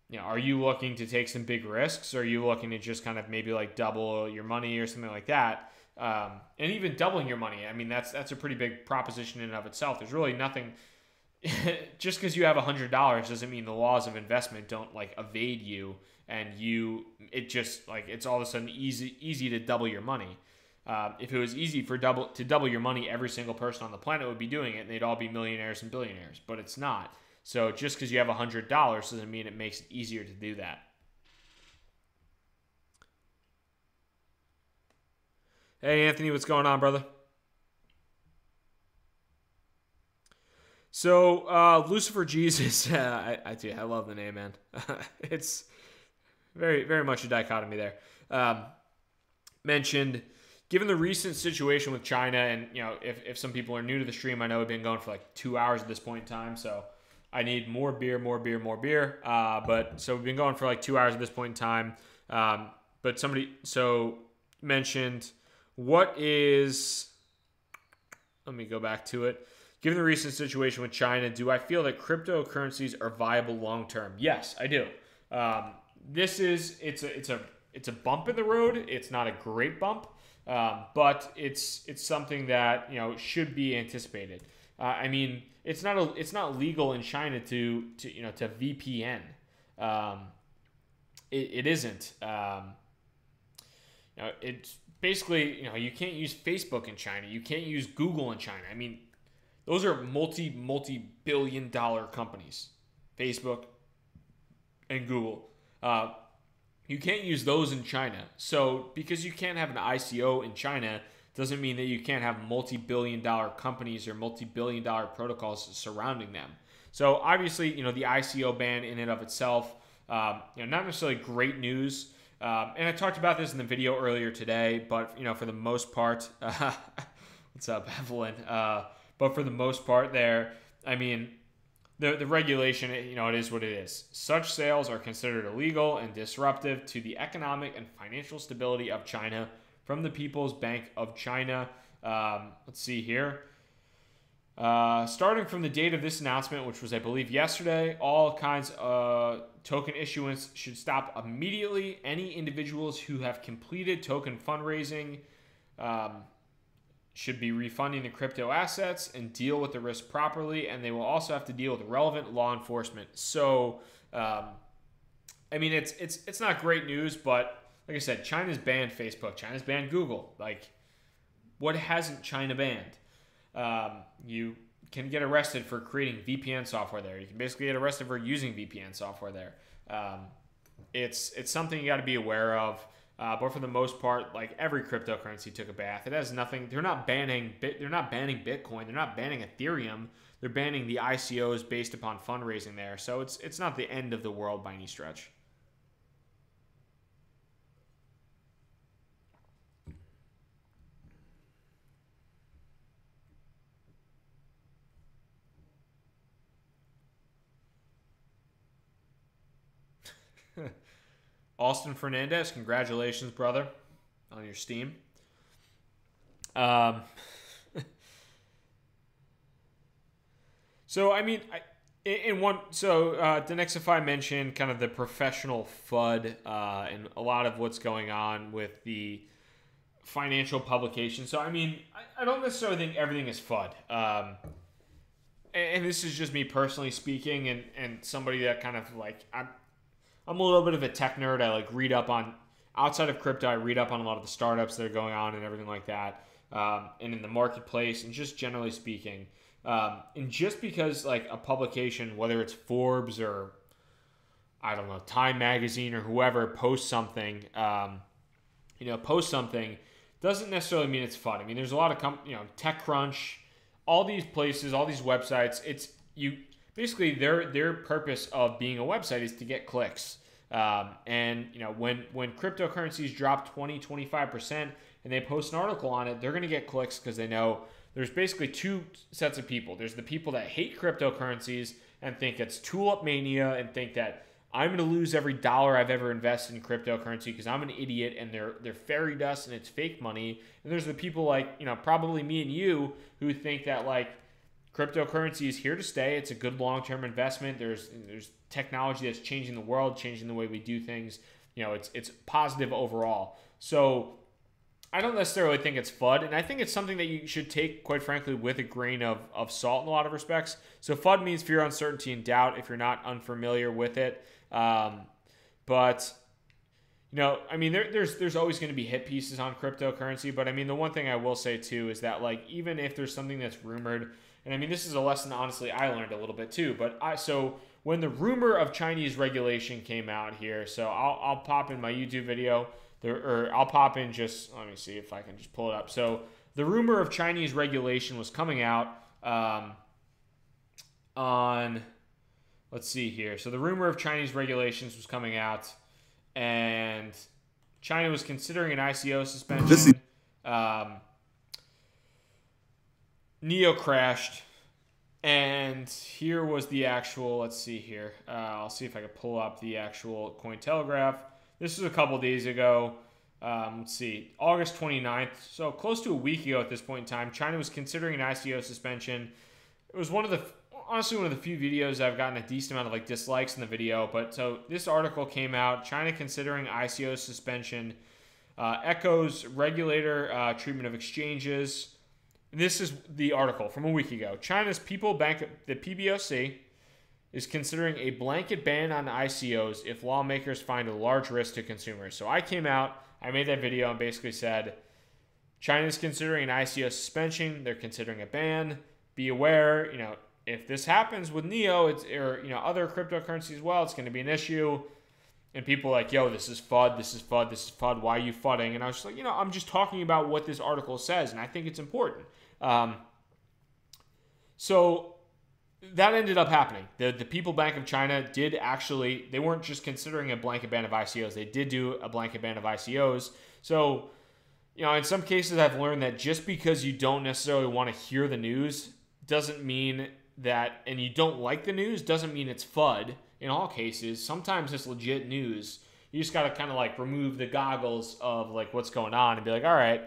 you know, are you looking to take some big risks, or are you looking to just kind of maybe like double your money or something like that? And even doubling your money, I mean, that's a pretty big proposition in and of itself. There's really nothing. Just because you have $100 doesn't mean the laws of investment don't like evade you, and it just like it's all of a sudden easy to double your money. If it was easy to double your money, every single person on the planet would be doing it, and they'd all be millionaires and billionaires. But it's not. So just because you have $100 doesn't mean it makes it easier to do that. Hey Anthony, what's going on, brother? So, Lucifer Jesus, I love the name, man. It's very, very much a dichotomy there. Mentioned, given the recent situation with China, and, you know, if some people are new to the stream, I know we've been going for like 2 hours at this point in time, so I need more beer. But so we've been going for like 2 hours at this point in time. But somebody mentioned, let me go back to it. Given the recent situation with China, do I feel that cryptocurrencies are viable long term? Yes, I do. It's a bump in the road. It's not a great bump, but it's something that, you know, should be anticipated. I mean, it's not legal in China to VPN. It isn't. It's basically, you know, you can't use Facebook in China. You can't use Google in China. I mean, those are multi-billion-dollar companies, Facebook and Google. You can't use those in China. So because you can't have an ICO in China doesn't mean that you can't have multi-billion-dollar companies or multi-billion-dollar protocols surrounding them. So obviously, you know, the ICO ban in and of itself, not necessarily great news. And I talked about this in the video earlier today, but, you know, for the most part, what's up, Evelyn? But for the most part there, I mean, the regulation, you know, it is what it is. Such sales are considered illegal and disruptive to the economic and financial stability of China from the People's Bank of China. Let's see here. Starting from the date of this announcement, which was, I believe, yesterday, all kinds of token issuance should stop immediately. Any individuals who have completed token fundraising should be refunding the crypto assets and deal with the risk properly, and they will also have to deal with relevant law enforcement. So, I mean, it's not great news, but like I said, China's banned Facebook, China's banned Google. Like, what hasn't China banned? You can get arrested for creating VPN software there. You can basically get arrested for using VPN software there. It's something you got to be aware of. But for the most part, like every cryptocurrency took a bath. It has nothing. They're not banning Bitcoin. They're not banning Ethereum. They're banning the ICOs based upon fundraising there. So it's not the end of the world by any stretch. Austin Fernandez, congratulations, brother, on your Steam. So, I mean, Denexify mentioned kind of the professional FUD and a lot of what's going on with the financial publication. So, I mean, I don't necessarily think everything is FUD. And this is just me personally speaking, and somebody that kind of like, I'm a little bit of a tech nerd. I like read up on, outside of crypto, I read up on a lot of the startups that are going on and everything like that, and in the marketplace, and just generally speaking. And just because like a publication, whether it's Forbes or I don't know, Time Magazine or whoever posts something, doesn't necessarily mean it's fun. I mean, there's a lot of TechCrunch, all these places, all these websites. It's you basically their purpose of being a website is to get clicks. And when cryptocurrencies drop 20-25% and they post an article on it, they're going to get clicks because they know there's basically two sets of people. There's the people that hate cryptocurrencies and think it's tulip mania and think that I'm going to lose every dollar I've ever invested in cryptocurrency because I'm an idiot and they're fairy dust and it's fake money. And there's the people like, probably me and you who think that like cryptocurrency is here to stay. It's a good long-term investment. There's technology that's changing the world, changing the way we do things. It's positive overall. So I don't necessarily think it's FUD, and I think it's something that you should take, quite frankly, with a grain of salt in a lot of respects. So FUD means fear, uncertainty, and doubt if you're not unfamiliar with it. But there's always going to be hit pieces on cryptocurrency. But I mean, the one thing I will say too is that like even if there's something that's rumored, and I mean this is a lesson honestly I learned a little bit too. But so when the rumor of Chinese regulation came out here, so I'll pop in my YouTube video. I'll pop in just, let me see if I can just pull it up. So the rumor of Chinese regulation was coming out let's see here. So the rumor of Chinese regulations was coming out, and China was considering an ICO suspension. Neo crashed, and here was the actual, let's see here. I'll see if I can pull up the actual Cointelegraph. This was a couple days ago. Let's see, August 29th. So close to a week ago at this point in time, China was considering an ICO suspension. It was honestly one of the few videos I've gotten a decent amount of like dislikes in the video. But so this article came out, China considering ICO suspension, echoes regulator treatment of exchanges. This is the article from a week ago. China's People Bank, the PBOC, is considering a blanket ban on ICOs if lawmakers find a large risk to consumers. So I came out, I made that video and basically said, China's considering an ICO suspension. They're considering a ban. Be aware, if this happens with Neo, or other cryptocurrencies as well, it's going to be an issue. And people are like, yo, this is FUD, this is FUD, this is FUD. Why are you FUDding? And I was just like, I'm just talking about what this article says, and I think it's important. So that ended up happening. The People Bank of China did actually, they weren't just considering a blanket ban of ICOs. They did do a blanket ban of ICOs. So, in some cases I've learned that just because you don't necessarily want to hear the news doesn't mean that, and you don't like the news, doesn't mean it's FUD. In all cases, sometimes it's legit news. You just got to kind of like remove the goggles of like what's going on and be like, all right,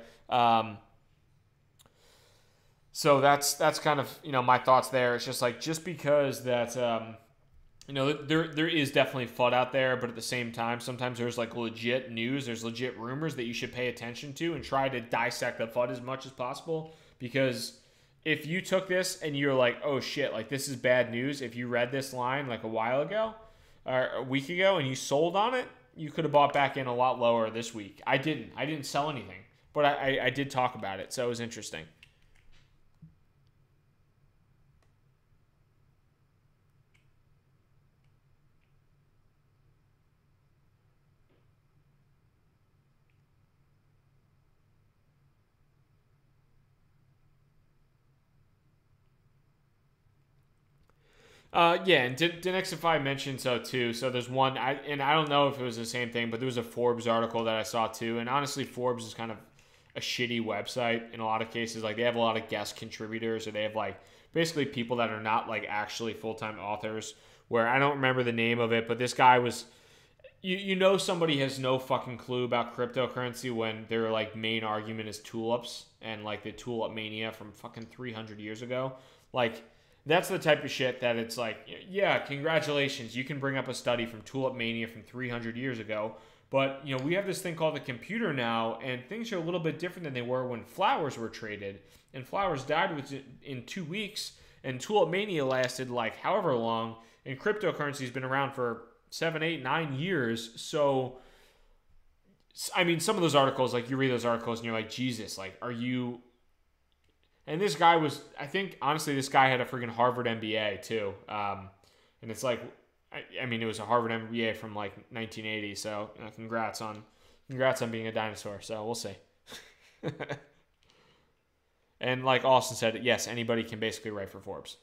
so that's kind of, my thoughts there. It's just like, just because that, there is definitely FUD out there, but at the same time, sometimes there's like legit news, there's legit rumors that you should pay attention to and try to dissect the FUD as much as possible. Because if you took this and you're like, oh shit, like this is bad news. If you read this line like a while ago or a week ago and you sold on it, you could have bought back in a lot lower this week. I didn't sell anything, but I did talk about it. So it was interesting. Yeah, and Dinexify mentioned so too. So there's one, I don't know if it was the same thing, but there was a Forbes article that I saw too. And honestly, Forbes is kind of a shitty website in a lot of cases. Like they have a lot of guest contributors, or they have like basically people that are not like actually full-time authors. Where I don't remember the name of it, but this guy was, somebody has no fucking clue about cryptocurrency when their like main argument is tulips and like the tulip mania from fucking 300 years ago. Like, that's the type of shit that it's like, yeah, congratulations. You can bring up a study from Tulip Mania from 300 years ago. But, we have this thing called the computer now, and things are a little bit different than they were when flowers were traded. And flowers died in 2 weeks, and Tulip Mania lasted like however long, and cryptocurrency's been around for 7, 8, 9 years. So, I mean, some of those articles, like you read those articles and you're like, Jesus, like, are you... And this guy was, I think, honestly, this guy had a freaking Harvard MBA too. And it's like, I mean, it was a Harvard MBA from like 1980. So congrats on being a dinosaur. So we'll see. And like Austin said, yes, anybody can basically write for Forbes.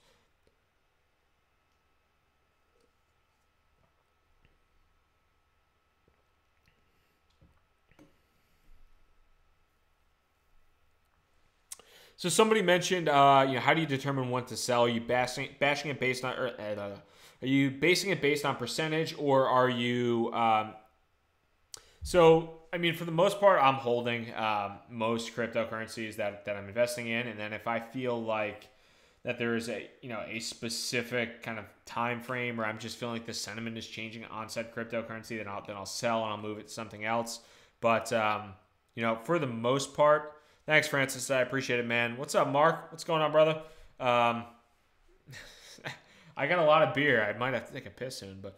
So somebody mentioned, how do you determine when to sell? Are you bashing it based on, are you basing it based on percentage, or are you? So I mean, for the most part, I'm holding most cryptocurrencies that I'm investing in, and then if I feel like that there is a specific kind of time frame, or I'm just feeling like the sentiment is changing on said cryptocurrency, then I'll sell and I'll move it to something else. But for the most part. Thanks, Francis. I appreciate it, man. What's up, Mark? What's going on, brother? I got a lot of beer. I might have to take a piss soon, but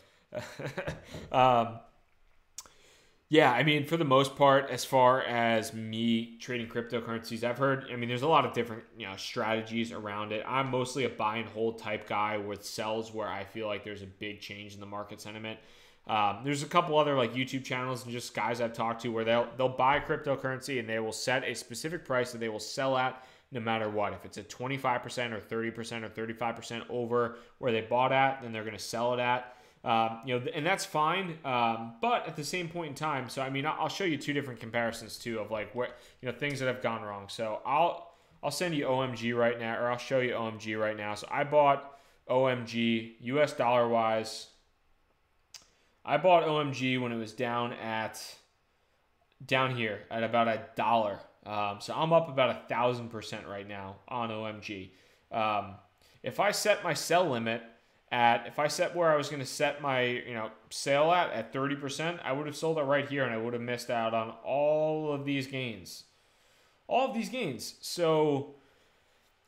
yeah, I mean, for the most part, as far as me trading cryptocurrencies, I've heard, I mean, there's a lot of different, strategies around it. I'm mostly a buy and hold type guy with sells where I feel like there's a big change in the market sentiment. There's a couple other like YouTube channels and just guys I've talked to where they'll buy cryptocurrency and they will set a specific price that they will sell at no matter what. If it's a 25% or 30% or 35% over where they bought at, then they're going to sell it at. And that's fine. But at the same point in time, so I mean, I'll show you two different comparisons too of like what things that have gone wrong. So I'll send you OMG right now, or I'll show you OMG right now. So I bought OMG US dollar wise. I bought OMG when it was down here at about $1. So I'm up about 1,000% right now on OMG. If I set my sell limit if I set where I was going to set my sale at 30%, I would have sold it right here and I would have missed out on all of these gains. So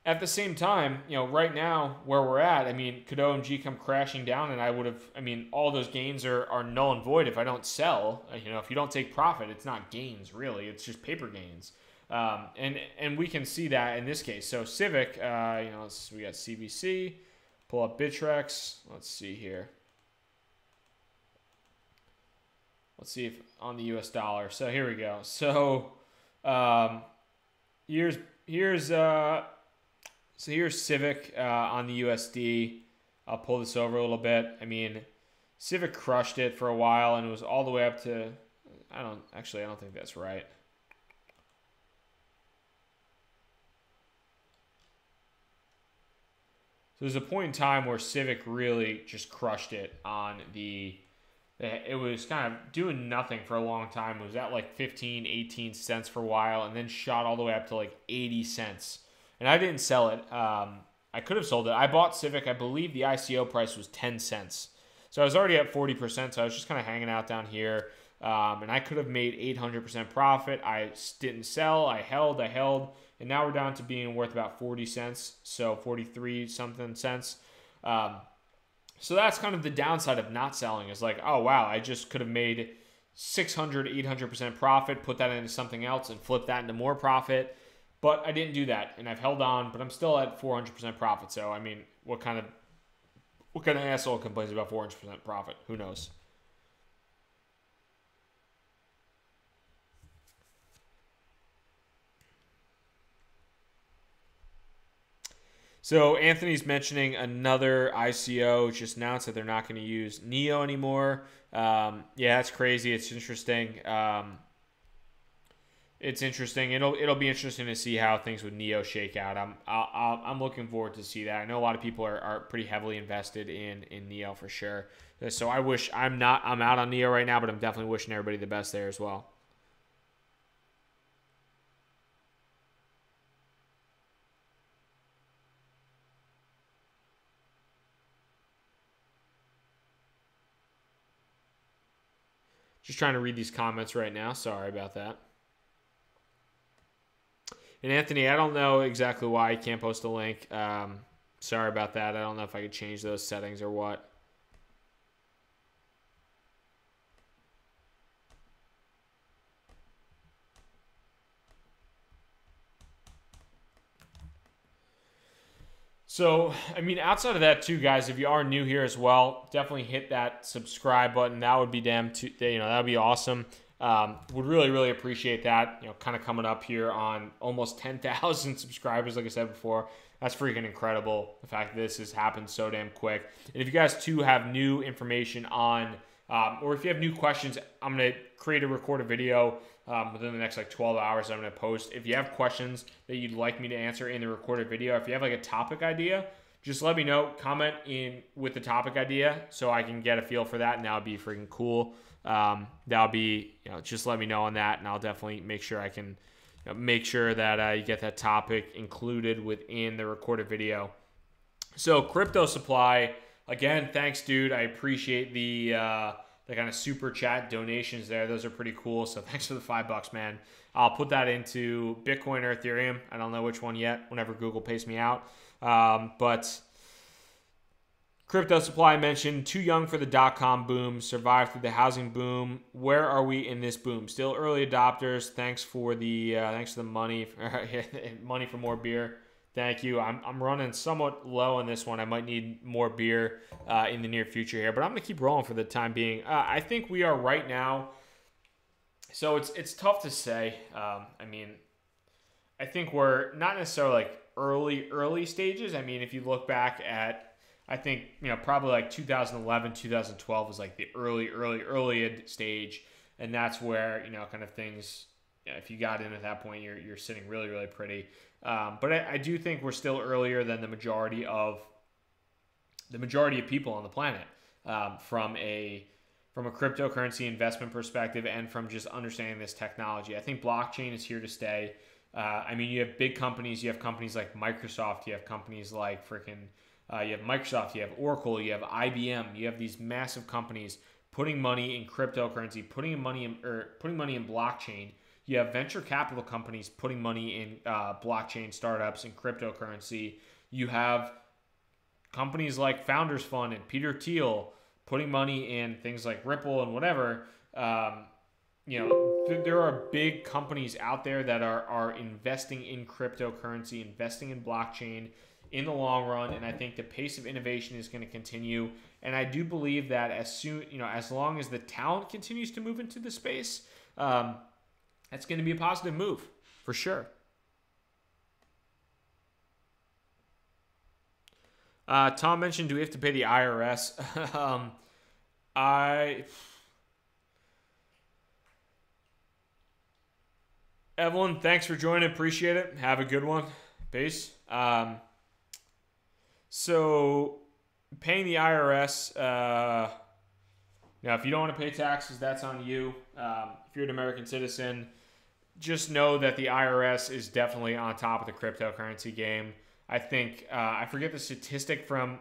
at the same time, right now where we're at, I mean, could OMG come crashing down and I would have, I mean, all those gains are null and void if I don't sell. If you don't take profit, it's not gains really, it's just paper gains. And we can see that in this case. So Civic, we got CBC, pull up Bittrex. Let's see here. Let's see if on the US dollar. So here we go. So here's Civic on the USD. I'll pull this over a little bit. I mean, Civic crushed it for a while and it was all the way up to, I don't think that's right. So there's a point in time where Civic really just crushed it on it was kind of doing nothing for a long time. It was at like 15, 18 cents for a while and then shot all the way up to like 80 cents. And I didn't sell it. I could have sold it. I bought Civic. I believe the ICO price was 10 cents. So I was already at 40%. So I was just kind of hanging out down here. And I could have made 800% profit. I didn't sell. I held. And now we're down to being worth about 40 cents. So 43 something cents. So that's kind of the downside of not selling is like, oh, wow, I just could have made 600, 800% profit, put that into something else and flip that into more profit. But I didn't do that, and I've held on, but I'm still at 400% profit. So, I mean, what kind of asshole complains about 400% profit? Who knows? So Anthony's mentioning another ICO just announced that they're not going to use Neo anymore. Yeah, that's crazy. It's interesting. It'll be interesting to see how things with Neo shake out. I'm looking forward to see that. I know a lot of people are pretty heavily invested in Neo for sure. So I'm out on Neo right now, but I'm definitely wishing everybody the best there as well. Just trying to read these comments right now. Sorry about that. And Anthony, I don't know exactly why you can't post a link. Sorry about that. I don't know if I could change those settings or what. So, I mean, outside of that too, guys, if you are new here as well, definitely hit that subscribe button. That would be that would be awesome. Would really, really appreciate that. Kind of coming up here on almost 10,000 subscribers, like I said before. That's freaking incredible. The fact that this has happened so damn quick. And if you guys too have new information on, or if you have new questions, I'm gonna create a recorded video within the next like 12 hours. I'm gonna post. If you have questions that you'd like me to answer in the recorded video, if you have like a topic idea, just let me know. Comment in with the topic idea so I can get a feel for that, and that would be freaking cool. That'll be, just let me know on that, and I'll definitely make sure I can make sure that you get that topic included within the recorded video. So crypto supply, again, thanks, dude. I appreciate the kind of super chat donations there. Those are pretty cool. So thanks for the $5, man. I'll put that into Bitcoin or Ethereum. I don't know which one yet, whenever Google pays me out. But crypto supply, I mentioned, too young for the dot-com boom, survived through the housing boom. Where are we in this boom? Still early adopters. Thanks for the money, money for more beer. Thank you. I'm running somewhat low on this one. I might need more beer in the near future here, but I'm gonna keep rolling for the time being. I think we are right now. So it's tough to say. I mean, I think we're not necessarily like early stages. I mean, if you look back at, I think, probably like 2011, 2012 was like the early stage. And that's where, kind of things, if you got in at that point, you're sitting really, really pretty. But I do think we're still earlier than the majority of people on the planet, from a cryptocurrency investment perspective and from just understanding this technology. I think blockchain is here to stay. I mean, you have big companies. You have companies like Microsoft. You have companies like you have Microsoft, you have Oracle, you have IBM, you have these massive companies putting money in cryptocurrency, putting money in blockchain. You have venture capital companies putting money in blockchain startups and cryptocurrency. You have companies like Founders Fund and Peter Thiel putting money in things like Ripple and whatever. There are big companies out there that are investing in cryptocurrency, investing in blockchain in the long run, and I think the pace of innovation is going to continue. And I do believe that as long as the talent continues to move into the space, that's going to be a positive move for sure. Tom mentioned, do we have to pay the IRS? Evelyn, thanks for joining. Appreciate it. Have a good one. Peace. So paying the IRS, now if you don't want to pay taxes, that's on you. If you're an American citizen, just know that the IRS is definitely on top of the cryptocurrency game. I think, I forget the statistic from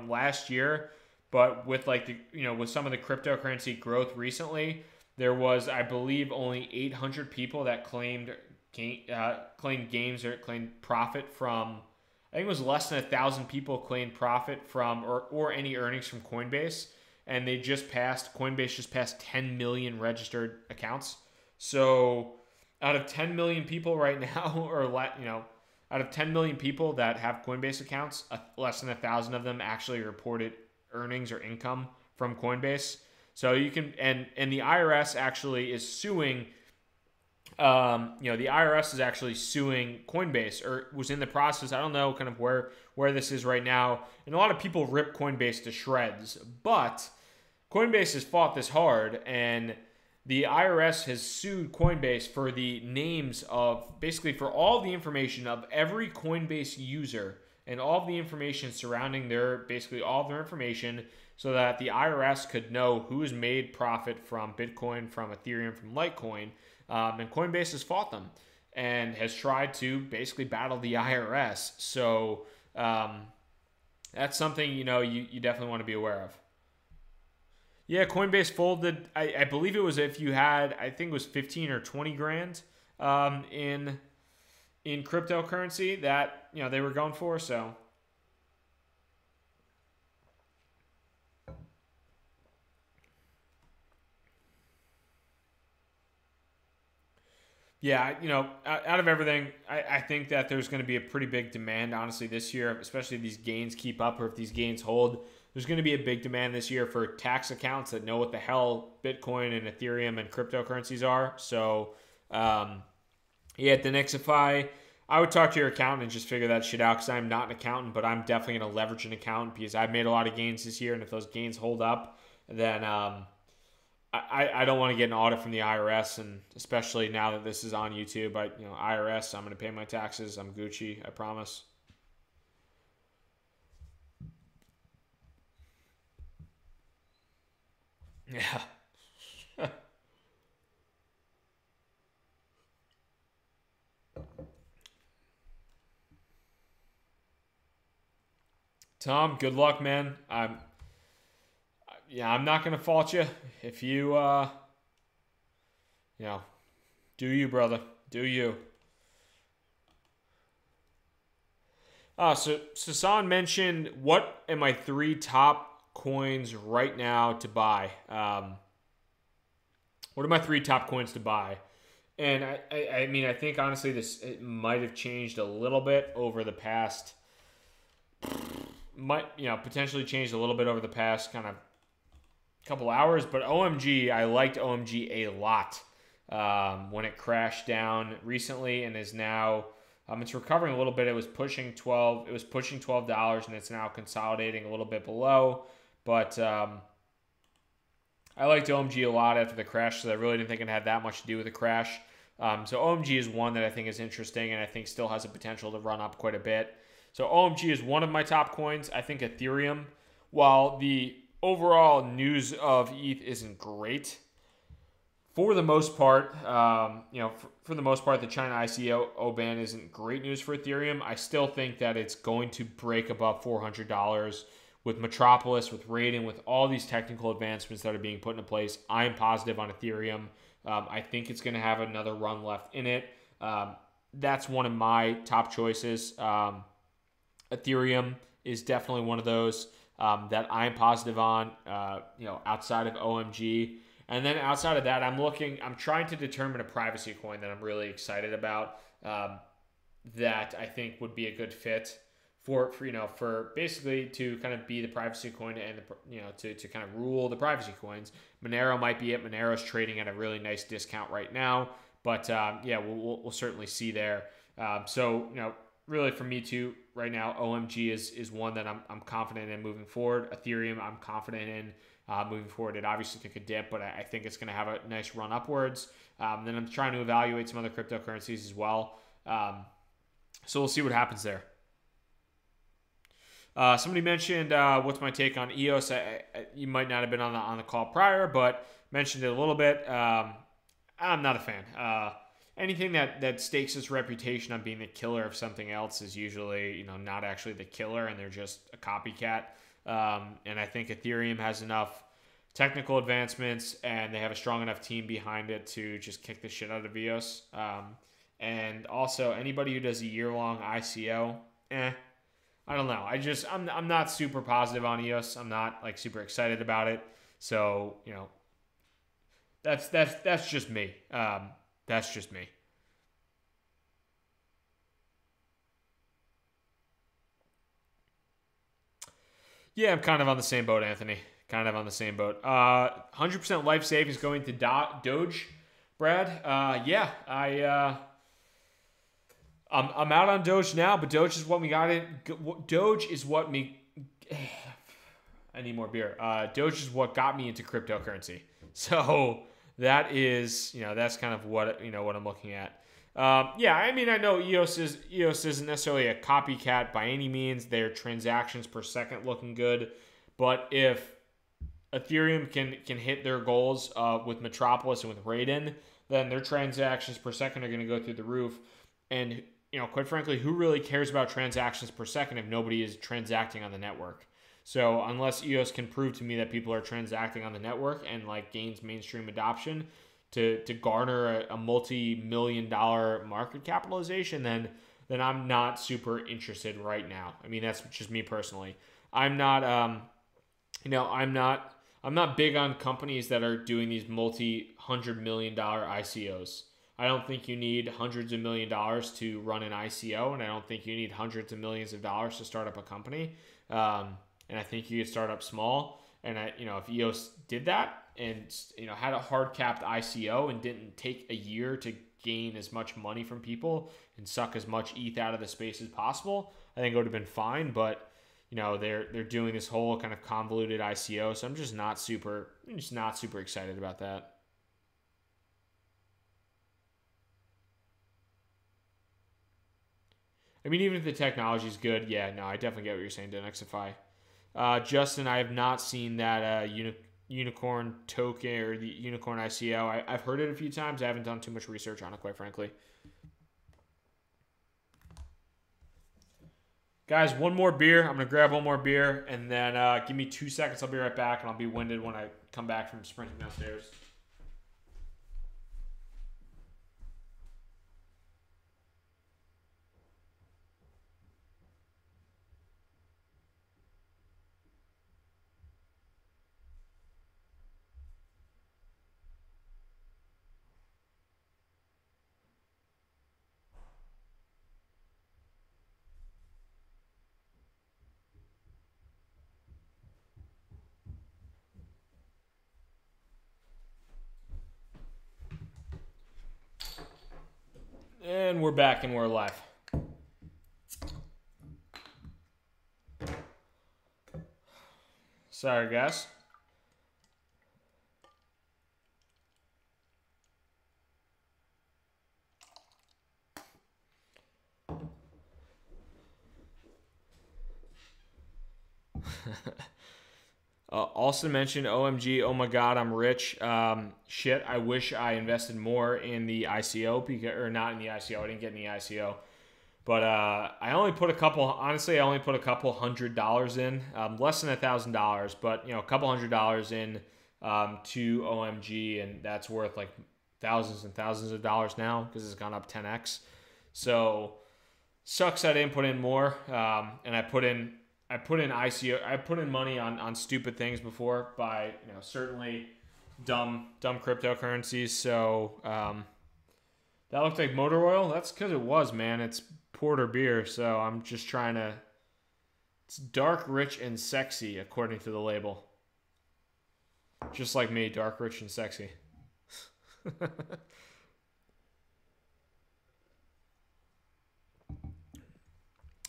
last year, but with with some of the cryptocurrency growth recently, there was, I believe, only 800 people that claimed gains or claimed profit from, I think it was less than 1,000 people claimed profit from or any earnings from Coinbase, and Coinbase just passed 10 million registered accounts. So out of 10 million people right now, out of 10 million people that have Coinbase accounts, less than 1,000 of them actually reported earnings or income from Coinbase. So you can, and the IRS actually is suing. The IRS is actually suing Coinbase, or was in the process. I don't know kind of where this is right now. And a lot of people rip Coinbase to shreds, but Coinbase has fought this hard, and the IRS has sued Coinbase for the names of, basically for all the information of every Coinbase user and all of the information surrounding all of their information, so that the IRS could know who has made profit from Bitcoin, from Ethereum, from Litecoin. And Coinbase has fought them and has tried to basically battle the IRS. So that's something, you definitely want to be aware of. Yeah, Coinbase folded. I believe it was if you had, I think it was 15 or 20 grand in cryptocurrency that, they were going for. So Yeah, out of everything, I think that there's going to be a pretty big demand, honestly, this year, especially if these gains keep up or if these gains hold. There's going to be a big demand this year for tax accounts that know what the hell Bitcoin and Ethereum and cryptocurrencies are. So, yeah, at the Nixify, I would talk to your accountant and just figure that shit out because I'm not an accountant, but I'm definitely going to leverage an accountant because I've made a lot of gains this year, and if those gains hold up, then I don't want to get an audit from the IRS, and especially now that this is on YouTube, IRS, I'm going to pay my taxes. I'm Gucci, I promise. Yeah. Tom, good luck, man. I'm not gonna fault you if you do you, brother, do you. So Sasan mentioned what are my 3 top coins right now to buy. What are my 3 top coins to buy? And I mean, I think honestly it might have changed a little bit over the past. Potentially changed a little bit over the past kind of couple hours, but OMG, I liked OMG a lot when it crashed down recently and is now it's recovering a little bit. It was pushing $12 and it's now consolidating a little bit below, but I liked OMG a lot after the crash, so I really didn't think it had that much to do with the crash. So OMG is one that I think is interesting and I think still has a potential to run up quite a bit. So OMG is one of my top coins. I think Ethereum, while the overall news of ETH isn't great, for the most part, for the most part, the China ICO ban isn't great news for Ethereum. I still think that it's going to break above $400 with Metropolis, with Raiden, with all these technical advancements that are being put into place. I'm positive on Ethereum. I think it's going to have another run left in it. That's one of my top choices. Ethereum is definitely one of those that I'm positive on, outside of OMG. And then outside of that, I'm trying to determine a privacy coin that I'm really excited about, that I think would be a good fit for basically to kind of be the privacy coin and to kind of rule the privacy coins. Monero might be it. Monero's trading at a really nice discount right now, but we'll certainly see there. Really for me too, right now, OMG is one that I'm confident in moving forward. Ethereum, I'm confident in moving forward. It obviously took a dip, but I think it's going to have a nice run upwards. Then I'm trying to evaluate some other cryptocurrencies as well. So we'll see what happens there. Somebody mentioned what's my take on EOS. You might not have been on the call prior, but mentioned it a little bit. I'm not a fan. Anything that stakes its reputation on being the killer of something else is usually, not actually the killer, and they're just a copycat. And I think Ethereum has enough technical advancements, and they have a strong enough team behind it to just kick the shit out of EOS. And also, anybody who does a year-long ICO, I don't know. I'm not super positive on EOS. I'm not super excited about it. So that's just me. That's just me. Yeah, I'm kind of on the same boat, Anthony. Kind of on the same boat. 100% life savings going to Doge, Brad. I'm out on Doge now, but Doge is what we got in. Doge is what me. I need more beer. Doge is what got me into cryptocurrency. So that is, that's kind of what what I'm looking at. I know EOS isn't necessarily a copycat by any means. Their transactions per second looking good, but if Ethereum can hit their goals with Metropolis and with Raiden, then their transactions per second are going to go through the roof. And quite frankly, who really cares about transactions per second if nobody is transacting on the network? So unless EOS can prove to me that people are transacting on the network and gains mainstream adoption to garner a multi-million-dollar market capitalization, then I'm not super interested right now. I mean, that's just me personally. I'm not I'm not big on companies that are doing these multi-$100 million ICOs. I don't think you need hundreds of $1 million to run an ICO, and I don't think you need hundreds of millions of dollars to start up a company. And I think you could start up small. And if EOS did that and had a hard capped ICO and didn't take a year to gain as much money from people and suck as much ETH out of the space as possible, I think it would have been fine. But they're doing this whole kind of convoluted ICO, so I'm just not super excited about that. I mean, even if the technology is good, yeah, no, I definitely get what you're saying, Denexify. Justin, I have not seen that unicorn token or the unicorn ICO. I've heard it a few times. I haven't done too much research on it, quite frankly. Guys, one more beer. I'm going to grab one more beer, and then give me 2 seconds. I'll be right back, and I'll be winded when I come back from sprinting downstairs. And we're back and we're live. Sorry, guys. Austin mentioned OMG, oh my god, I'm rich. Shit, I wish I invested more in the ICO, or not in the ICO. I didn't get any ICO. But I only put a couple $100 in, less than $1,000, but a couple $100 in to OMG, and that's worth like thousands and thousands of dollars now because it's gone up 10x. So sucks I didn't put in more, and I put in ICO. I put in money on stupid things before by certainly dumb cryptocurrencies. So that looked like motor oil. That's because it was, man. It's porter beer. So I'm just trying to. It's dark, rich, and sexy according to the label. Just like me, dark, rich, and sexy.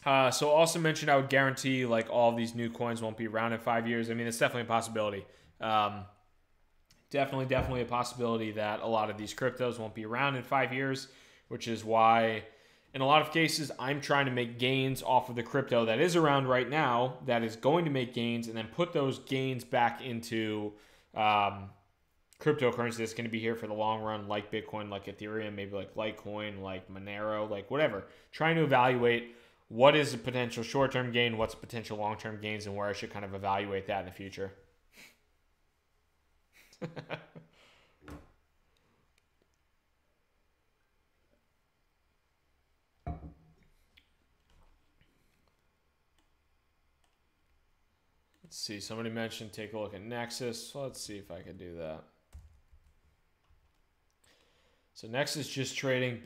So also mentioned I would guarantee like all of these new coins won't be around in 5 years. I mean, it's definitely a possibility. Definitely a possibility that a lot of these cryptos won't be around in 5 years, which is why in a lot of cases I'm trying to make gains off of the crypto that is around right now that is going to make gains and then put those gains back into cryptocurrency that's going to be here for the long run, like Bitcoin, like Ethereum, maybe like Litecoin, like Monero, like whatever. Trying to evaluate what is a potential short-term gain, what's potential long-term gains, and where I should kind of evaluate that in the future. Let's see. Somebody mentioned take a look at Nexus. So let's see if I can do that. So Nexus just trading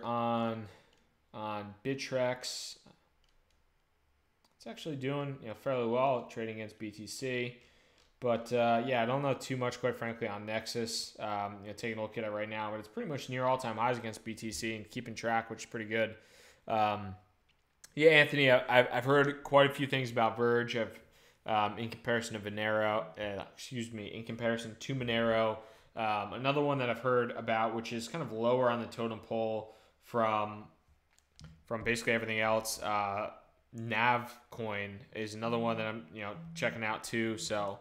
on Bittrex. It's actually doing fairly well trading against BTC, but yeah, I don't know too much, quite frankly, on Nexus. Taking a look at it right now, but it's pretty much near all-time highs against BTC and keeping track, which is pretty good. Yeah, Anthony, I've heard quite a few things about Verge. In comparison to Monero. Another one that I've heard about, which is kind of lower on the totem pole from basically everything else. Nav coin is another one that I'm checking out too. So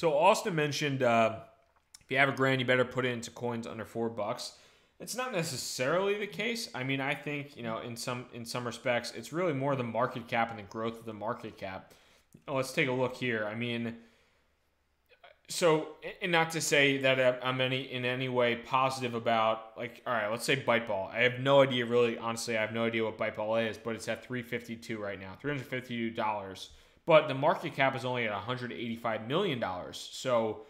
Austin mentioned if you have $1,000, you better put it into coins under $4. It's not necessarily the case. I mean, I think in some respects, it's really more the market cap and the growth of the market cap. Let's take a look here. I mean. So, and not to say that I'm in any way positive about, like, all right, let's say Byteball. I have no idea, really, honestly, I have no idea what Byteball is, but it's at $352 right now, $352. but the market cap is only at $185 million. So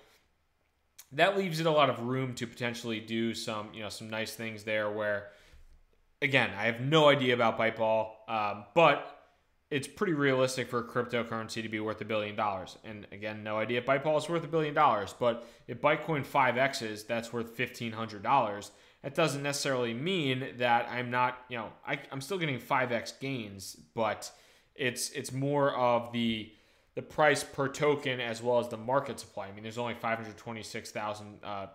that leaves it a lot of room to potentially do some, some nice things there where, again, I have no idea about Byteball, but it's pretty realistic for a cryptocurrency to be worth $1 billion. And again, no idea if Byteball is worth $1 billion, but if Bitcoin 5X's, that's worth $1,500. That doesn't necessarily mean that I'm not, I'm still getting 5X gains, but it's more of the price per token as well as the market supply. I mean, there's only 526,000 byte.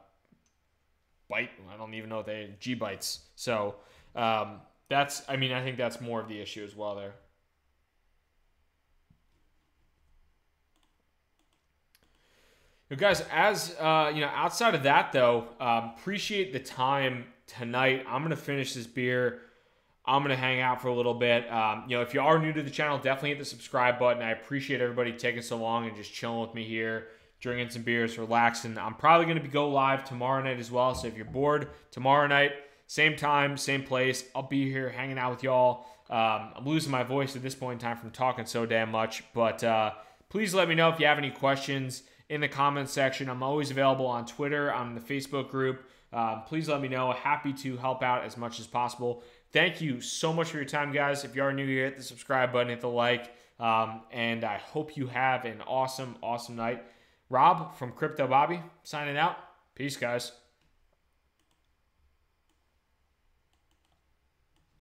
I don't even know if they G bytes. So I think that's more of the issue as well there. Guys, as outside of that though, appreciate the time tonight. I'm gonna finish this beer. I'm gonna hang out for a little bit. If you are new to the channel, definitely hit the subscribe button. I appreciate everybody taking so long and just chilling with me here, drinking some beers, relaxing. I'm probably gonna go live tomorrow night as well. So if you're bored, tomorrow night, same time, same place, I'll be here hanging out with y'all. I'm losing my voice at this point in time from talking so damn much, but please let me know if you have any questions in the comments section. I'm always available on Twitter, on the Facebook group. Please let me know. Happy to help out as much as possible. Thank you so much for your time, guys. If you are new here, hit the subscribe button, hit the like, and I hope you have an awesome, awesome night. Rob from Crypto Bobby signing out. Peace, guys.